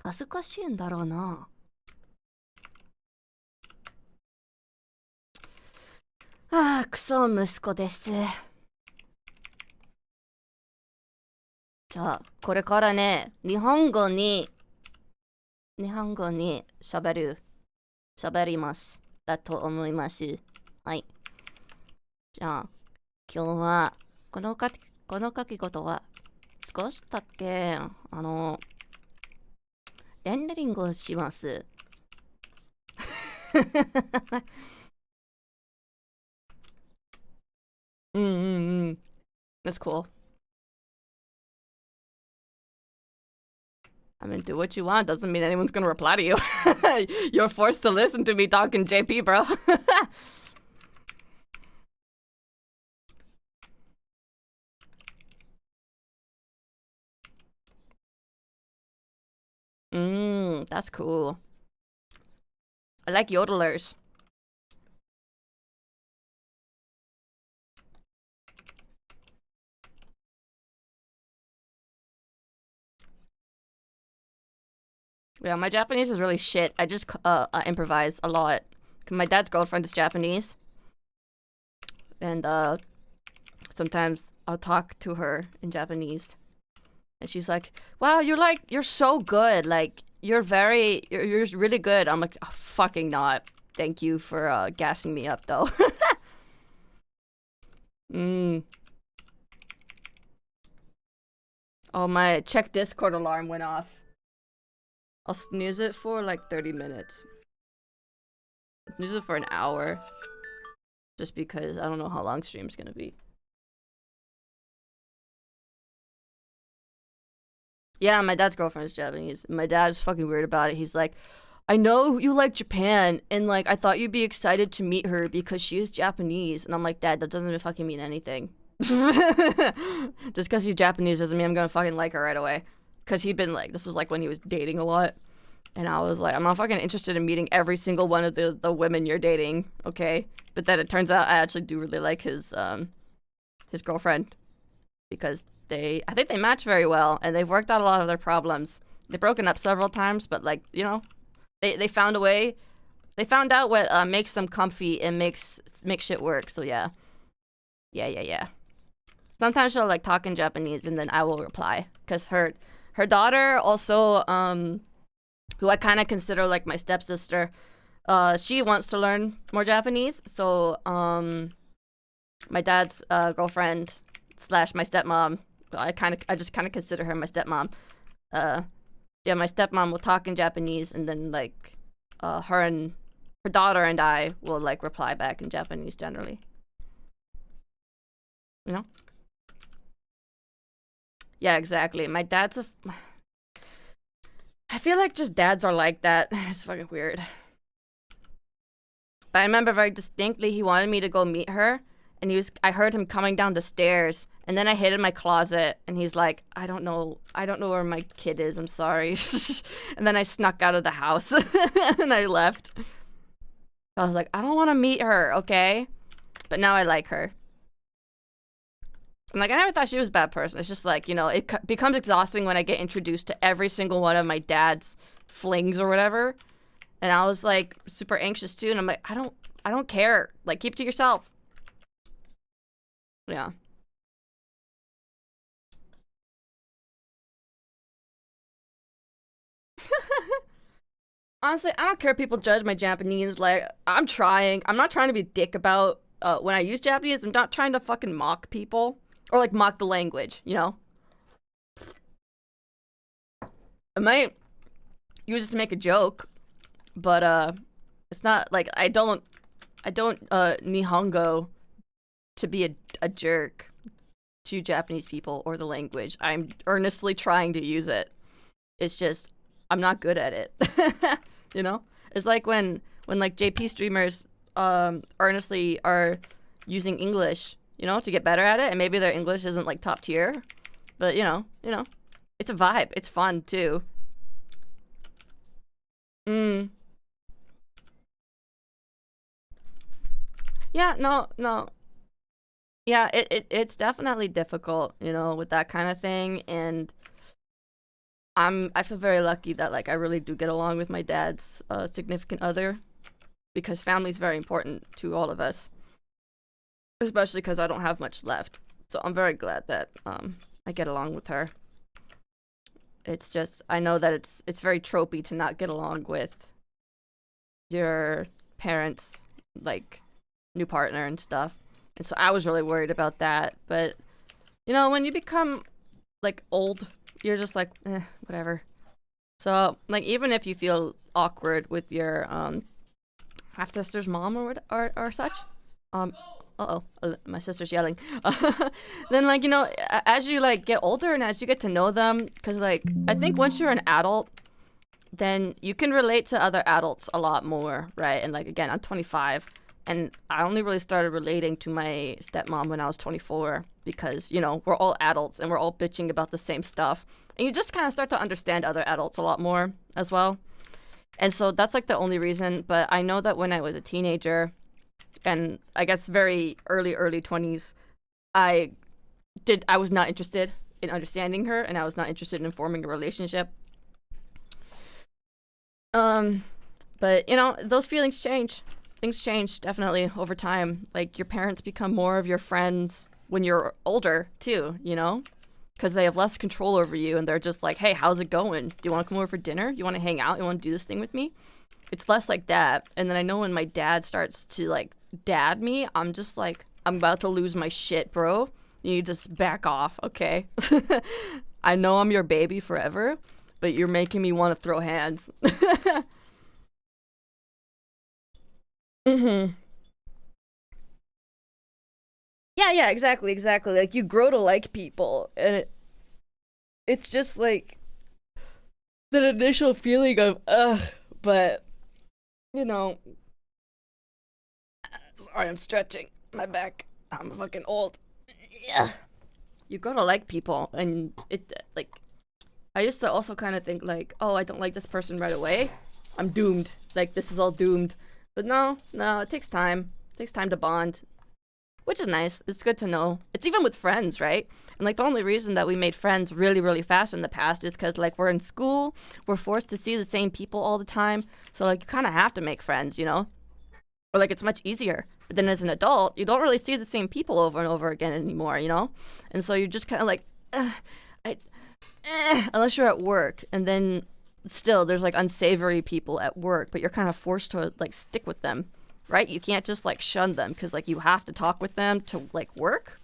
A: 恥ずかしいんだろうな。ああ、クソ息子です。じゃあ、これからね、日本語に喋ります。だと思います。はい。じゃあ、今日は、この書き事は、少しだけ、レンダリングをします。That's cool. I mean, do what you want. Doesn't mean anyone's gonna reply to you. You're forced to listen to me talking JP, bro. That's cool. I like yodelers. Yeah, my Japanese is really shit. I just improvise a lot. My dad's girlfriend is Japanese. And sometimes I'll talk to her in Japanese. And she's like, wow, you're so good. Like, you're really good. I'm like, oh, fucking not. Thank you for gassing me up, though. Oh, my check Discord alarm went off. I'll snooze it for like 30 minutes. Snooze it for an hour. Just because I don't know how long stream's gonna be. Yeah, my dad's girlfriend is Japanese. My dad's fucking weird about it. He's like, I know you like Japan, and like I thought you'd be excited to meet her because she is Japanese. And I'm like, Dad, that doesn't fucking mean anything. Just because he's Japanese doesn't mean I'm gonna fucking like her right away. Because he'd been like, this was like when he was dating a lot. And I was like, I'm not fucking interested in meeting every single one of the women you're dating, okay? But then it turns out I actually do really like his girlfriend. Because I think they match very well, and they've worked out a lot of their problems. They've broken up several times, but like, you know, they found a way. They found out what makes them comfy and makes shit work, so yeah. Yeah. Sometimes she'll like talk in Japanese, and then I will reply. Because her daughter also, who I kind of consider like my stepsister, she wants to learn more Japanese. So my dad's girlfriend / my stepmom, I just kind of consider her my stepmom. Yeah, my stepmom will talk in Japanese, and then like her daughter and I will like reply back in Japanese generally. You know? Yeah, exactly. My dad's I feel like just dads are like that. It's fucking weird. But I remember very distinctly he wanted me to go meet her, and I heard him coming down the stairs, and then I hid in my closet, and he's like, I don't know where my kid is, I'm sorry. And then I snuck out of the house and I left. I was like, I don't want to meet her, okay? But now I like her. I'm like, I never thought she was a bad person. It's just like, you know, it becomes exhausting when I get introduced to every single one of my dad's flings or whatever. And I was like super anxious too, and I'm like, I don't care. Like, keep to yourself. Yeah. Honestly, I don't care if people judge my Japanese. Like, I'm not trying to be a dick about when I use Japanese. I'm not trying to fucking mock people or like mock the language, you know? I might use it to make a joke, but it's not like I don't Nihongo to be a jerk to Japanese people or the language. I'm earnestly trying to use it. It's just I'm not good at it. You know? It's like when like JP streamers earnestly are using English, you know, to get better at it, and maybe their English isn't like top tier, but you know, it's a vibe. It's fun too. Yeah, no. Yeah, it's definitely difficult, you know, with that kind of thing, and I feel very lucky that like I really do get along with my dad's significant other, because family is very important to all of us, especially because I don't have much left. So I'm very glad that I get along with her. It's just I know that it's very tropey to not get along with your parents, like new partner and stuff. And so I was really worried about that. But you know, when you become like old, you're just like, whatever. So like even if you feel awkward with your half sister's mom or such, my sister's yelling. Then like, you know, as you like get older and as you get to know them, because like I think once you're an adult, then you can relate to other adults a lot more, right? And like again, I'm 25, and I only really started relating to my stepmom when I was 24, because you know we're all adults and we're all bitching about the same stuff, and you just kind of start to understand other adults a lot more as well. And so that's like the only reason. But I know that when I was a teenager, and I guess very early 20s, I was not interested in understanding her, and I was not interested in forming a relationship. But you know, those feelings change. Things change definitely over time. Like your parents become more of your friends when you're older too, you know? Because they have less control over you, and they're just like, hey, how's it going? Do you want to come over for dinner? You want to hang out? You want to do this thing with me? It's less like that. And then I know when my dad starts to like dad me, I'm just like, I'm about to lose my shit, bro. You just back off, okay? I know I'm your baby forever, but you're making me want to throw hands. Mm-hmm. Yeah, exactly. Like you grow to like people, and it's just like that initial feeling of ugh, but you know, sorry, I'm stretching my back. I'm fucking old. Yeah. You grow to like people, and it like I used to also kind of think like, oh, I don't like this person right away. I'm doomed. Like this is all doomed. But no, it takes time. It takes time to bond, which is nice. It's good to know. It's even with friends, right? And like the only reason that we made friends really, really fast in the past is because like we're in school, we're forced to see the same people all the time. So like you kind of have to make friends, you know? Or like it's much easier. But then as an adult, you don't really see the same people over and over again anymore, you know? And so you're just kind of like, unless you're at work, and then still there's like unsavory people at work, but you're kind of forced to like stick with them, right? You can't just like shun them because like you have to talk with them to like work.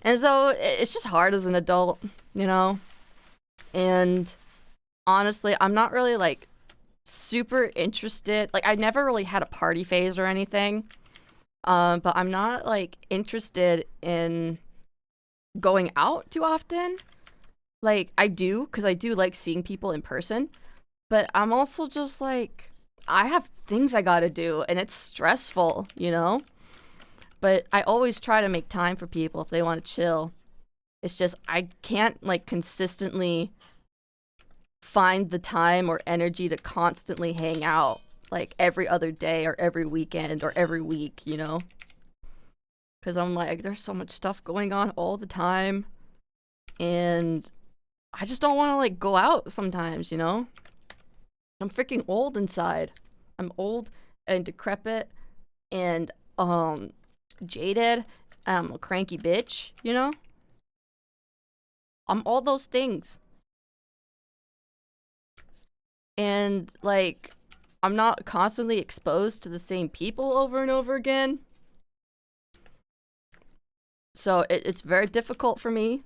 A: And so it's just hard as an adult, you know? And honestly, I'm not really like super interested. Like I never really had a party phase or anything. But I'm not like interested in going out too often. Like I do, because I do like seeing people in person, but I'm also just like, I have things I gotta do, and it's stressful, you know? But I always try to make time for people if they want to chill. It's just I can't like consistently find the time or energy to constantly hang out like every other day or every weekend or every week, you know? Because I'm like, there's so much stuff going on all the time, and I just don't want to like go out sometimes, you know? I'm freaking old inside. I'm old and decrepit and jaded. I'm a cranky bitch, you know? I'm all those things. And like I'm not constantly exposed to the same people over and over again. So it's very difficult for me.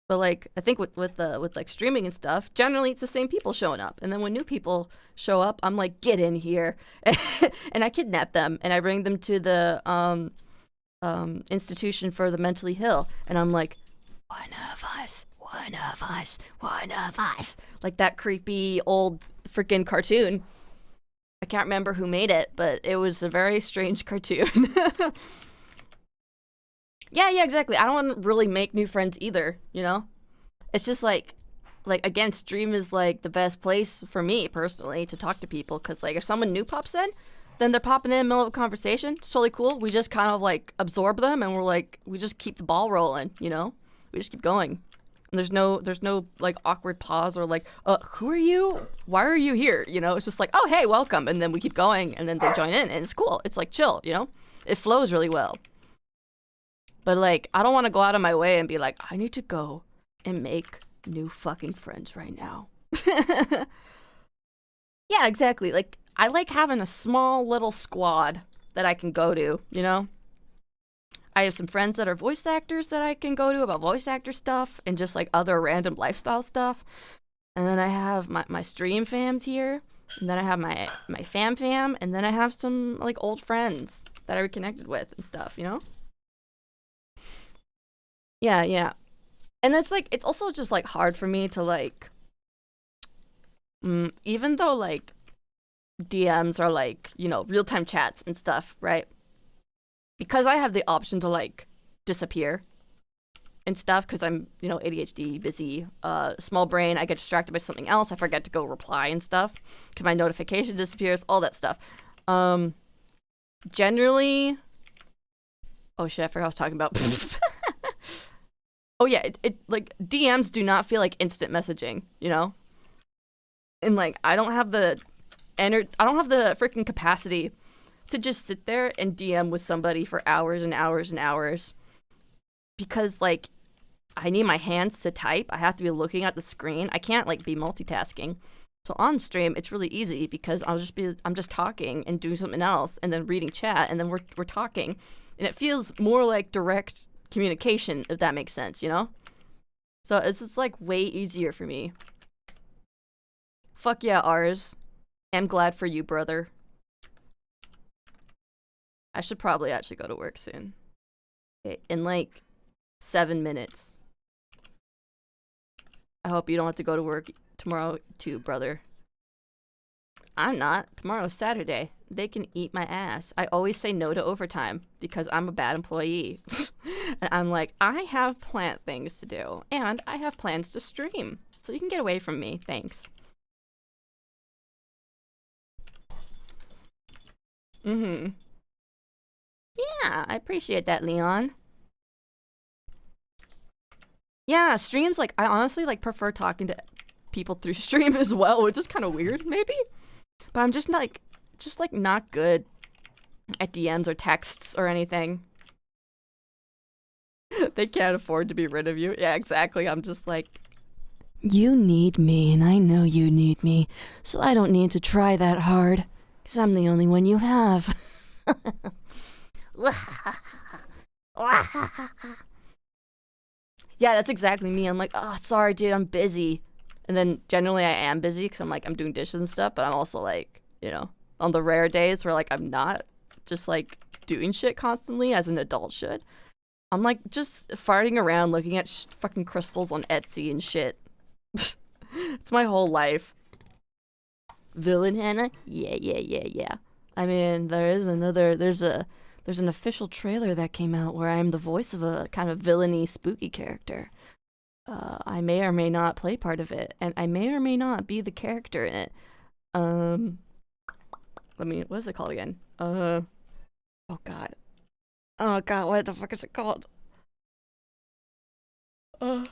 A: But like I think with like streaming and stuff, generally it's the same people showing up. And then when new people show up, I'm like, get in here. And I kidnap them and I bring them to the institution for the mentally ill, and I'm like, one of us, one of us, one of us, like that creepy old freaking cartoon. I can't remember who made it, but it was a very strange cartoon. Yeah, exactly. I don't want to really make new friends either, you know? It's just like again, stream is like the best place for me personally to talk to people, because like if someone new pops in, then they're popping in the middle of a conversation. It's totally cool. We just kind of like absorb them, and we just keep the ball rolling, you know? We just keep going. And there's no like awkward pause or like, who are you? Why are you here? You know, it's just like, oh, hey, welcome. And then we keep going, and then they join in, and it's cool. It's like chill, you know? It flows really well. But like, I don't want to go out of my way and be like, I need to go and make new fucking friends right now. Yeah, exactly. Like, I like having a small little squad that I can go to, you know? I have some friends that are voice actors that I can go to about voice actor stuff and just like other random lifestyle stuff. And then I have my stream fams here. And then I have my fam. And then I have some like old friends that I reconnected with and stuff, you know? Yeah. And it's like, it's also just like hard for me to like, even though like DMs are like, you know, real-time chats and stuff, right? Because I have the option to like disappear and stuff, because I'm, you know, ADHD, busy, small brain, I get distracted by something else, I forget to go reply and stuff, because my notification disappears, all that stuff. Generally, oh shit, I forgot what I was talking about. Oh yeah, it like DMs do not feel like instant messaging, you know? And like I don't have the freaking capacity to just sit there and DM with somebody for hours and hours and hours, because like I need my hands to type. I have to be looking at the screen. I can't like be multitasking. So on stream, it's really easy because I'm just talking and doing something else and then reading chat, and then we're talking, and it feels more like direct communication, if that makes sense, you know? So it's just like way easier for me. Fuck yeah, ours. I'm glad for you, brother. I should probably actually go to work soon. Okay, in like 7 minutes. I hope you don't have to go to work tomorrow too, brother. I'm not. Tomorrow's Saturday. They can eat my ass. I always say no to overtime because I'm a bad employee. And I'm like, I have plant things to do, and I have plans to stream. So you can get away from me. Thanks. Yeah, I appreciate that, Leon. Yeah, streams, like, I honestly, like, prefer talking to people through stream as well, which is kind of weird, maybe? But I'm just not good at DMs or texts or anything. They can't afford to be rid of you. Yeah, exactly. I'm just like, you need me, and I know you need me, so I don't need to try that hard, because I'm the only one you have. Yeah, that's exactly me. I'm like, oh, sorry, dude, I'm busy. And then generally I am busy because I'm doing dishes and stuff, but I'm also like, you know, on the rare days where like I'm not just like doing shit constantly as an adult should, I'm like just farting around looking at fucking crystals on Etsy and shit. It's my whole life. Villain Hannah? Yeah. I mean, there's an official trailer that came out where I'm the voice of a kind of villainy, spooky character. I may or may not play part of it, and I may or may not be the character in it. What is it called again? Oh god, what the fuck is it called? I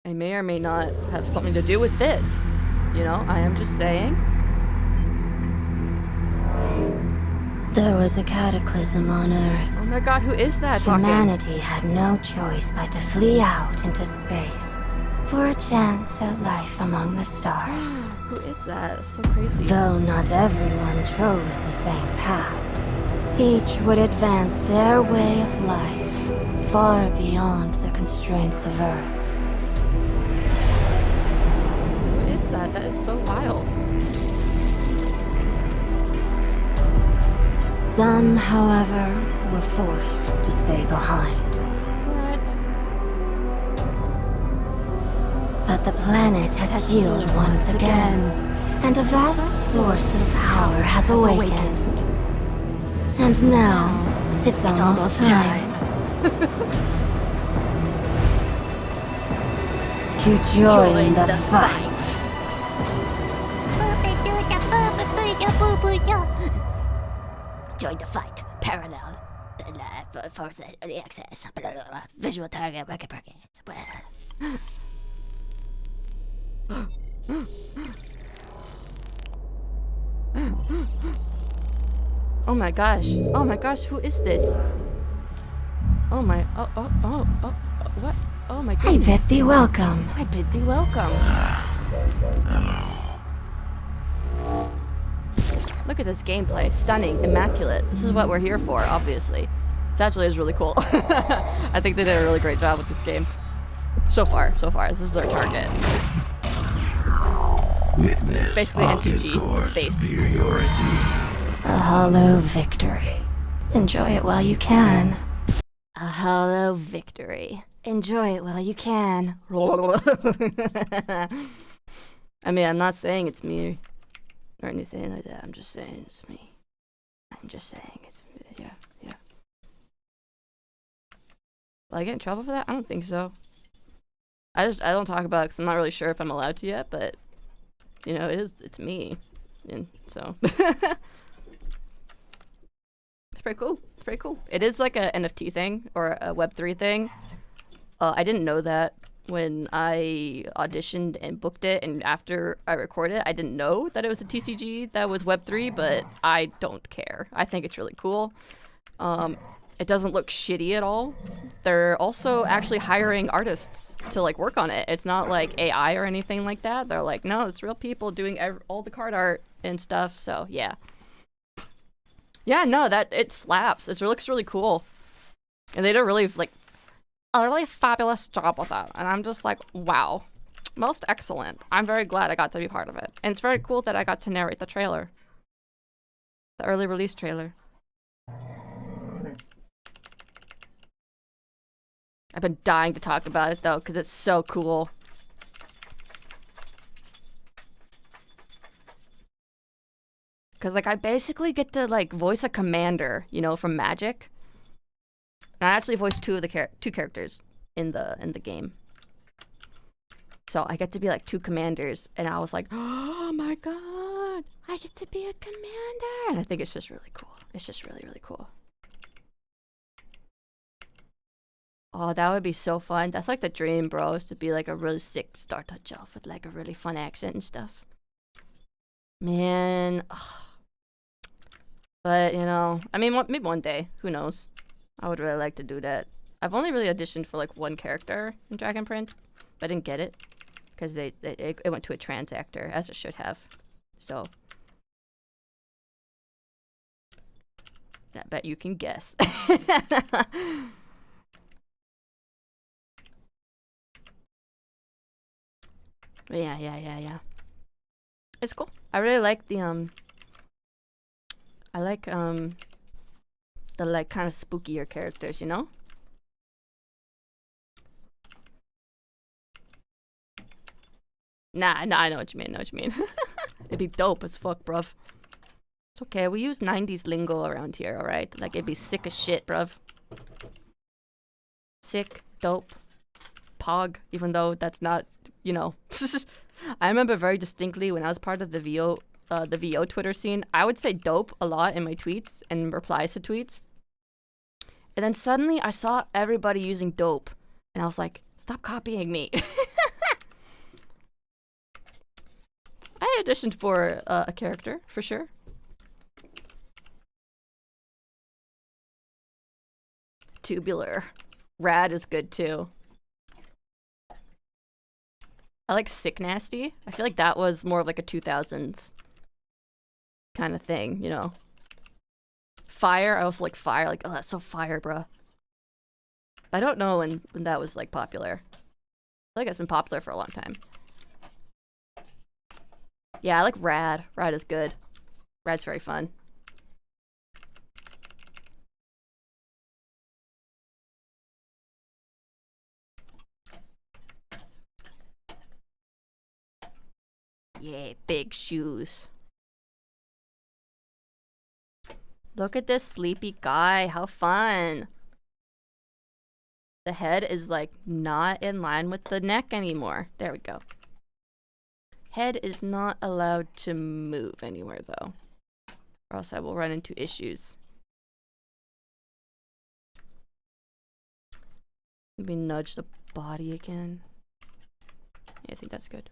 A: may or may not have something to do with this. You know, I am just saying.
E: There was a cataclysm on Earth.
A: Oh my god, who is that talking?
E: Humanity had no choice but to flee out into space for a chance at life among the stars.
A: Who is that? That's so crazy.
E: Though not everyone chose the same path, each would advance their way of life far beyond the constraints of Earth.
A: Who is that? That is so wild.
E: Some, however, were forced to stay behind.
A: What?
E: But the planet has healed once again, and a vast source of power has awakened. And now, it's almost time to join the fight.
F: Join the fight. Parallel. For the access. Visual target. Working brackets.
A: Oh my gosh. Oh my gosh, who is this? Oh my. What? Oh my
E: I
A: goodness.
E: bid thee welcome.
A: I bid thee welcome. Look at this gameplay. Stunning. Immaculate. This is what we're here for, obviously. This actually is really cool. I think they did a really great job with this game. So far. This is our target.
G: Witness
A: Basically MTG in space.
G: superiority.
E: A hollow victory. Enjoy it while you can.
A: A hollow victory.
E: Enjoy it while you can.
A: I mean, I'm not saying it's me or anything like that. I'm just saying it's me. I'm just saying it's yeah. Will I get in trouble for that? I don't think so. I don't talk about it because I'm not really sure if I'm allowed to yet, but you know, it's me. And so it's pretty cool. It's pretty cool. It is like a NFT thing or a Web3 thing. I didn't know that when I auditioned and booked it, and after I recorded it, I didn't know that it was a TCG that was Web3, but I don't care. I think it's really cool. It doesn't look shitty at all. They're also actually hiring artists to like work on it. It's not like AI or anything like that. They're like, no, it's real people doing all the card art and stuff. So yeah. Yeah, no, that it slaps. It looks really cool. And they did a really fabulous job with it. And I'm just like, wow, most excellent. I'm very glad I got to be part of it. And it's very cool that I got to narrate the trailer. The early release trailer. I've been dying to talk about it though, because it's so cool. Because like I basically get to like voice a commander, you know, from Magic. And I actually voiced two characters in the game. So I get to be like two commanders, and I was like, oh my god, I get to be a commander. And I think it's just really cool. It's just really, really cool. Oh, that would be so fun. That's like the dream, bro, is to be like a really sick Star Touch elf with like a really fun accent and stuff. Man. Ugh. But, you know, I mean, maybe one day. Who knows? I would really like to do that. I've only really auditioned for like one character in Dragon Prince, but I didn't get it because it went to a trans actor, as it should have. So, I bet you can guess. Yeah. It's cool. I really like the I like the like kind of spookier characters, you know? Nah, I know what you mean. It'd be dope as fuck, bruv. It's okay, we use 90s lingo around here, alright? Like, it'd be sick as shit, bruv. Sick, dope, pog, even though that's not, you know. I remember very distinctly when I was part of the VO Twitter scene, I would say dope a lot in my tweets and replies to tweets. And then suddenly I saw everybody using dope. And I was like, stop copying me. I auditioned for a character, for sure. Tubular. Rad is good too. I like Sick Nasty. I feel like that was more of like a 2000s kind of thing, you know. Fire, I also like Fire. Like, oh, that's so fire, bruh. I don't know when that was like popular. I feel like it's been popular for a long time. Yeah, I like Rad. Rad is good. Rad's very fun. Yeah, big shoes. Look at this sleepy guy. How fun. The head is like not in line with the neck anymore. There we go. Head is not allowed to move anywhere though, or else I will run into issues. Maybe nudge the body again. Yeah, I think that's good.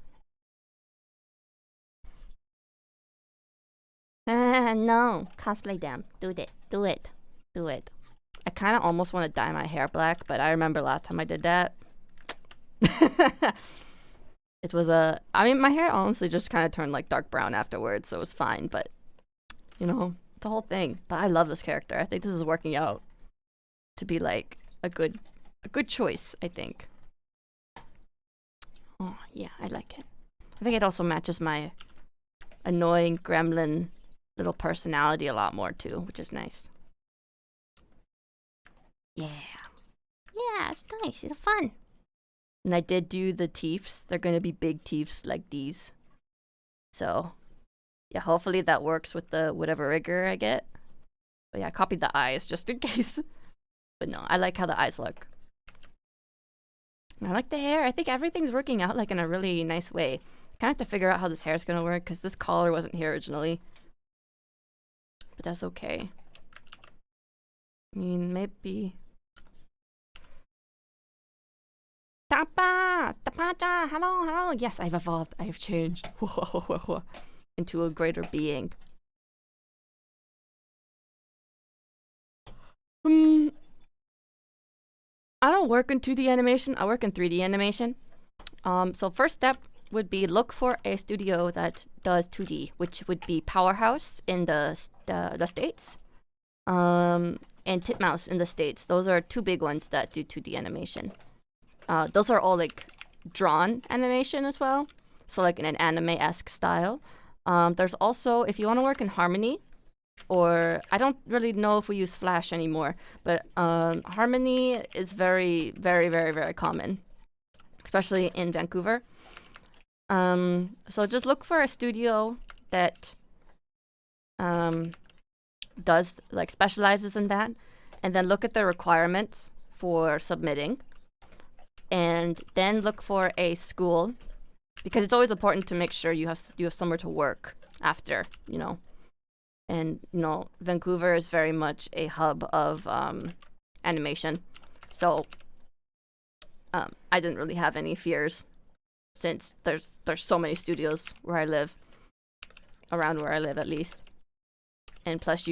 A: No, cosplay them. Do it. Do it. Do it. I kind of almost want to dye my hair black, but I remember last time I did that. It was I mean, my hair honestly just kind of turned like dark brown afterwards, so it was fine, but you know, it's a whole thing. But I love this character. I think this is working out to be like a good choice, I think. Oh, yeah, I like it. I think it also matches my annoying gremlin little personality a lot more too, which is nice. Yeah. Yeah, it's nice. It's fun. And I did do the teeths. They're going to be big teeths like these. So, yeah, hopefully that works with the whatever rigger I get. But yeah, I copied the eyes just in case. But no, I like how the eyes look. I like the hair. I think everything's working out like in a really nice way. I kind of have to figure out how this hair is going to work because this collar wasn't here originally. But that's okay. I mean, maybe... Tapacha! Hello! Yes, I've evolved. I have changed. Into a greater being. I don't work in 2D animation. I work in 3D animation. So first step would be look for a studio that does 2D, which would be Powerhouse in the States, and Titmouse in the States. Those are two big ones that do 2D animation. Those are all like drawn animation as well, so like in an anime-esque style. There's also, if you want to work in Harmony, or I don't really know if we use Flash anymore, but Harmony is very, very, very, very common, especially in Vancouver. So just look for a studio that does like specializes in that, and then look at the requirements for submitting, and then look for a school, because it's always important to make sure you have somewhere to work after, you know. And you know, Vancouver is very much a hub of animation, so I didn't really have any fears, since there's so many studios where I live, around where I live at least. And plus,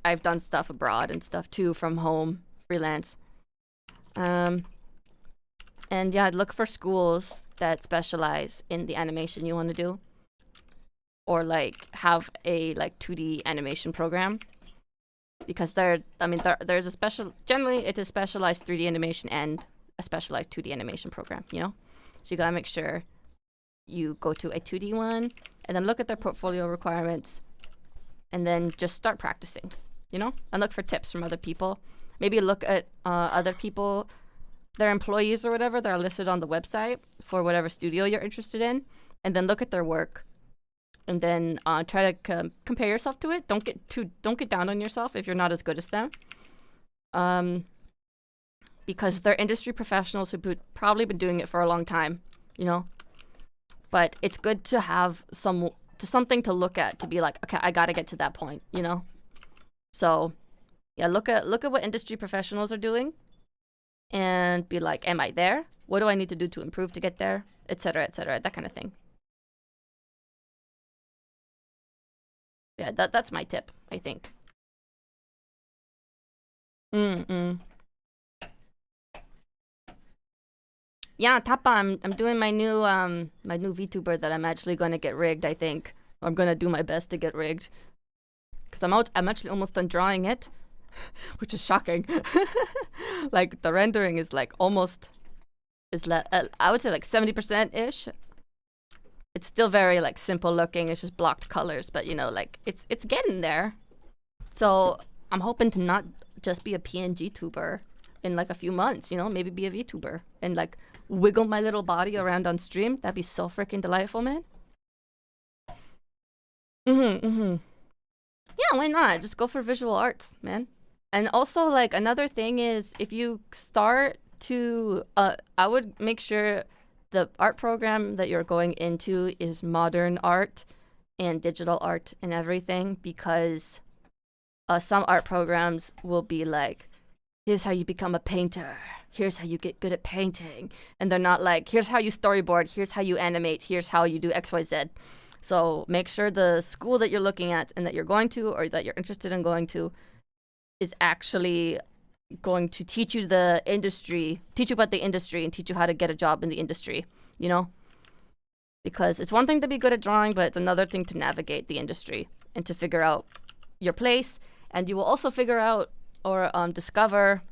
A: I've done stuff abroad and stuff too from home, freelance. And yeah, look for schools that specialize in the animation you want to do, or like have a like 2D animation program, because there's a generally it's a specialized 3D animation and a specialized 2D animation program, you know. So you gotta make sure you go to a 2D one, and then look at their portfolio requirements, and then just start practicing, you know, and look for tips from other people. Maybe look at other people, their employees or whatever that are listed on the website for whatever studio you're interested in, and then look at their work, and then try to compare yourself to it. Don't get down on yourself if you're not as good as them, because they're industry professionals who've probably been doing it for a long time, you know. But it's good to have something to look at, to be like, okay, I gotta get to that point, you know. So yeah, look at what industry professionals are doing, and be like, am I there? What do I need to do to improve to get there? Etc., that kind of thing. Yeah, that's my tip, I think. Yeah, Tapa, I'm doing my new VTuber that I'm actually gonna get rigged, I think. I'm gonna do my best to get rigged, because I'm actually almost done drawing it, which is shocking. Like the rendering is like almost I would say like 70% ish. It's still very like simple looking. It's just blocked colors, but you know, like it's getting there. So I'm hoping to not just be a PNG tuber in like a few months, you know, maybe be a VTuber and like wiggle my little body around on stream. That'd be so freaking delightful, man. Yeah, why not? Just go for visual arts, man. And also, like, another thing is if you start to, I would make sure the art program that you're going into is modern art and digital art and everything, because some art programs will be like, here's how you become a painter. Here's how you get good at painting. And they're not like, here's how you storyboard. Here's how you animate. Here's how you do X, Y, Z. So make sure the school that you're looking at and that you're going to or that you're interested in going to is actually going to teach you the industry, teach you about the industry and teach you how to get a job in the industry, you know? Because it's one thing to be good at drawing, but it's another thing to navigate the industry and to figure out your place. And you will also figure out or discover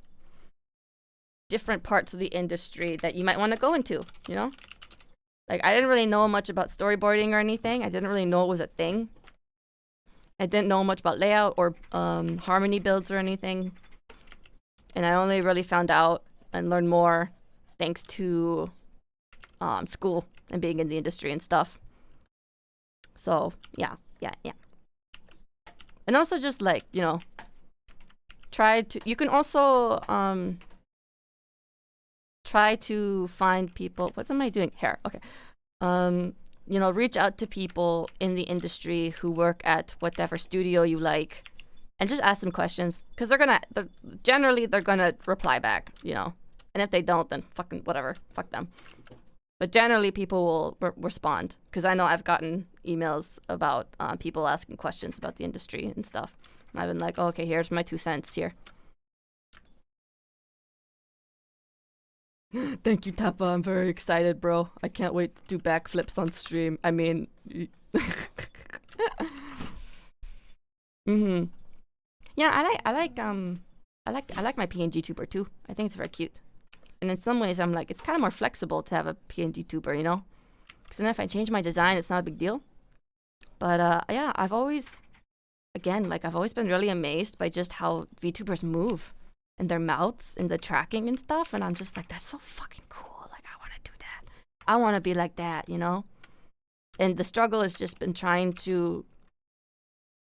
A: different parts of the industry that you might want to go into, you know? Like, I didn't really know much about storyboarding or anything. I didn't really know it was a thing. I didn't know much about layout or harmony builds or anything. And I only really found out and learned more thanks to school and being in the industry and stuff. So, yeah. And also just, like, you know, you can also try to find people. What am I doing? Hair. Okay. You know, reach out to people in the industry who work at whatever studio you like and just ask them questions, because generally they're gonna reply back, you know. And if they don't, then fucking whatever, fuck them. But generally people will respond, because I know I've gotten emails about people asking questions about the industry and stuff. And I've been like, oh, okay, here's my 2 cents here. Thank you, Tappa. I'm very excited, bro. I can't wait to do backflips on stream. I mean, yeah, I like my PNG tuber too. I think it's very cute. And in some ways, I'm like, it's kind of more flexible to have a PNG tuber, you know? Because then if I change my design, it's not a big deal. But yeah, I've always been really amazed by just how VTubers move. And their mouths and the tracking and stuff, and I'm just like, that's so fucking cool. Like, I want to do that. I want to be like that, you know? And the struggle has just been trying to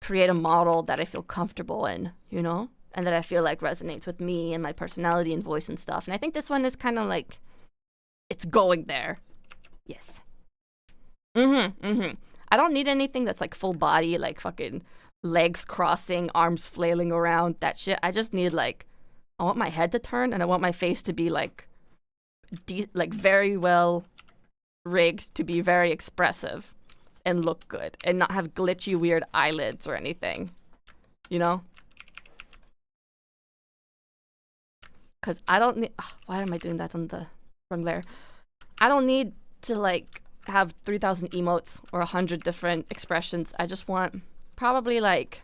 A: create a model that I feel comfortable in, you know? And that I feel like resonates with me and my personality and voice and stuff. And I think this one is kind of like, it's going there. Yes. I don't need anything that's like full body, like fucking legs crossing, arms flailing around, that shit. I just need like, I want my head to turn, and I want my face to be like very well rigged to be very expressive and look good and not have glitchy weird eyelids or anything, you know? Because I don't need, why am I doing that on the wrong layer? I don't need to like have 3,000 emotes or 100 different expressions. I just want probably like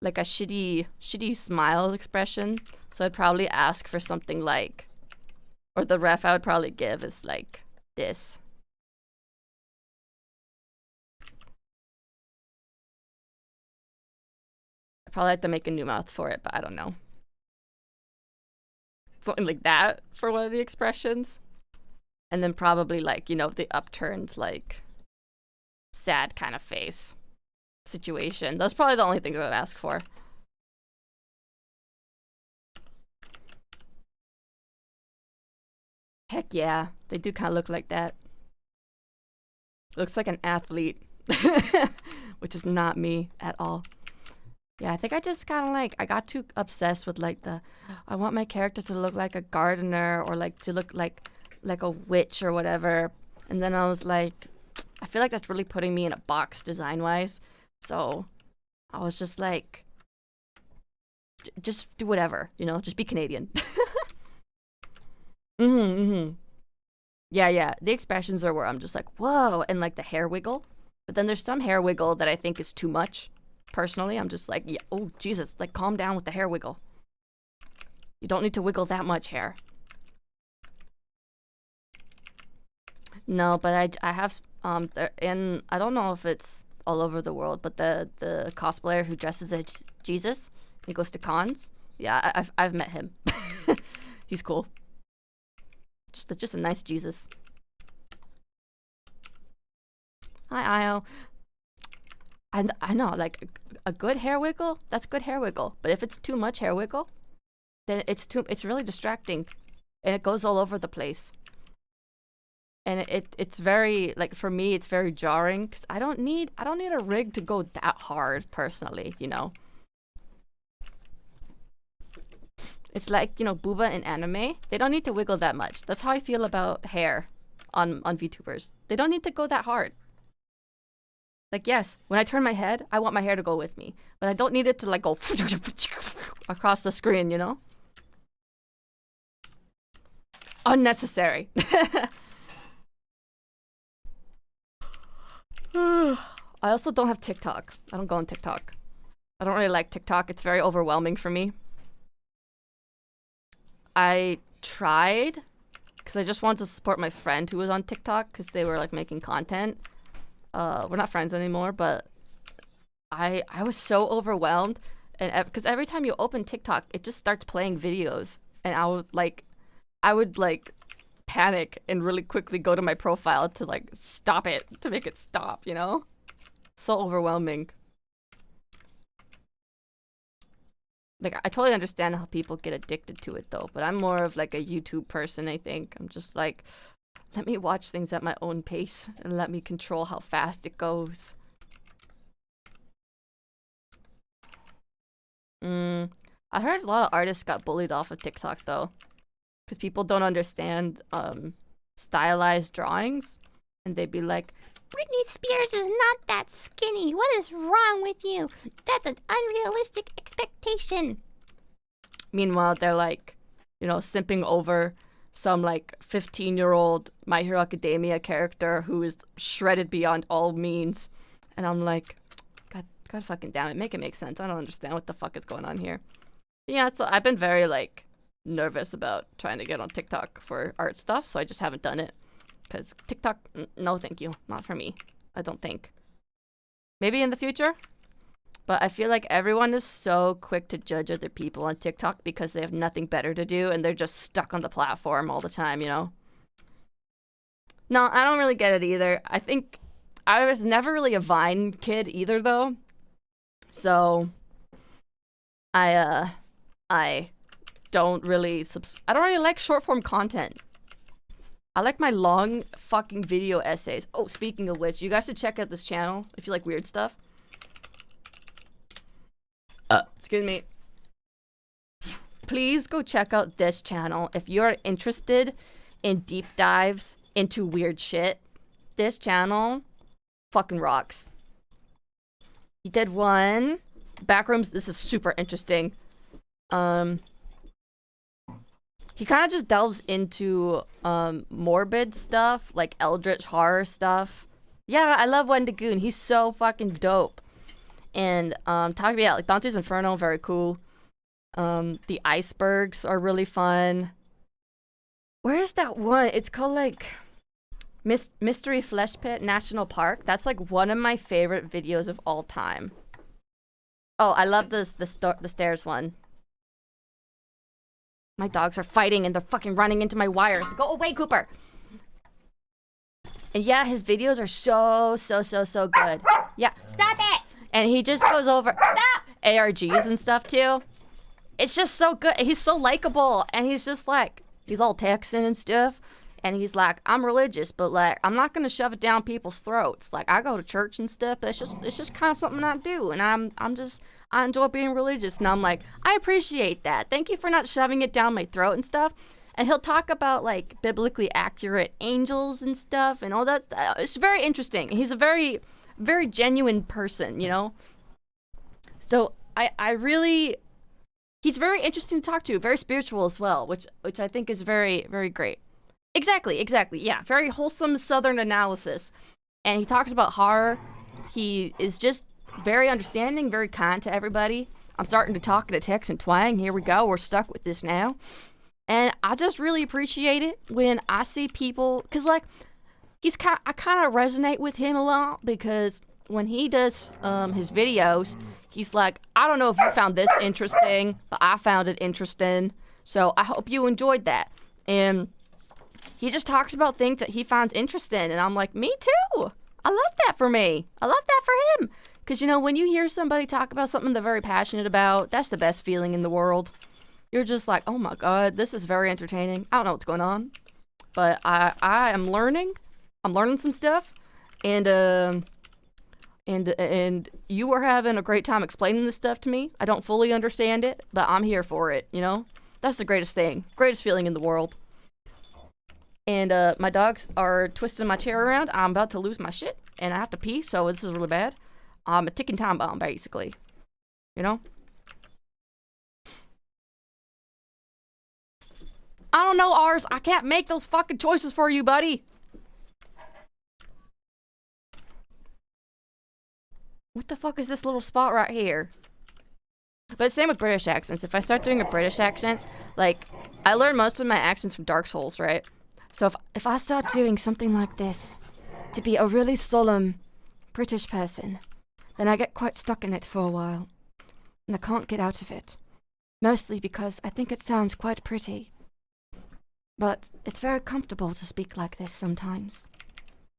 A: a shitty smile expression. So I'd probably ask for something like, or the ref I would probably give is like this. I probably have to make a new mouth for it, but I don't know. Something like that for one of the expressions. And then probably like, you know, the upturned, like, sad kind of face situation. That's probably the only thing that I'd ask for. Heck yeah, they do kind of look like that. Looks like an athlete, which is not me at all. Yeah, I think I just kind of like, I got too obsessed with like I want my character to look like a gardener or like to look like a witch or whatever. And then I was like, I feel like that's really putting me in a box design-wise. So I was just like, just do whatever, you know, just be Canadian. Yeah, the expressions are where I'm just like, whoa, and like the hair wiggle. But then there's some hair wiggle that I think is too much. Personally, I'm just like, yeah, oh, Jesus, like calm down with the hair wiggle. You don't need to wiggle that much hair. No, but I have, and I don't know if it's all over the world, but the cosplayer who dresses as Jesus, he goes to cons. Yeah, I've met him. He's cool. Just a nice Jesus. Hi, Io. I know, like a good hair wiggle, that's good hair wiggle. But if it's too much hair wiggle, then it's really distracting, and it goes all over the place. And it's very, like, for me, it's very jarring because I don't need a rig to go that hard personally, you know. It's like, you know, booba in anime. They don't need to wiggle that much. That's how I feel about hair on VTubers. They don't need to go that hard. Like, yes, when I turn my head, I want my hair to go with me. But I don't need it to, like, go across the screen, you know? Unnecessary. I also don't have TikTok. I don't go on TikTok. I don't really like TikTok. It's very overwhelming for me. I tried because I just wanted to support my friend who was on TikTok because they were like making content. We're not friends anymore, but I was so overwhelmed, and because every time you open TikTok, it just starts playing videos, and I would panic and really quickly go to my profile to like stop it, to make it stop, you know? So overwhelming. Like, I totally understand how people get addicted to it though, but I'm more of like a YouTube person, I think. I'm just like, let me watch things at my own pace and let me control how fast it goes. I heard a lot of artists got bullied off of TikTok though, because people don't understand stylized drawings, and they'd be like,
F: Britney Spears is not that skinny. What is wrong with you? That's an unrealistic expectation.
A: meanwhile they're like, you know, simping over some like 15-year-old My Hero Academia character who is shredded beyond all means, and I'm like, God fucking damn it, make it make sense. I don't understand what the fuck is going on here. Yeah, so I've been very like nervous about trying to get on TikTok for art stuff, so I just haven't done it. Because TikTok, no thank you. Not for me. I don't think. Maybe in the future? But I feel like everyone is so quick to judge other people on TikTok because they have nothing better to do and they're just stuck on the platform all the time, you know? No, I don't really get it either. I think I was never really a Vine kid either, though. So I don't really I don't really like short form content. I like my long fucking video essays. Oh, speaking of which, you guys should check out this channel if you like weird stuff. Excuse me. Please go check out this channel if you're interested in deep dives into weird shit. This channel fucking rocks. He did one. Backrooms, this is super interesting. He kind of just delves into morbid stuff, like eldritch horror stuff. Yeah, I love Wendigoon. He's so fucking dope. And talking about like Dante's Inferno, very cool. The icebergs are really fun. Where's that one? It's called like Mystery Flesh Pit National Park. That's like one of my favorite videos of all time. Oh, I love the stairs one. My dogs are fighting and they're fucking running into my wires. Go away, Cooper. And yeah, his videos are so good. Yeah.
F: Stop it!
A: And he just goes over ARGs and stuff too. It's just so good. He's so likable, and he's just like, he's all Texan and stuff. And he's like, I'm religious, but like, I'm not gonna shove it down people's throats. Like, I go to church and stuff, but it's just kind of something I do, and I enjoy being religious. And I'm like, I appreciate that. Thank you for not shoving it down my throat and stuff. And he'll talk about like biblically accurate angels and stuff and all that stuff. It's very interesting. He's a very, very genuine person, you know? So I really, he's very interesting to talk to, very spiritual as well, which I think is very, very great. Exactly. Yeah, very wholesome Southern analysis. And he talks about horror. He is just very understanding, very kind to everybody. I'm starting to talk in a Texan twang. Here we go. We're stuck with this now. And I just really appreciate it when I see people, because like, I kind of resonate with him a lot, because when he does his videos, he's like, I don't know if you found this interesting, but I found it interesting. So I hope you enjoyed that. And he just talks about things that he finds interesting. And I'm like, me too. I love that for me. I love that for him. Because, you know, when you hear somebody talk about something they're very passionate about, that's the best feeling in the world. You're just like, oh my God, this is very entertaining. I don't know what's going on, but I am learning. I'm learning some stuff, and you are having a great time explaining this stuff to me. I don't fully understand it, but I'm here for it, you know? That's the greatest thing, greatest feeling in the world. And my dogs are twisting my chair around. I'm about to lose my shit, and I have to pee, so this is really bad. I'm a ticking time bomb, basically. You know? I don't know, Ars. I can't make those fucking choices for you, buddy. What the fuck is this little spot right here? But same with British accents. If I start doing a British accent, like, I learned most of my accents from Dark Souls, right? So if I start doing something like this, to be a really solemn British person, then I get quite stuck in it for a while. And I can't get out of it. Mostly because I think it sounds quite pretty. But it's very comfortable to speak like this sometimes.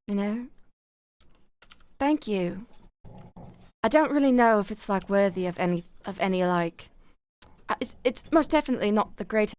A: You know? Thank you. I don't really know if it's like worthy of any like... It's most definitely not the greatest